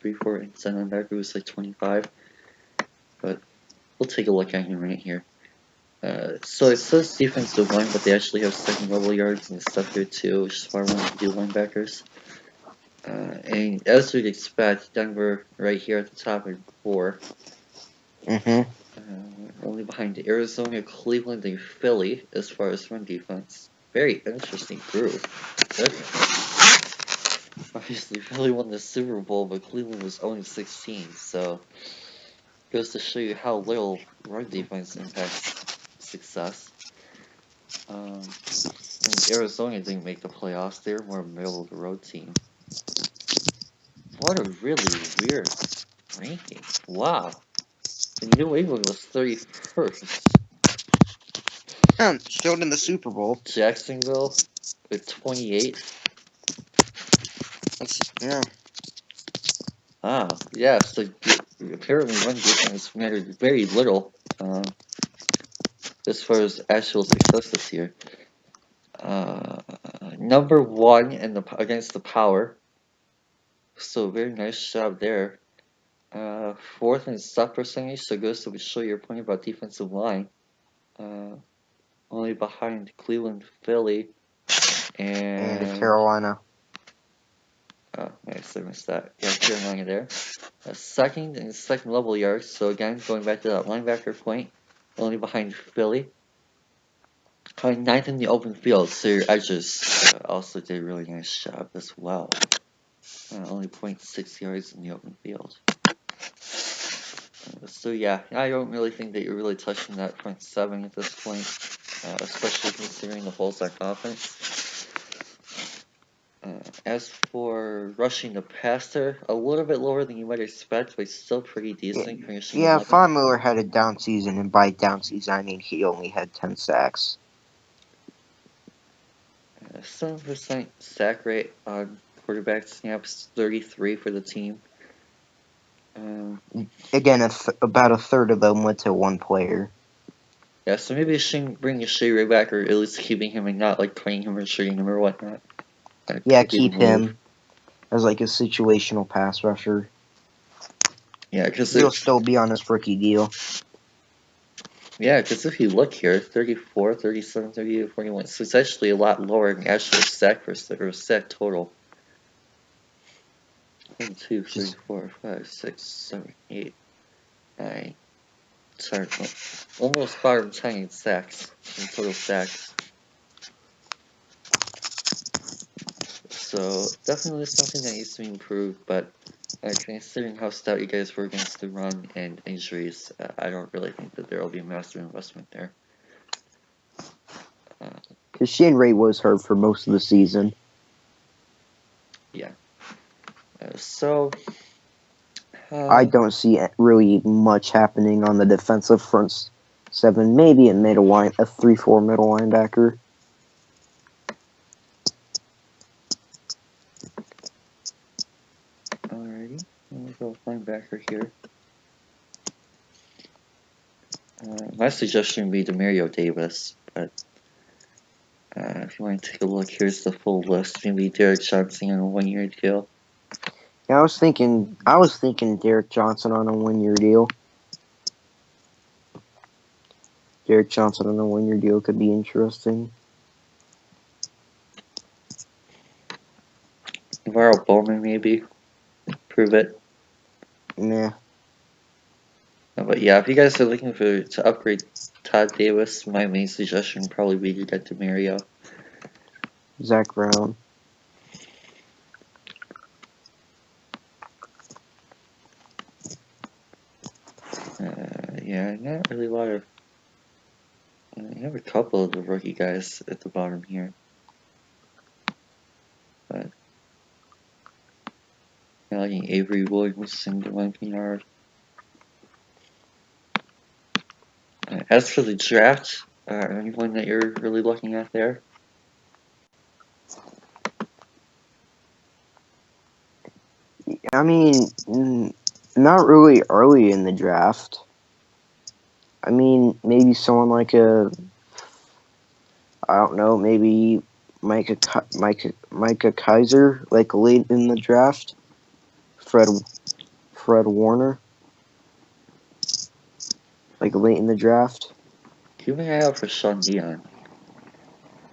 Speaker 1: 3-4 inside linebacker who's like 25, but we'll take a look at him right here. So it says defensive line, but they actually have second level yards and stuff here too, which is why I wanted to do linebackers. And as we'd expect, Denver right here at the top at 4. Only behind Arizona, Cleveland, and Philly as far as run defense. Very interesting group. Obviously, Philly won the Super Bowl, but Cleveland was only 16, so goes to show you how little run defense impacts success. And Arizona didn't make the playoffs. They were more middle of the road team. What a really weird ranking. Wow. And New England was 31st.
Speaker 2: showed in the Super Bowl.
Speaker 1: Jacksonville with 28th.
Speaker 2: Yeah.
Speaker 1: Yeah, so apparently run defense mattered very little as far as actual success this year. Number 1 against the power. So very nice job there. 4th in stop percentage, so goes to show your point about defensive line. Only behind Cleveland, Philly, and
Speaker 2: Carolina.
Speaker 1: Oh, nice, I missed that. Yeah, Carolina there. Second in second level yards, so again, going back to that linebacker point, only behind Philly. Ninth in the open field, so your edges also did a really nice job as well. Only 0.6 yards in the open field. So yeah, I don't really think that you're really touching that front 7 at this point, especially considering the holes on offense. As for rushing the passer, a little bit lower than you might expect, but still pretty decent. Finishing
Speaker 2: Yeah,
Speaker 1: 11th.
Speaker 2: Von Miller had a down season, and by down season I mean he only had 10 sacks.
Speaker 1: 7% sack rate on quarterback snaps, 33 for the team.
Speaker 2: Again, about a third of them went to one player.
Speaker 1: Yeah, so maybe you shouldn't bring Shea back, or at least keeping him and not like playing him or shooting him or whatnot.
Speaker 2: Yeah, keep him as like a situational pass rusher.
Speaker 1: Yeah, because
Speaker 2: he'll still be on his rookie deal.
Speaker 1: Yeah, because if you look here, 34, 37, 38, 41, so it's actually a lot lower than actual sack or sack total. 1, 2, 3, 4, 5, 6, 7, 8, 9, 10, almost bottom 10 in sacks, in total sacks. So definitely something that needs to be improved, but considering how stout you guys were against the run and injuries, I don't really think that there will be a massive investment there.
Speaker 2: Because Shane Ray was hurt for most of the season.
Speaker 1: Yeah.
Speaker 2: I don't see really much happening on the defensive front 7. Maybe a 3-4 middle linebacker.
Speaker 1: Alrighty, let me go linebacker here. My suggestion would be Demario Davis, but if you want to take a look, here's the full list. Maybe Derek Johnson on a 1-year deal.
Speaker 2: Yeah, I was thinking Derek Johnson on a 1-year deal. Derek Johnson on a 1-year deal could be interesting.
Speaker 1: Navarro Bowman, maybe. Prove it.
Speaker 2: Yeah.
Speaker 1: But yeah, if you guys are looking to upgrade Todd Davis, my main suggestion would probably be to get Demario.
Speaker 2: Zach Brown.
Speaker 1: Yeah, not really a lot of. You have a couple of the rookie guys at the bottom here, but like Avery Williamson, Devon Pinard. As for the draft, anyone that you're really looking at there?
Speaker 2: I mean, not really early in the draft. I mean, maybe someone like I don't know, maybe Micah Kaiser, like late in the draft. Fred Warner, like late in the draft.
Speaker 1: You may have for Sean Dion.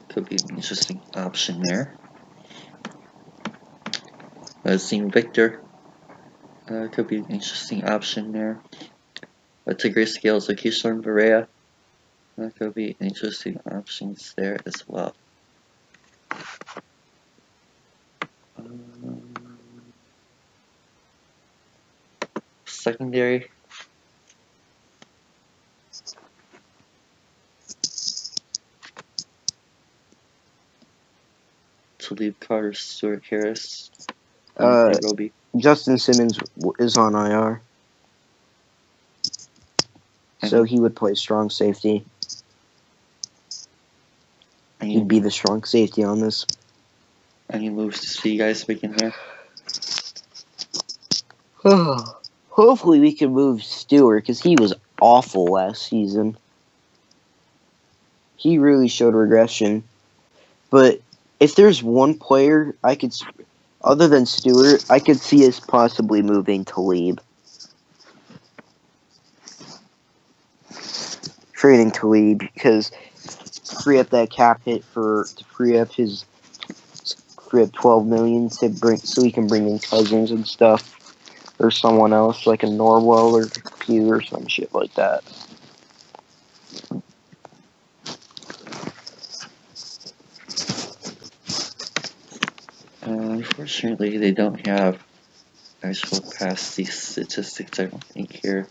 Speaker 1: Could be an interesting option there. Seeing Victor could be an interesting option there. Tigre Scales or Keyshawn Berea could be interesting options there as well. Secondary. Talib Carter, Stuart Harris, Roby.
Speaker 2: Justin Simmons is on IR. So he would play strong safety. He'd be the strong safety on this.
Speaker 1: Any moves to see you guys making there?
Speaker 2: Hopefully we can move Stewart, because he was awful last season. He really showed regression. But if there's one player I could, other than Stewart, I could see us possibly moving Talib. Trading Talib, because free up that cap hit to free up 12 million to bring, so he can bring in Cousins and stuff, or someone else like a Norwell or Pugh or some shit like that.
Speaker 1: Unfortunately, they don't have actual past these statistics, I don't think, here.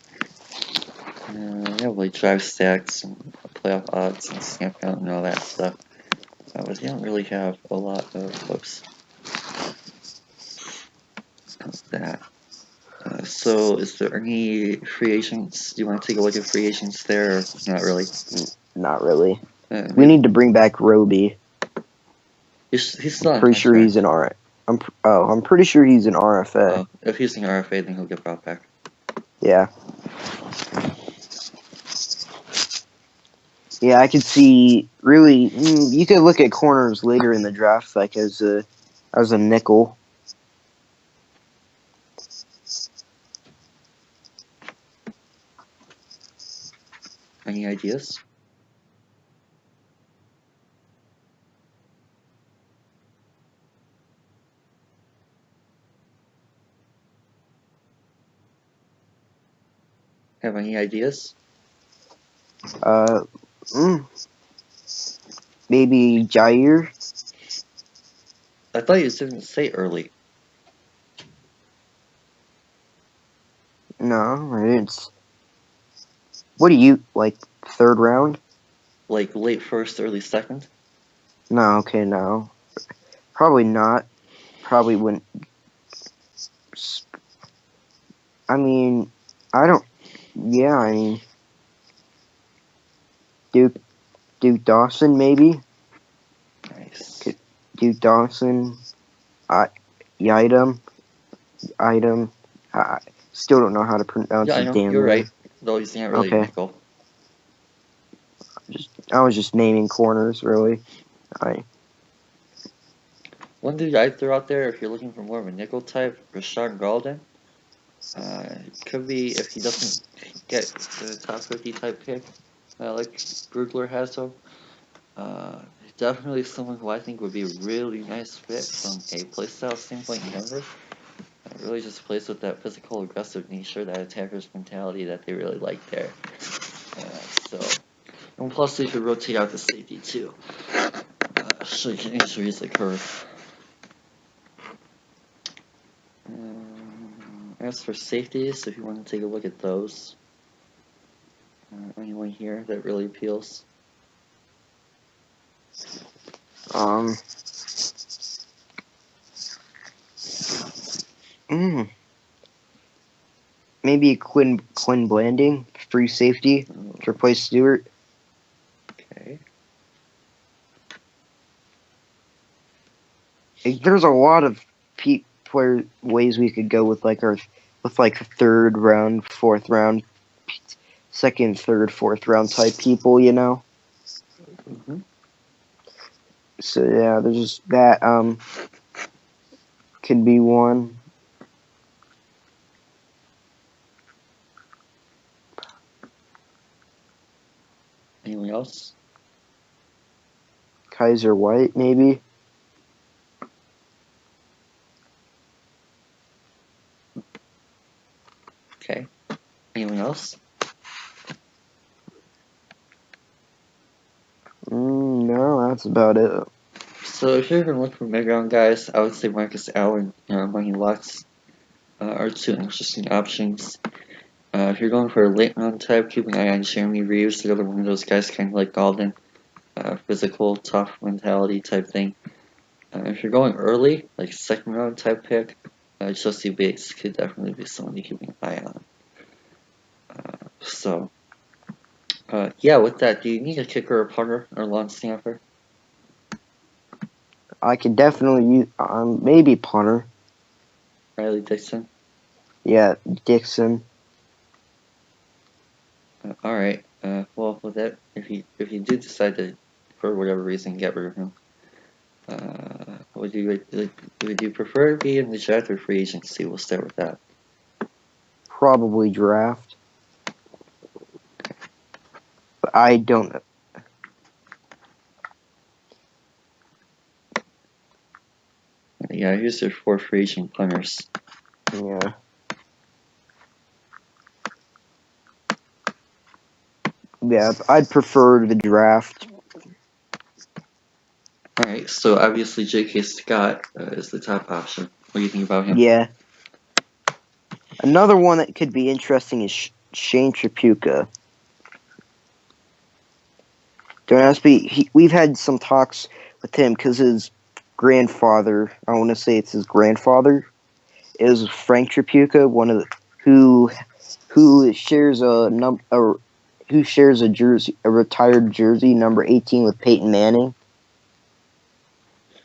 Speaker 1: They have like drive stats and playoff odds and snap count and all that stuff. But they don't really have a lot of that. So, is there any free agents? Do you want to take a look at free agents there, or not really?
Speaker 2: Not really. We need to bring back Roby.
Speaker 1: He's still on
Speaker 2: pretty sure he's an I'm pretty sure he's an RFA.
Speaker 1: Oh, if he's an RFA, then he'll get brought back.
Speaker 2: Yeah. Yeah, I could see. Really, you could look at corners later in the draft, like as a nickel.
Speaker 1: Any ideas? Have any ideas?
Speaker 2: Maybe Jair.
Speaker 1: I thought you didn't say early.
Speaker 2: No, it's. What do you like? Third round?
Speaker 1: Like late first, early second?
Speaker 2: No, okay, no. Probably not. Probably wouldn't. I mean, I don't. Yeah, I mean, Duke Dawson maybe.
Speaker 1: Nice.
Speaker 2: Duke Dawson. Item. I still don't know how to pronounce his damn name.
Speaker 1: You're right. Though he's not really nickel.
Speaker 2: I was just naming corners, really.
Speaker 1: One dude I threw out there, if you're looking for more of a nickel type, Rashawn Golden. Could be, if he doesn't get the top 50 type pick, like Brugler has though. Definitely someone who I think would be a really nice fit from a playstyle standpoint in Denver. Really just plays with that physical, aggressive nature, that attacker's mentality that they really like there. And plus they could rotate out the safety too, should injuries occur. As for safeties, if you want to take a look at those, anyone here that really appeals?
Speaker 2: Maybe Quinn Blanding, free safety, to replace Stewart.
Speaker 1: Okay.
Speaker 2: There's a lot of ways we could go with like third round, fourth round, second, third, fourth round type people, you know.
Speaker 1: Mm-hmm.
Speaker 2: So yeah, there's just that. Could be one.
Speaker 1: Anyone else?
Speaker 2: Kaiser White, maybe.
Speaker 1: Okay. Anyone else?
Speaker 2: No, that's about it.
Speaker 1: So if you're gonna look for mid-round guys, I would say Marcus Allen and Money Lux are two interesting options. If you're going for a late round type, keep an eye on Jeremy Reeves. The other one of those guys, kind of like Golden, physical, tough mentality type thing. If you're going early, like second round type pick, Josie Bates could definitely be someone to keep an eye on. Yeah, with that, do you need a kicker, a punter, or lawn snapper?
Speaker 2: I could definitely use maybe punter.
Speaker 1: Riley Dixon.
Speaker 2: Yeah, Dixon.
Speaker 1: All right. Well, with that, if you do decide to, for whatever reason, get rid of him, would you prefer to be in the draft or free agency? We'll start with that.
Speaker 2: Probably draft. But I don't.
Speaker 1: Yeah, here's your 4 free agent punters.
Speaker 2: Yeah. Yeah, I'd prefer the draft.
Speaker 1: All right. So obviously, J.K. Scott is the top option. What do you think about him?
Speaker 2: Yeah. Another one that could be interesting is Shane Trapuka. Don't ask me. We've had some talks with him because his grandfather, I want to say it's his grandfather, is Frank Trapuka, one of the, who shares a jersey, a retired jersey number 18 with Peyton Manning.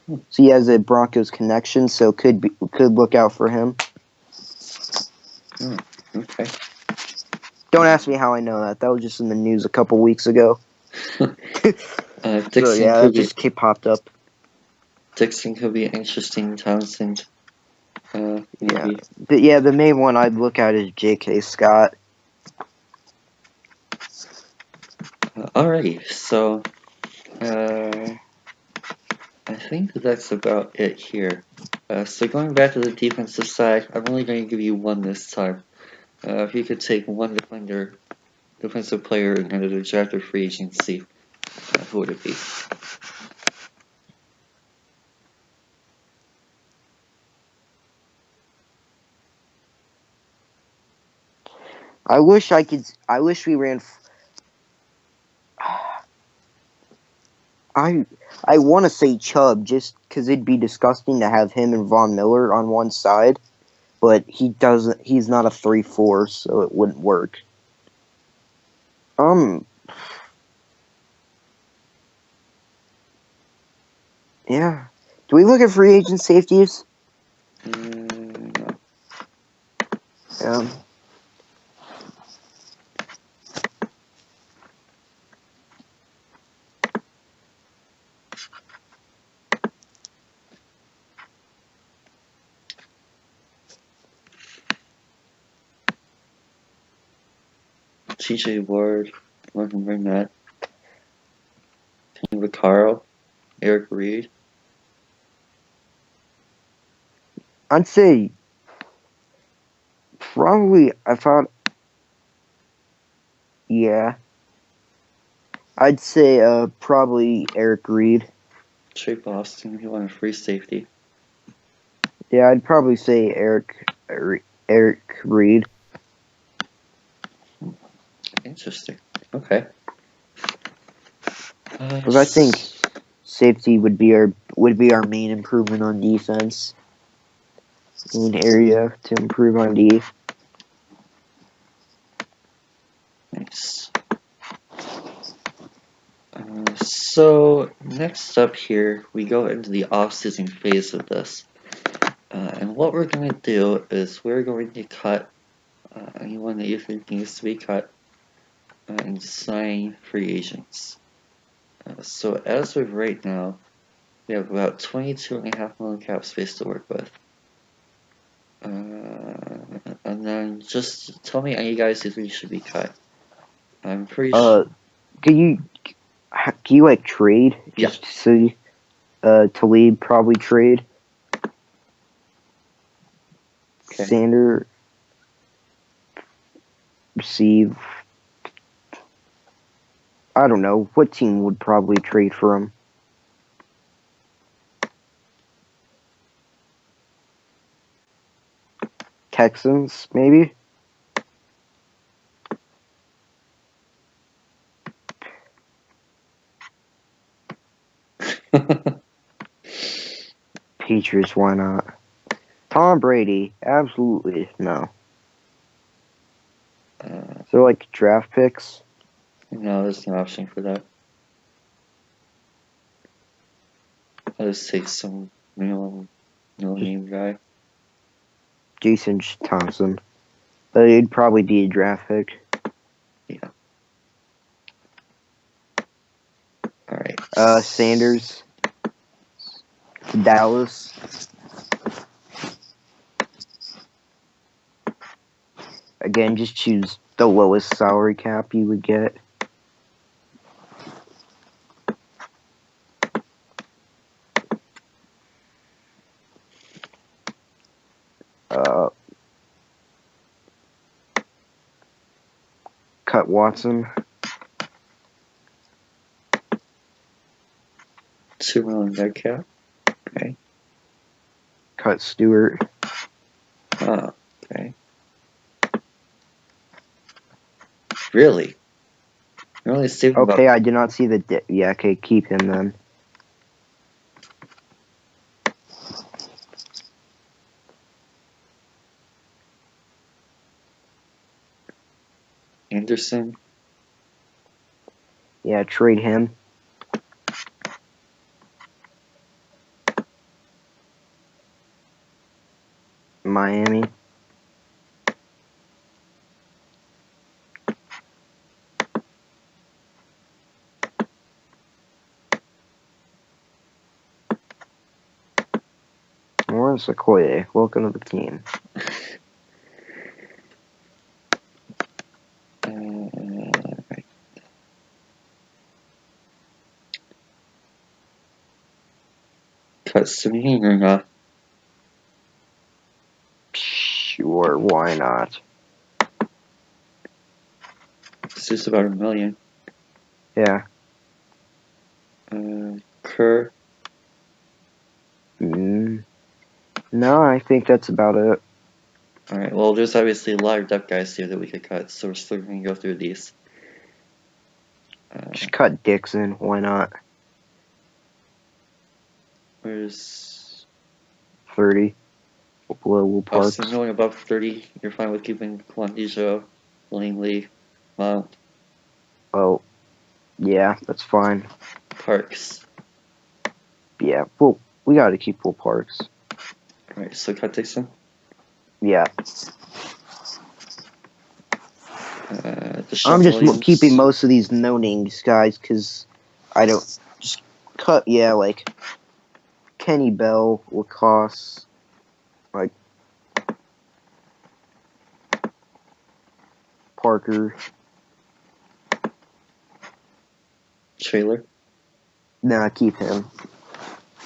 Speaker 2: So he has a Broncos connection, so could look out for him.
Speaker 1: Okay.
Speaker 2: Don't ask me how I know that. That was just in the news a couple weeks ago.
Speaker 1: Dixon
Speaker 2: So yeah, that just popped up.
Speaker 1: Dixon could be interesting. Townsend. Maybe.
Speaker 2: Yeah. The main one I'd look at is J.K. Scott.
Speaker 1: Alrighty. So, I think that's about it here. So going back to the defensive side, I'm only going to give you one this time. If you could take one defensive player in the draft or free agency, who would it be?
Speaker 2: I wish we ran. I want to say Chubb just because it'd be disgusting to have him and Von Miller on one side, but he doesn't. He's not a 3-4, so it wouldn't work. Yeah. Do we look at free agent safeties?
Speaker 1: No. TJ Ward, Morgan Burnett, Tony Vaccaro, Eric Reed.
Speaker 2: I'd say probably. I thought. Yeah. I'd say probably Eric Reed.
Speaker 1: Trey Boston, if you want a free safety.
Speaker 2: Yeah, I'd probably say Eric Reed.
Speaker 1: Interesting. Okay.
Speaker 2: Because I think safety would be our main improvement on defense. Main area to improve on D.
Speaker 1: Nice. So next up here, we go into the off-season phase of this. And what we're going to do is we're going to cut anyone that you think needs to be cut and sign free agents. So as of right now, we have about 22.5 million cap space to work with. And then just tell me any guys you think should be cut. I'm pretty sure.
Speaker 2: Can you like trade?
Speaker 1: Yeah.
Speaker 2: Just to see. Talib probably trade.
Speaker 1: Okay.
Speaker 2: Sander receive. I don't know. What team would probably trade for him? Texans, maybe? Patriots, why not? Tom Brady, absolutely no. So like draft picks?
Speaker 1: No, there's no option for that. I'll just take some no name guy.
Speaker 2: Jason Thompson. But it'd probably be a draft pick.
Speaker 1: Yeah. Alright.
Speaker 2: Sanders. Dallas. Again, just choose the lowest salary cap you would get. Cut Watson.
Speaker 1: $2 million dead cap. Okay.
Speaker 2: Cut Stewart.
Speaker 1: Oh, okay. Really? You're only saving
Speaker 2: Okay,
Speaker 1: about.
Speaker 2: I did not see the. Yeah, okay, keep him then.
Speaker 1: Anderson.
Speaker 2: Yeah, trade him. Miami. Where's Okoye? Welcome to the team.
Speaker 1: Right. Cut Simeon or not?
Speaker 2: Sure, why not?
Speaker 1: It's just about $1 million.
Speaker 2: Yeah.
Speaker 1: Kerr.
Speaker 2: No, I think that's about it.
Speaker 1: Alright, well, there's obviously a lot of depth guys here that we could cut, so we're still going to go through these.
Speaker 2: Just cut Dixon, why not?
Speaker 1: Where's
Speaker 2: 30. Will
Speaker 1: Oh,
Speaker 2: Parks.
Speaker 1: so knowing above 30, you're fine with keeping Quandijo, Langley, Mount,
Speaker 2: Oh, yeah, that's fine.
Speaker 1: Parks.
Speaker 2: Yeah, well, we gotta keep Will Parks.
Speaker 1: Alright, so cut Dixon.
Speaker 2: Yeah.
Speaker 1: Deshaun
Speaker 2: I'm just
Speaker 1: Williams.
Speaker 2: keeping most of these no names guys because I don't just cut. Yeah, like Kenny Bell, Lacoste, like Parker.
Speaker 1: Trailer.
Speaker 2: Nah, keep him.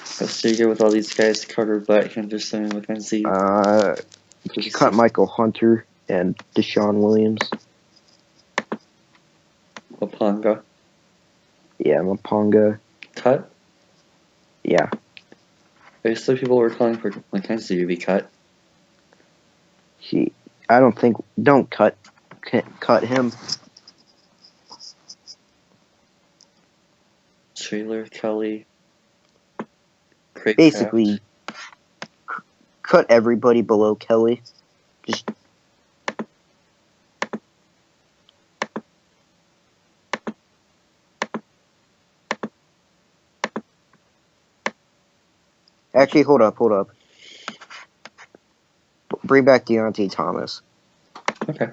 Speaker 1: So you go with all these guys: Carter, Butt, Henderson, McKenzie.
Speaker 2: Cut Michael Hunter and Deshaun Williams.
Speaker 1: Wapanga.
Speaker 2: Yeah, Maponga.
Speaker 1: Cut.
Speaker 2: Yeah.
Speaker 1: There's still people were calling for McKenzie to be cut.
Speaker 2: I don't think. Don't cut him.
Speaker 1: Trailer, Kelly. Craig
Speaker 2: Basically, cut everybody below Kelly. Just. Actually, hold up. Bring back Deontay Thomas.
Speaker 1: Okay.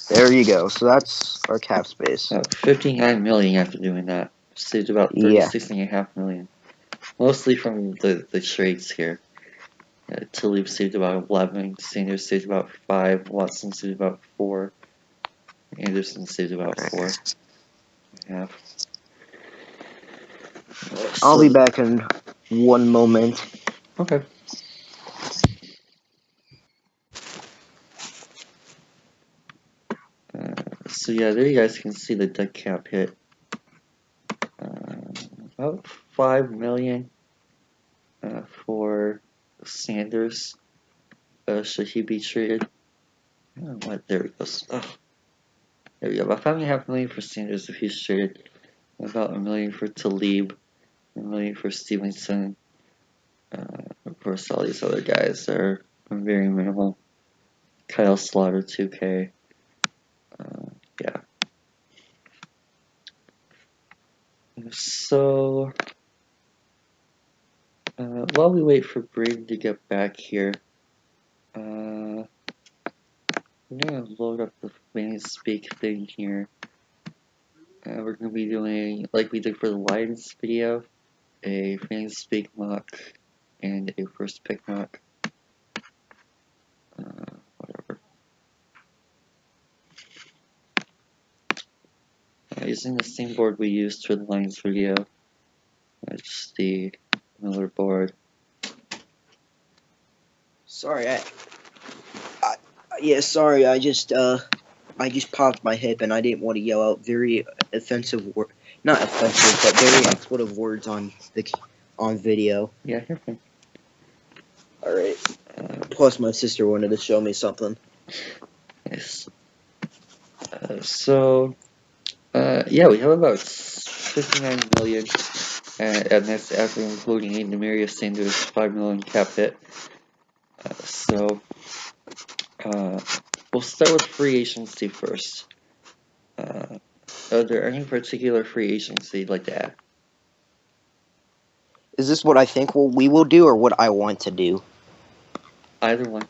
Speaker 2: There you go. So that's our cap space.
Speaker 1: About $59 million after doing that. Saved about
Speaker 2: Yeah.
Speaker 1: $36.5 million. Mostly from the trades here. Talib saved about 11, Sanders saved about 5, Watson saved about 4, Anderson saved about 4.5.
Speaker 2: I'll be back in one moment.
Speaker 1: Okay. So yeah, there you guys can see the dead cap hit. About $5 million for Sanders. Should he be traded? Oh, what? There it goes. Oh. There we go. About $5.5 million for Sanders if he's traded. About $1 million for Talib. $1 million for Stevenson. Of course, all these other guys are very minimal. Kyle Slaughter, 2K. Yeah. So, while we wait for Braden to get back here, we're gonna load up the FanSpeak thing here. We're gonna be doing, like we did for the Lions video, a FanSpeak mock and a first pick mock. Whatever. Using the same board we used for the Lions video, just the Miller board.
Speaker 2: Sorry, sorry. I just popped my hip and I didn't want to yell out very offensive not offensive, but very expletive words on video.
Speaker 1: Yeah, you're fine.
Speaker 2: All right. Plus, my sister wanted to show me something.
Speaker 1: Nice. Yeah, we have about 59 million, and that's after including a Demarius Sanders 5 million cap hit. We'll start with free agency first. Are there any particular free agency you'd like to add?
Speaker 2: Is this what I think we will do, or what I want to do?
Speaker 1: Either one.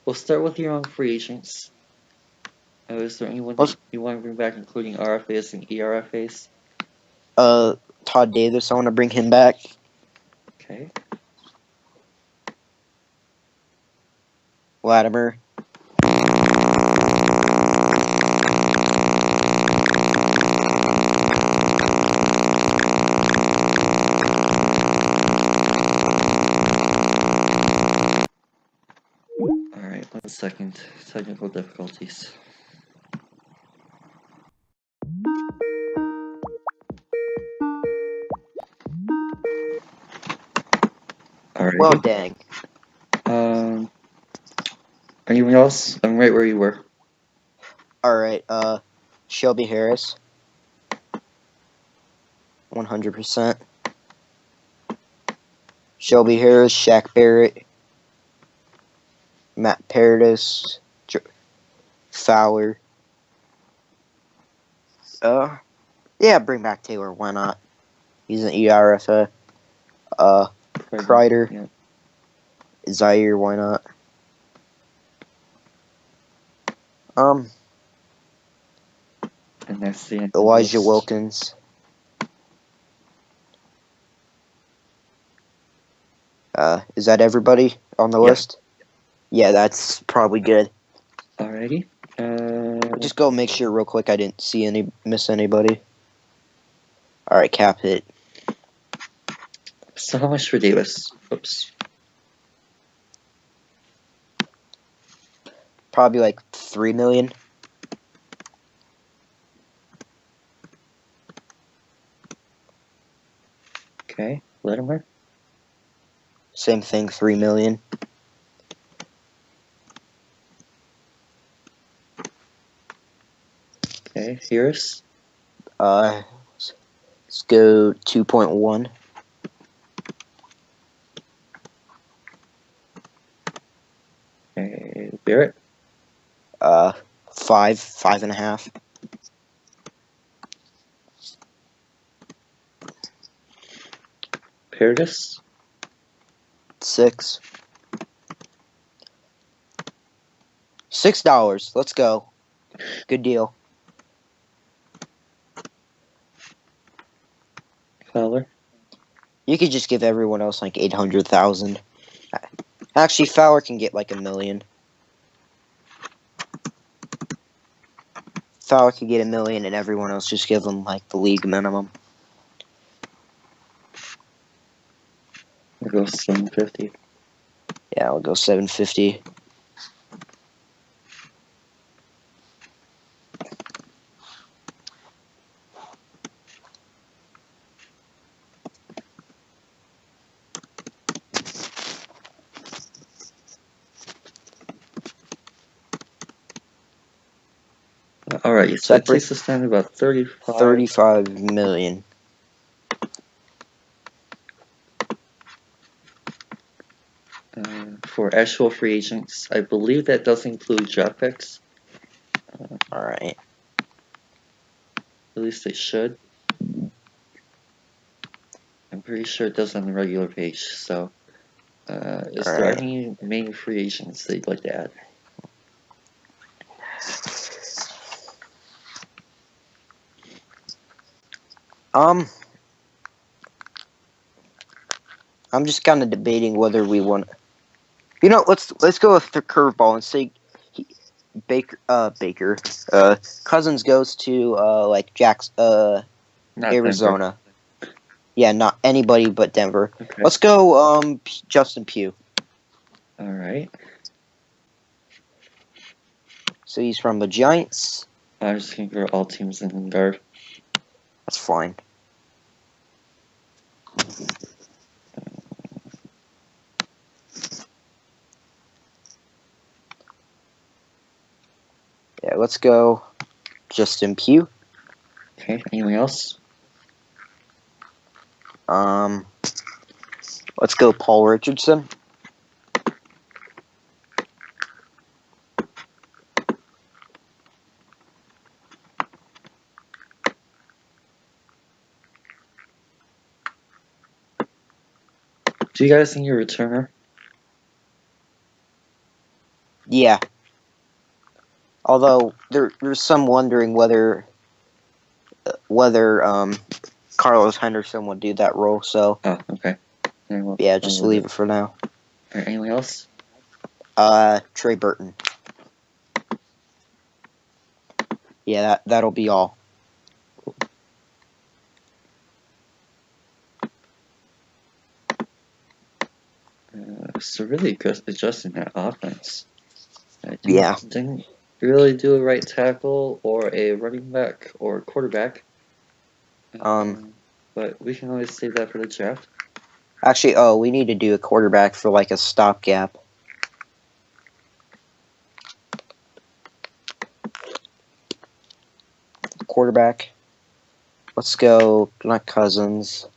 Speaker 1: We'll start with your own free agents. Is there anyone that you want to bring back, including RFAs and ERFAs?
Speaker 2: Todd Davis, I want to bring him back.
Speaker 1: Okay.
Speaker 2: Latimer.
Speaker 1: Alright, 1 second. Technical difficulties. Alright.
Speaker 2: Well, dang.
Speaker 1: Anyone else? I'm right where you were.
Speaker 2: Alright, Shelby Harris. 100%. Shelby Harris, Shaq Barrett, Matt Paradis, Fowler. Yeah, bring back Taylor. Why not? He's an ERFA. Kreider.
Speaker 1: Yeah.
Speaker 2: Zaire. Why not?
Speaker 1: And that's the end.
Speaker 2: Elijah Wilkins. Is that everybody on the list? Yeah, that's probably good.
Speaker 1: Alrighty.
Speaker 2: Just go make sure real quick I didn't miss anybody. Alright, cap hit.
Speaker 1: So how much for Davis? Oops.
Speaker 2: Probably like $3 million.
Speaker 1: Okay, Latimer.
Speaker 2: Same thing, $3 million.
Speaker 1: Okay, Harris.
Speaker 2: Let's go 2.1.
Speaker 1: Okay, Barrett.
Speaker 2: 5.5.
Speaker 1: Paradis?
Speaker 2: $6. $6. Let's go. Good deal.
Speaker 1: Fowler?
Speaker 2: You could just give everyone else like 800,000. Actually, Fowler can get like $1 million. Fowler could get $1 million, and everyone else just give them like the league minimum.
Speaker 1: We'll go 750.
Speaker 2: Yeah, I'll go 750.
Speaker 1: Alright, so that takes us down to about 35.
Speaker 2: 35 million.
Speaker 1: For actual free agents, I believe that does include draft picks.
Speaker 2: Alright.
Speaker 1: At least it should. I'm pretty sure it does on the regular page. So, is there
Speaker 2: Alright.
Speaker 1: any main free agents that you'd like to add?
Speaker 2: I'm just kind of debating whether we want. You know, let's go with the curveball and say Baker. Cousins goes to like
Speaker 1: Not
Speaker 2: Arizona.
Speaker 1: Denver.
Speaker 2: Yeah, not anybody but Denver.
Speaker 1: Okay.
Speaker 2: Let's go Justin Pugh.
Speaker 1: All right.
Speaker 2: So he's from the Giants.
Speaker 1: I'm just gonna go all teams in guard.
Speaker 2: That's fine. Yeah, let's go Justin Pugh.
Speaker 1: Okay. Anyone else?
Speaker 2: Let's go Paul Richardson.
Speaker 1: Do you guys need a returner?
Speaker 2: Yeah. Although there's some wondering whether Carlos Henderson would do that role. So
Speaker 1: Oh, okay.
Speaker 2: yeah, just leave it for now.
Speaker 1: Alright, anyone else?
Speaker 2: Trey Burton. Yeah, that'll be all.
Speaker 1: So really good adjusting that offense.
Speaker 2: Yeah.
Speaker 1: Didn't really do a right tackle or a running back or quarterback. But we can always save that for the draft.
Speaker 2: Actually, we need to do a quarterback for like a stopgap. Quarterback. Let's go. Not Cousins.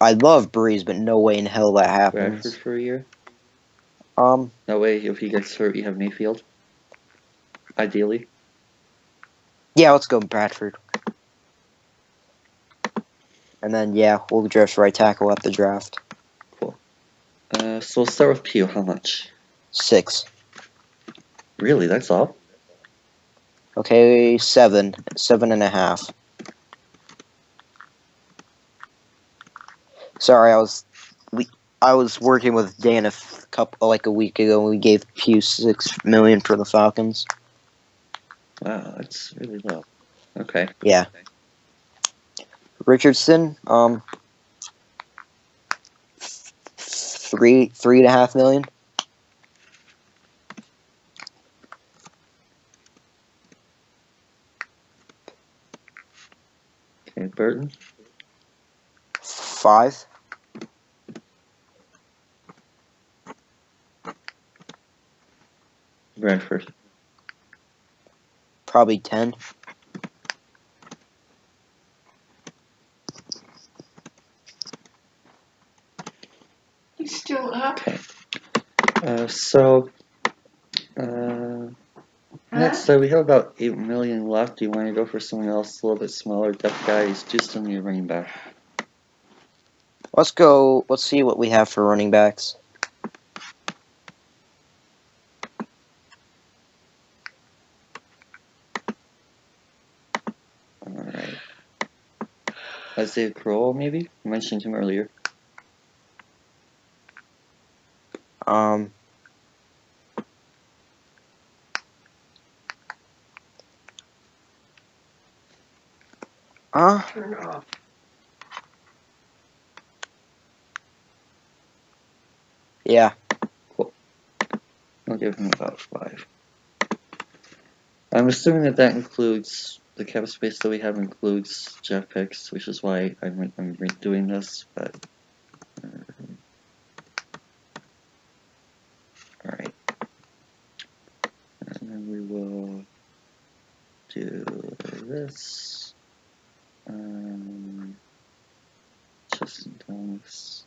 Speaker 2: I love Breeze, but no way in hell that happens.
Speaker 1: Bradford for a year.
Speaker 2: That
Speaker 1: way, if he gets hurt, you have Mayfield. Ideally.
Speaker 2: Yeah, let's go Bradford. And then, yeah, we'll draft right tackle at the draft.
Speaker 1: Cool. So we'll start with Pugh. How much?
Speaker 2: 6.
Speaker 1: Really? That's all?
Speaker 2: Okay, 7. 7.5. Sorry, I was working with Dan a week ago, and we gave Pugh $6 million for the Falcons.
Speaker 1: Wow, that's really low. Okay.
Speaker 2: Yeah. Richardson, 3.5 million.
Speaker 1: Okay, Burton.
Speaker 2: 5.
Speaker 1: Bradford.
Speaker 2: Probably 10.
Speaker 3: He's still up.
Speaker 1: Okay. Next, we have about 8 million left. Do you want to go for someone else a little bit smaller depth guys? Do still need a running back.
Speaker 2: Let's go. Let's see what we have for running backs.
Speaker 1: Alright. Isaiah Crowell, maybe? I mentioned him earlier.
Speaker 2: Um.
Speaker 3: Turn it off.
Speaker 2: Yeah.
Speaker 1: I'll give him about 5. I'm assuming that includes the cap space that we have includes draft picks, which is why I'm doing this. But all right, and then we will do this. Justin Thomas,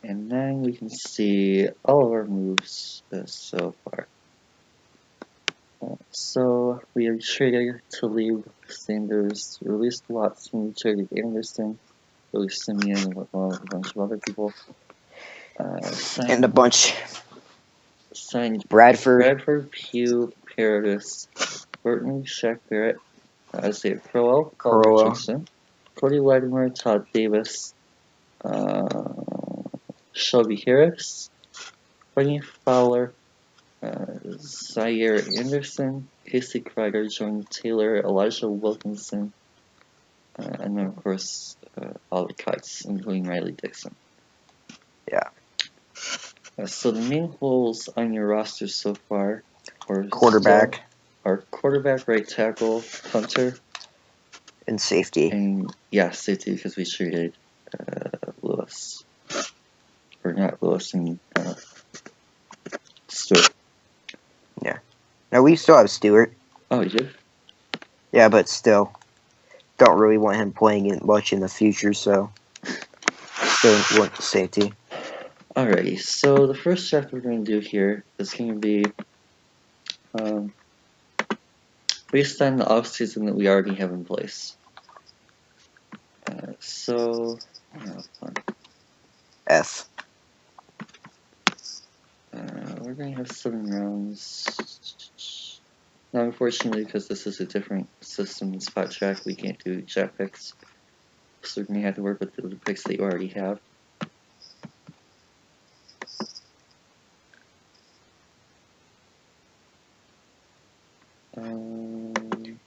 Speaker 1: and then we can see all of our moves so far. So we are traded to leave Sanders, released Watson, traded Anderson, released Simeon, and a bunch of other people.
Speaker 2: And a bunch.
Speaker 1: Signed
Speaker 2: Bradford.
Speaker 1: Pugh, Paradis, Burton, Shaq Barrett, Isaiah Crowell, Paul
Speaker 2: Crowell.
Speaker 1: Richardson, Cody Latimer, Todd Davis, Shelby Harris, Brittany Fowler, Zaire Anderson, Casey Kreider, Jordan Taylor, Elijah Wilkinson, and then of course all the cuts, including Riley Dixon.
Speaker 2: Yeah.
Speaker 1: So the main holes on your roster so far are
Speaker 2: Quarterback.
Speaker 1: Our quarterback, right tackle, Hunter,
Speaker 2: And safety.
Speaker 1: and yeah, safety because we traded Lewis, or not Lewis, and Stewart.
Speaker 2: Yeah. No, we still have Stewart.
Speaker 1: Oh, you did?
Speaker 2: Yeah, but still, don't really want him playing it much in the future. So still want safety.
Speaker 1: Alrighty. So the first draft we're going to do here is going to be based on the offseason that we already have in place.
Speaker 2: F.
Speaker 1: We're going to have 7 rounds. Now, unfortunately, because this is a different system than Spot Track, we can't do draft picks. So we're going to have to work with the picks that you already have.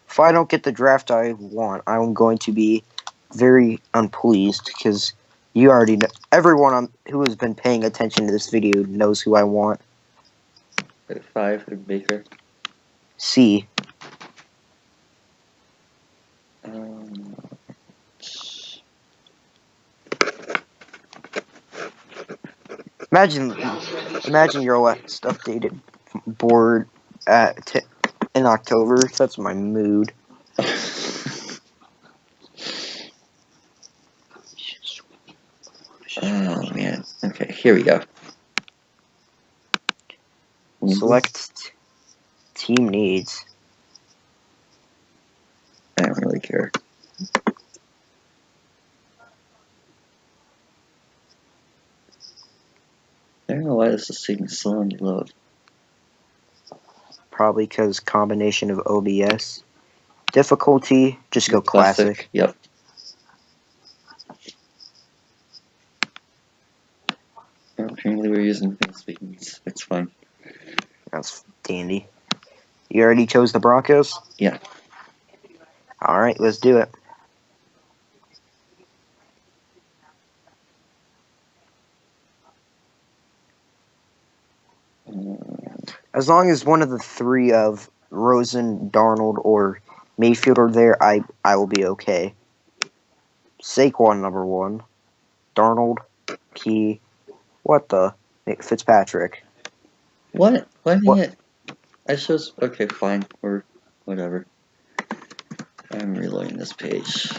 Speaker 2: If I don't get the draft I want, I'm going to be very unpleased because you already know. Everyone who has been paying attention to this video knows who I want.
Speaker 1: At 5 for Baker.
Speaker 2: C. Imagine your last updated board in October. That's my mood.
Speaker 1: Oh man. Okay, here we go.
Speaker 2: Select team needs.
Speaker 1: I don't really care. I don't know why this is taking so long to load.
Speaker 2: Probably because combination of OBS. Difficulty, just go classic.
Speaker 1: Yep. Apparently we're using ThinkSpeak. It's fine.
Speaker 2: That's dandy. You already chose the Broncos?
Speaker 1: Yeah.
Speaker 2: Alright, let's do it. As long as one of the three of Rosen, Darnold, or Mayfield are there, I will be okay. Saquon #1. Darnold, Key. What the? Fitzpatrick.
Speaker 1: What? Why
Speaker 2: What?
Speaker 1: didn't I chose? Okay, fine. Or whatever. I'm reloading this page.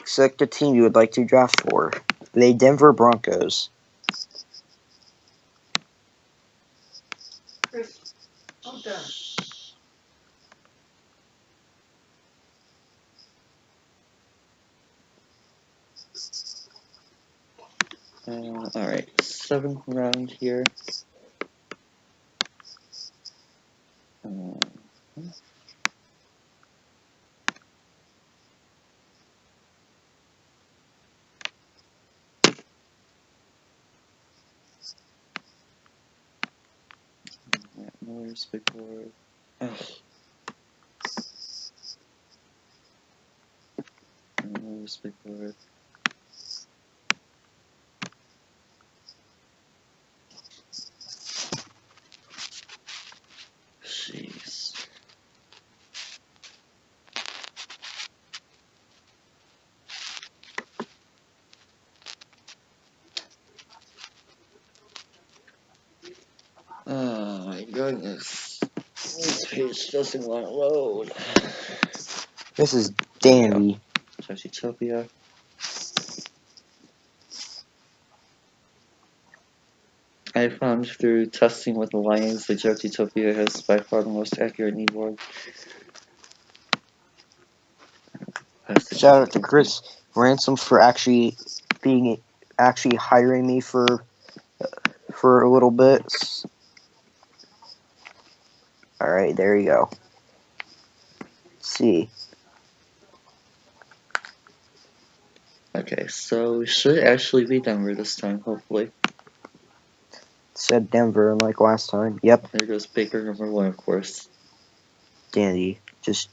Speaker 2: Select a team you would like to draft for. The Denver Broncos.
Speaker 3: Chris, all done.
Speaker 1: Alright, 7th round here. Miller's big board. Miller's big board. Jeez. Oh my goodness. This page doesn't want to load.
Speaker 2: This is dandy.
Speaker 1: Utopia. I found through testing with the Lions that Utopia has by far the most accurate knee board.
Speaker 2: Shout out to Chris Ransom for actually hiring me for a little bit. All right, there you go. Let's see.
Speaker 1: Okay, so we should actually be Denver this time, hopefully.
Speaker 2: Said Denver like last time. Yep.
Speaker 1: There goes Baker number 1, of course.
Speaker 2: Dandy. Just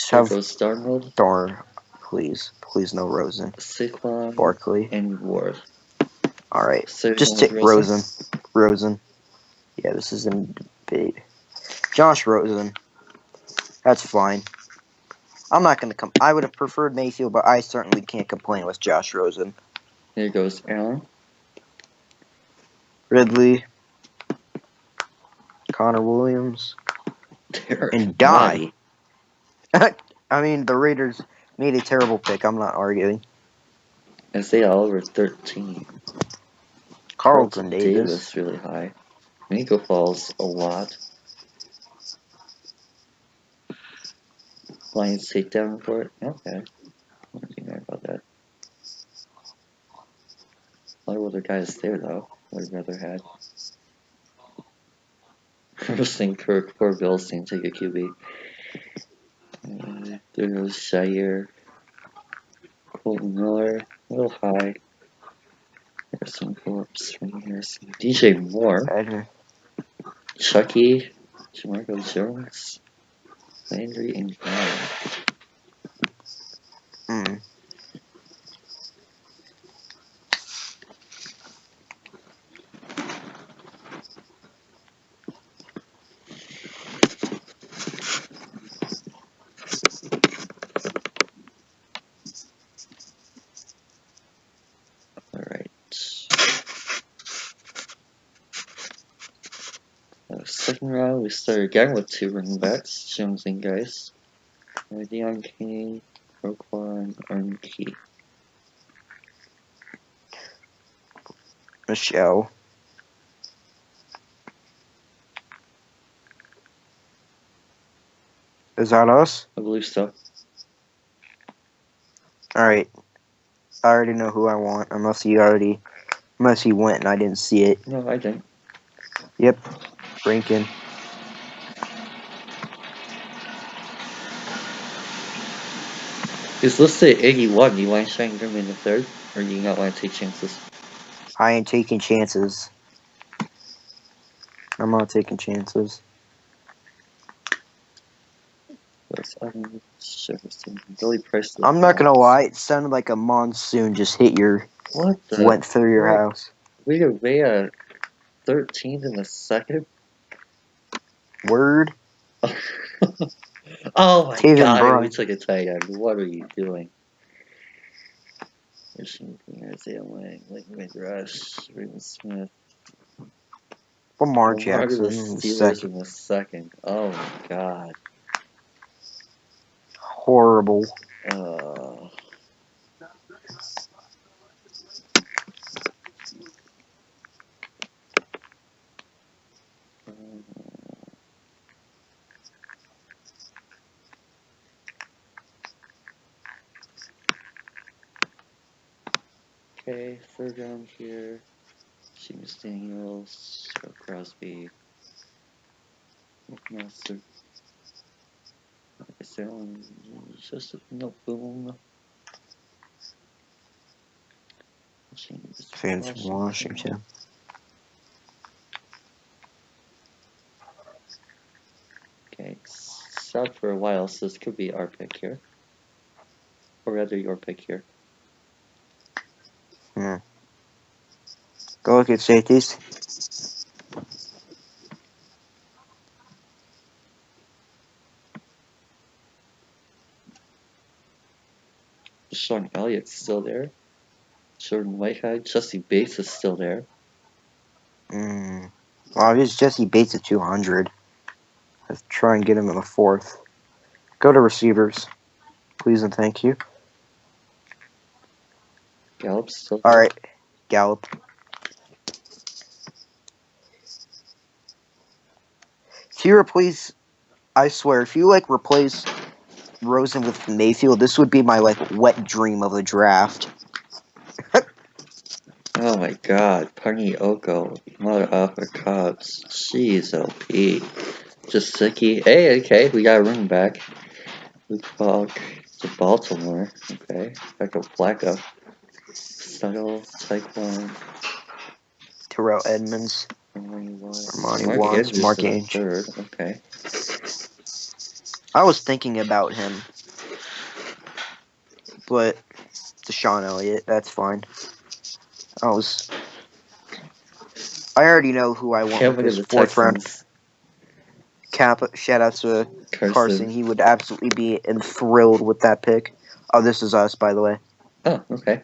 Speaker 1: There
Speaker 2: have
Speaker 1: goes Darnold.
Speaker 2: Darn. Please no Rosen.
Speaker 1: Saquon.
Speaker 2: Barkley.
Speaker 1: And Ward.
Speaker 2: Alright.
Speaker 1: So
Speaker 2: Just take Rosen. Yeah, this is in debate. Josh Rosen. That's fine. I'm not going to come. I would have preferred Mayfield, but I certainly can't complain with Josh Rosen.
Speaker 1: There goes Allen.
Speaker 2: Ridley. Connor Williams.
Speaker 1: Derek
Speaker 2: And Die. I mean, the Raiders made a terrible pick. I'm not arguing.
Speaker 1: Isaiah Oliver 13.
Speaker 2: Carlton Davis.
Speaker 1: Really high. Nico falls a lot. Lions take down for it. Okay. I'm not too mad about that. A lot of other guys there though. Would have rather had. I'm just thinking poor Bills team take a QB. There goes Shire. Colton Miller. A little high. There's some Phillips from here. DJ Moore. Chucky. Jamarco Jones. Landry and Brown. Alright. Second round, we start again with 2 running backs, Jones and Geis. Deion Kane, Roquan, and Key.
Speaker 2: Michelle. Is that us?
Speaker 1: I believe so.
Speaker 2: Alright. I already know who I want, unless he went and I didn't see it.
Speaker 1: No, I didn't.
Speaker 2: Yep. Rankin.
Speaker 1: He's listed at 81. Do you want to try and get him in the 3rd? Or do you not want to take chances?
Speaker 2: I ain't taking chances. I'm not taking chances.
Speaker 1: There's Evans, Jefferson, Billy Price.
Speaker 2: I'm not gonna lie, it sounded like a monsoon just went through your house.
Speaker 1: We got Vea 13th in the 2nd?
Speaker 2: Word?
Speaker 1: Oh my
Speaker 2: Taven
Speaker 1: god,
Speaker 2: Bryan.
Speaker 1: we took a tight end. What are you doing? Isaiah Lang, Lincoln McRush, Raymond Smith.
Speaker 2: Lamar Jackson
Speaker 1: the
Speaker 2: in the
Speaker 1: Steelers
Speaker 2: second.
Speaker 1: in the 2nd. Oh my god.
Speaker 2: Horrible.
Speaker 1: Okay, third round here. Seamus Daniels, Joe Crosby, McMaster. Is there one? Just no boom.
Speaker 2: Fans from Washington.
Speaker 1: Okay, it's out for a while, so this could be our pick here. Or rather, your pick here.
Speaker 2: Go look at safeties.
Speaker 1: Sean Elliott's still there. Jordan Whitehead. Jesse Bates is still there.
Speaker 2: Well, it is Jesse Bates at 200. Let's try and get him in the fourth. Go to receivers. Please and thank you.
Speaker 1: Gallup's still there.
Speaker 2: Alright, Gallup. If you replace, I swear, if you replace Rosen with Mayfield, this would be my wet dream of a draft.
Speaker 1: Oh my god, Punny Oko, mother of her Cubs. Jeez, LP. Jasicki. Hey, okay, we got a running back. Luke Falk to Baltimore. Okay, back up Flacco. Settle, Tyquan.
Speaker 2: Terrell Edmonds.
Speaker 1: Armani
Speaker 2: Armani
Speaker 1: Watts.
Speaker 2: Watts. Mark
Speaker 1: the
Speaker 2: Ainge.
Speaker 1: third. Okay.
Speaker 2: I was thinking about him. But Deshaun Elliott, that's fine. I already know who I want
Speaker 1: Can't
Speaker 2: with
Speaker 1: look at
Speaker 2: this
Speaker 1: the
Speaker 2: fourth round. Shout out to Carson. He would absolutely be enthralled with that pick. Oh, this is us, by the way.
Speaker 1: Oh, okay.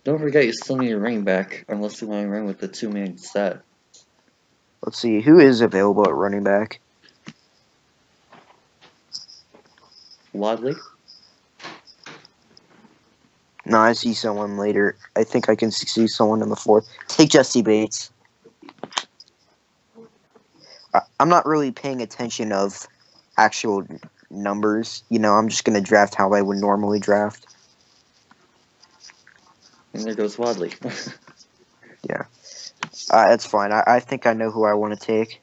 Speaker 1: Don't forget you still need a running back, unless you want to run with the two-man set.
Speaker 2: Let's see, who is available at running back?
Speaker 1: Wadley?
Speaker 2: No, I see someone later. I think I can see someone in the fourth. Take Jesse Bates. I'm not really paying attention of actual numbers. I'm just going to draft how I would normally draft.
Speaker 1: And there goes Wadley.
Speaker 2: Yeah. That's fine. I think I know who I want to take.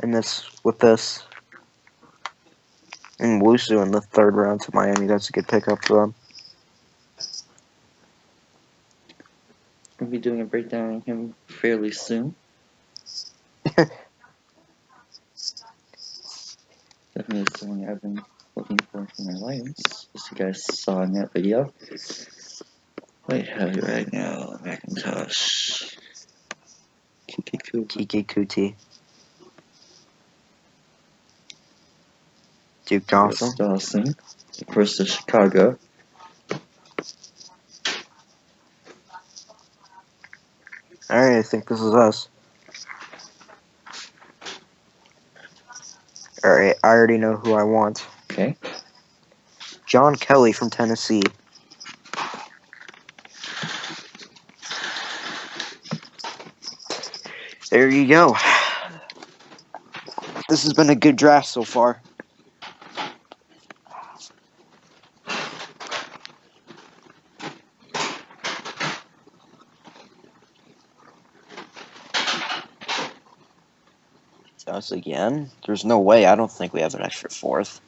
Speaker 2: And with this. And Wusu in the third round to Miami. That's a good pickup for them.
Speaker 1: We'll be doing a breakdown on him fairly soon. Definitely someone I've been looking for my Lions, as you guys saw in that video. Wait, have it right now, Macintosh.
Speaker 2: Kiki Kuti. Duke Dawson.
Speaker 1: Versus Chicago.
Speaker 2: Alright, I think this is us. Alright, I already know who I want.
Speaker 1: Okay.
Speaker 2: John Kelly from Tennessee. There you go. This has been a good draft so far. It's us again? There's no way. I don't think we have an extra fourth.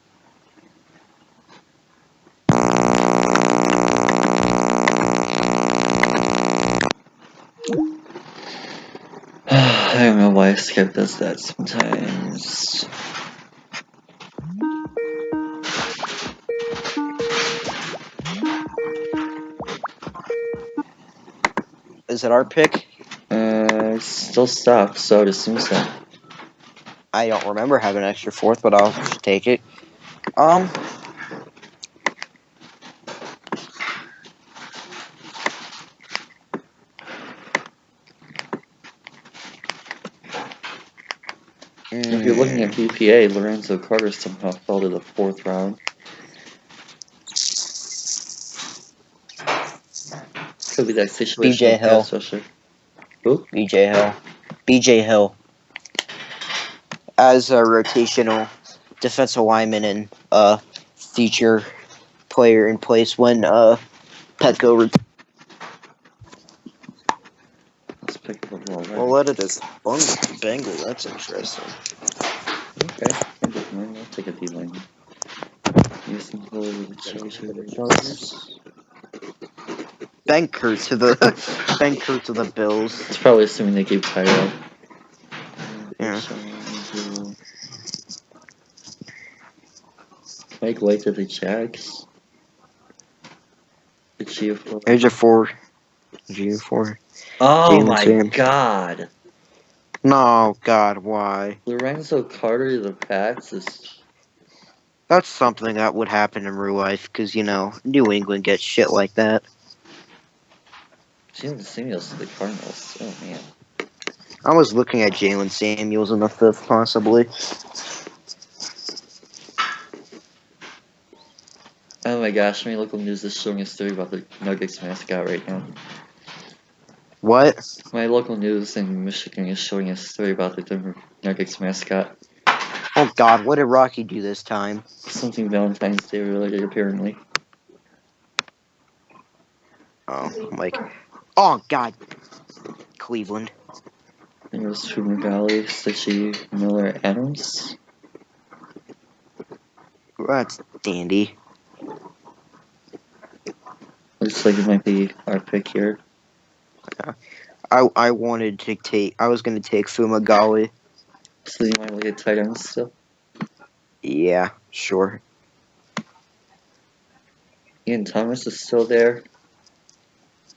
Speaker 1: I don't know why Skype does that sometimes.
Speaker 2: Is it our pick?
Speaker 1: Still stopped, so I'd assume so.
Speaker 2: I don't remember having an extra fourth, but I'll just take it.
Speaker 1: If you're looking at BPA, Lorenzo Carter somehow fell to the fourth round. Could be that situation
Speaker 2: BJ
Speaker 1: with
Speaker 2: Hill.
Speaker 1: pass rusher. Who?
Speaker 2: BJ Hill. BJ Hill. as a rotational defensive lineman and future player in place when Petco.
Speaker 1: Let's pick up a ball.
Speaker 2: Well, let it as Bengal. That's interesting.
Speaker 1: Okay, I'll take a D-line. Using the
Speaker 2: Chargers. Banker to the Banker to the Bills.
Speaker 1: It's probably assuming they gave Tyrell.
Speaker 2: Yeah.
Speaker 1: Mike White to the Jags. The G4.
Speaker 2: There's a 4. G4.
Speaker 1: Oh
Speaker 2: Jalen
Speaker 1: my
Speaker 2: Sam.
Speaker 1: god!
Speaker 2: No, God, why?
Speaker 1: Lorenzo Carter to the Pats is.
Speaker 2: That's something that would happen in real life, because, New England gets shit like that.
Speaker 1: Jalen Samuels to the Cardinals. Oh man.
Speaker 2: I was looking at Jalen Samuels in the 5th, possibly.
Speaker 1: Oh my gosh, my local news is showing a story about the Nuggets mascot right now.
Speaker 2: What?
Speaker 1: My local news in Michigan is showing a story about the Denver Nuggets mascot.
Speaker 2: Oh, God, what did Rocky do this time?
Speaker 1: Something Valentine's Day related, apparently.
Speaker 2: Oh, oh, God. Cleveland.
Speaker 1: There's Truman Valley, Stitchy, Miller, Adams.
Speaker 2: That's dandy.
Speaker 1: Looks like it might be our pick here.
Speaker 2: I was gonna take Fumagalli.
Speaker 1: So you might look at tight ends still.
Speaker 2: Yeah, sure.
Speaker 1: Ian Thomas is still there.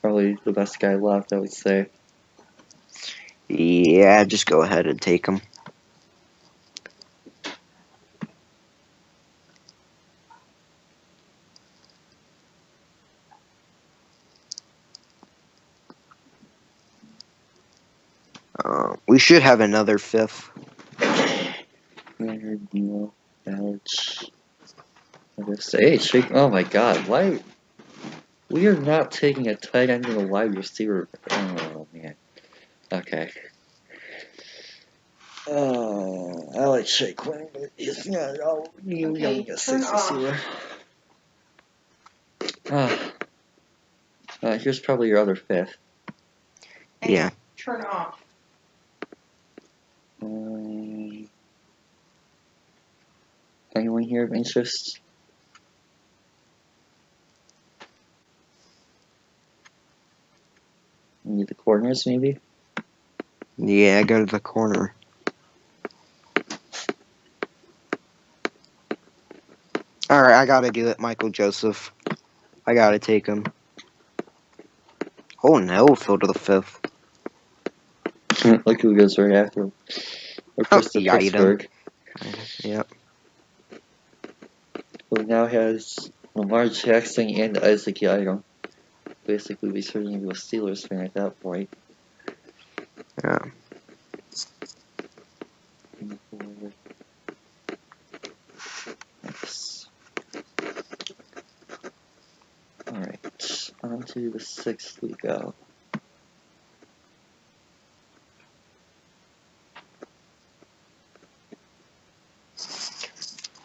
Speaker 1: Probably the best guy left, I would say.
Speaker 2: Yeah, just go ahead and take him. We should have another 5th.
Speaker 1: Neil, Balch. Hey, shake. Oh my god, why? We are not taking a tight end and a wide receiver. Oh man. Okay. I like Shaquin, but he's not all you young as six receiver. Here's probably your other 5th.
Speaker 2: Yeah.
Speaker 3: Turn off.
Speaker 1: Anyone here of interest? Need the corners, maybe?
Speaker 2: Yeah, go to the corner. Alright, I gotta do it, Michael Joseph. I gotta take him. Oh no, fell to the 5th.
Speaker 1: Look who goes right after him. Or
Speaker 2: Oh,
Speaker 1: first to
Speaker 2: yeah,
Speaker 1: Pittsburgh.
Speaker 2: Yep.
Speaker 1: Who now has Lamar Jackson and Isaac Yiadom. Basically, we turning into a Steelers fan at that point.
Speaker 2: Yeah.
Speaker 1: Nice. Alright, on to the 6th we go.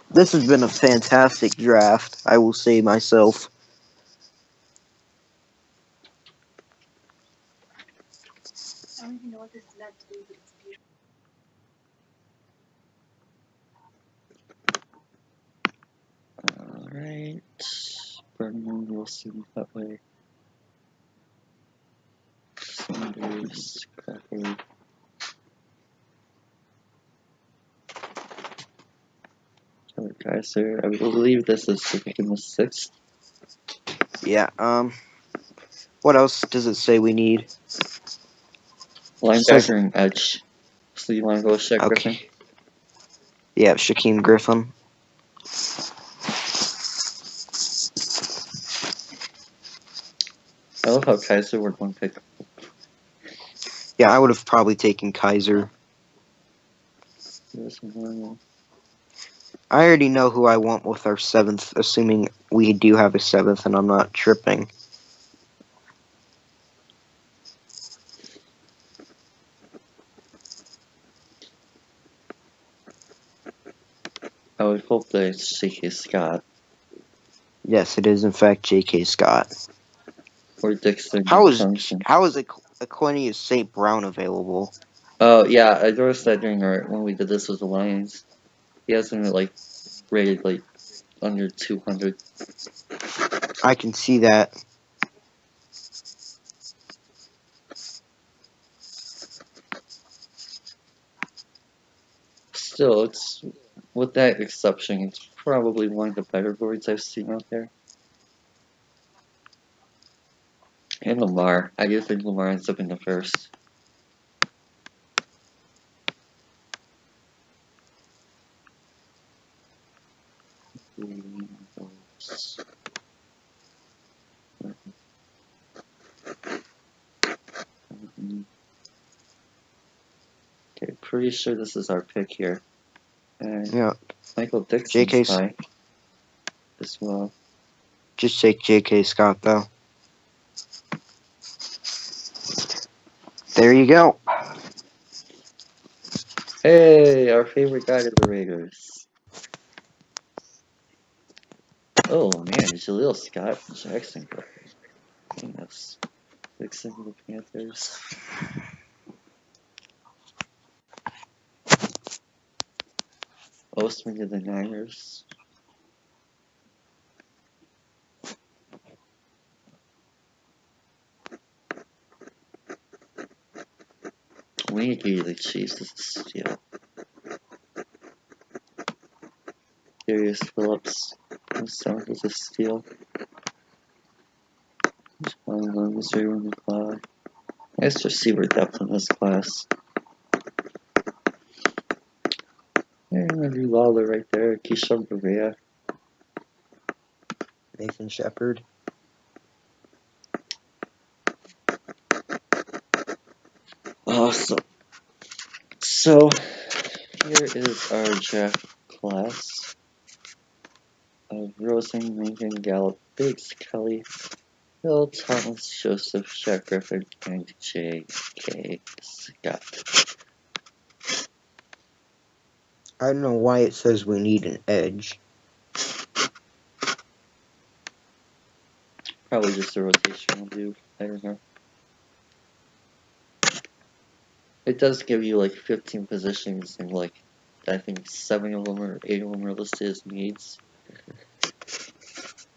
Speaker 2: This has been a fantastic draft, I will say myself.
Speaker 3: I don't even know what this is meant to do, but it's beautiful.
Speaker 1: Alright. Bergman, Wilson, Cutway. Sanders, Cracker. Taylor Kaiser. I believe this is the pick in the 6th.
Speaker 2: Yeah, what else does it say we need?
Speaker 1: Linebacker and edge. So you want to go with Shaq Griffin?
Speaker 2: Okay. Yeah, Shaquem Griffin.
Speaker 1: I love how Kaiser went one pick.
Speaker 2: Yeah, I would have probably taken Kaiser. I already know who I want with our 7th, assuming we do have a 7th and I'm not tripping.
Speaker 1: I would hope that it's J.K. Scott
Speaker 2: Yes, it is in fact J.K. Scott.
Speaker 1: or Dixon
Speaker 2: How is
Speaker 1: Johnson.
Speaker 2: Aquinius St. Brown available?
Speaker 1: Oh yeah, I noticed that during when we did this with the Lions. He hasn't like rated like under 200.
Speaker 2: I can see that.
Speaker 1: Still, it's with that exception, it's probably one of the better boards I've seen out there. And Lamar, I do think Lamar ends up in the first. Okay, pretty sure this is our pick here. And
Speaker 2: Yeah.
Speaker 1: Michael Dixon's
Speaker 2: J.K.'s
Speaker 1: high as well.
Speaker 2: Just take J.K. Scott though. There you go.
Speaker 1: Hey, our favorite guy to the Raiders. Oh man, Jaleel Scott from Jacksonville. Goodness. Dixon to the Panthers. Ostman to the Niners. We need to give you the Chiefs as a steal. Darius Phillips sounds as a steal. Missouri in the cloud. Nice receiver depth in this class. And Andrew Lawler right there. Keyshawn Berea.
Speaker 2: Nathan Shepard.
Speaker 1: Awesome. So, here is our draft class of Rosen, Lincoln, Gallup, Biggs, Kelly, Hill, Thomas, Joseph, Shaq Griffin, and J.K. Scott.
Speaker 2: I don't know why it says we need an edge.
Speaker 1: Probably just a rotational dude. I don't know. It does give you like 15 positions and like I think 7 of them or 8 of them are listed as needs.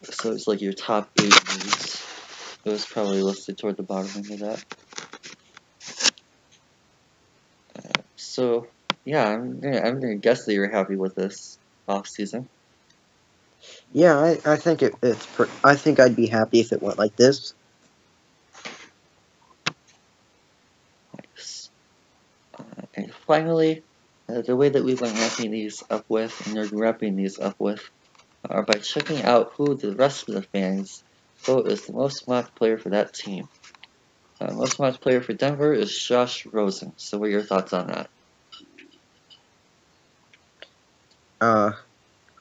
Speaker 1: So it's like your top 8 needs. It was probably listed toward the bottom end of that. So yeah, I'm gonna guess that you're happy with this off season.
Speaker 2: Yeah, I think I think I'd be happy if it went like this.
Speaker 1: Nice. And finally, the way that we've been wrapping these up with, and you're wrapping these up with, are by checking out who the rest of the fans vote is the most mocked player for that team. Most mocked player for Denver is Josh Rosen. So what are your thoughts on that?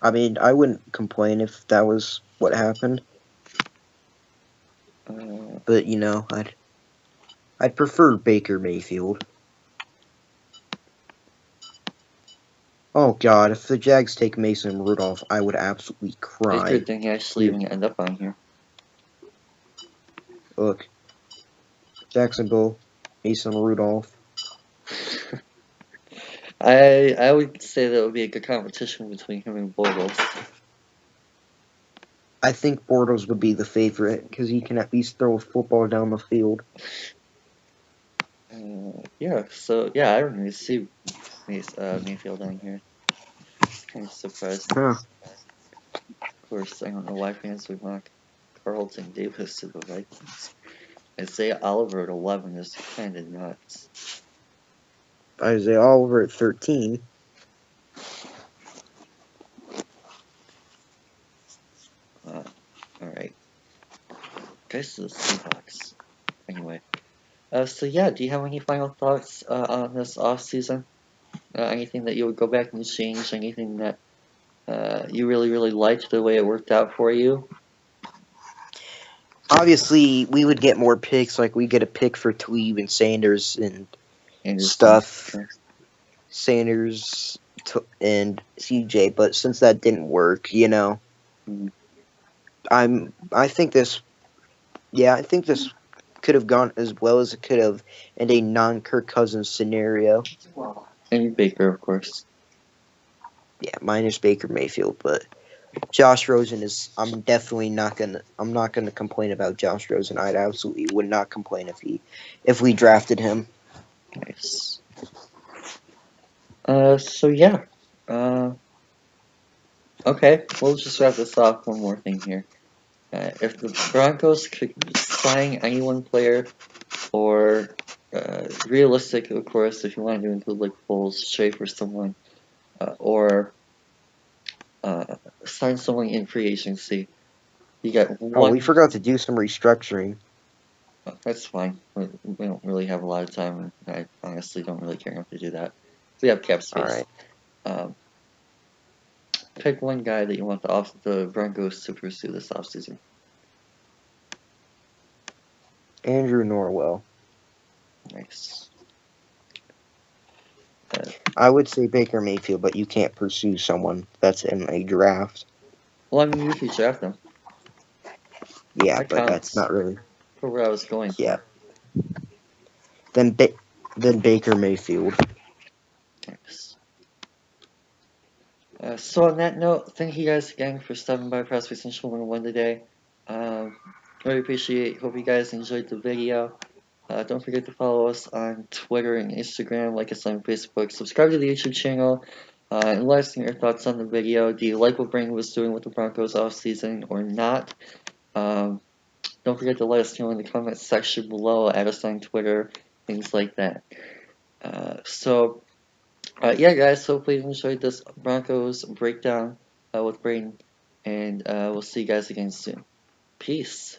Speaker 2: I mean, I wouldn't complain if that was what happened. But you know, I'd prefer Baker Mayfield. Oh God, if the Jags take Mason Rudolph, I would absolutely cry.
Speaker 1: Baker didn't actually even end up on here.
Speaker 2: Look, Jacksonville, Mason Rudolph.
Speaker 1: I would say that would be a good competition between him and Bortles.
Speaker 2: I think Bortles would be the favorite because he can at least throw a football down the field.
Speaker 1: Yeah, so yeah, I don't really see Mayfield on here. It's kind of surprising.
Speaker 2: Huh.
Speaker 1: Of course, I don't know why fans would mock Carlton Davis to the Vikings. Isaiah Oliver at 11 is kind of nuts.
Speaker 2: Isaiah Oliver at 13.
Speaker 1: Alright. Guys, to the Seahawks. Anyway. So yeah, do you have any final thoughts on this off season? Anything that you would go back and change? Anything that you really liked the way it worked out for you?
Speaker 2: Obviously, we would get more picks. Like we get a pick for Talib and Sanders and
Speaker 1: Anderson.
Speaker 2: stuff.
Speaker 1: Okay.
Speaker 2: Sanders and CJ, but since that didn't work,
Speaker 1: Mm.
Speaker 2: I think this could have gone as well as it could have in a non-Kirk Cousins scenario.
Speaker 1: And Baker, of course.
Speaker 2: Yeah, minus Baker Mayfield, but Josh Rosen is. I'm not gonna complain about Josh Rosen. I absolutely would not complain if we drafted him.
Speaker 1: Nice. So yeah. Uh, okay, we'll just wrap this off. One more thing here. If the Broncos could sign any one player, or realistic, of course, if you want to include like Foles, trade for someone, or uh, sign someone in free agency, you got
Speaker 2: Oh, we
Speaker 1: one.
Speaker 2: forgot to do some restructuring.
Speaker 1: That's fine. We don't really have a lot of time, and I honestly don't really care enough to do that. We have cap
Speaker 2: All
Speaker 1: space.
Speaker 2: right,
Speaker 1: Um, pick one guy that you want the Broncos to pursue this offseason.
Speaker 2: Andrew Norwell.
Speaker 1: Nice.
Speaker 2: I would say Baker Mayfield, but you can't pursue someone that's in a draft.
Speaker 1: Well, I mean, you could draft them.
Speaker 2: Yeah,
Speaker 1: That
Speaker 2: but that's
Speaker 1: counts
Speaker 2: not really.
Speaker 1: for where I was going.
Speaker 2: Yeah. Then then Baker Mayfield.
Speaker 1: Nice. So on that note, thank you guys again for stopping by Prospects Central 101 today. Really appreciate. Hope you guys enjoyed the video. Don't forget to follow us on Twitter and Instagram, like us on Facebook, subscribe to the YouTube channel, and let us know your thoughts on the video. Do you like what Braden was doing with the Broncos offseason or not? Don't forget to let us know in the comments section below, add us on Twitter, things like that. Yeah, guys, hopefully you enjoyed this Broncos breakdown with Braden, and we'll see you guys again soon. Peace.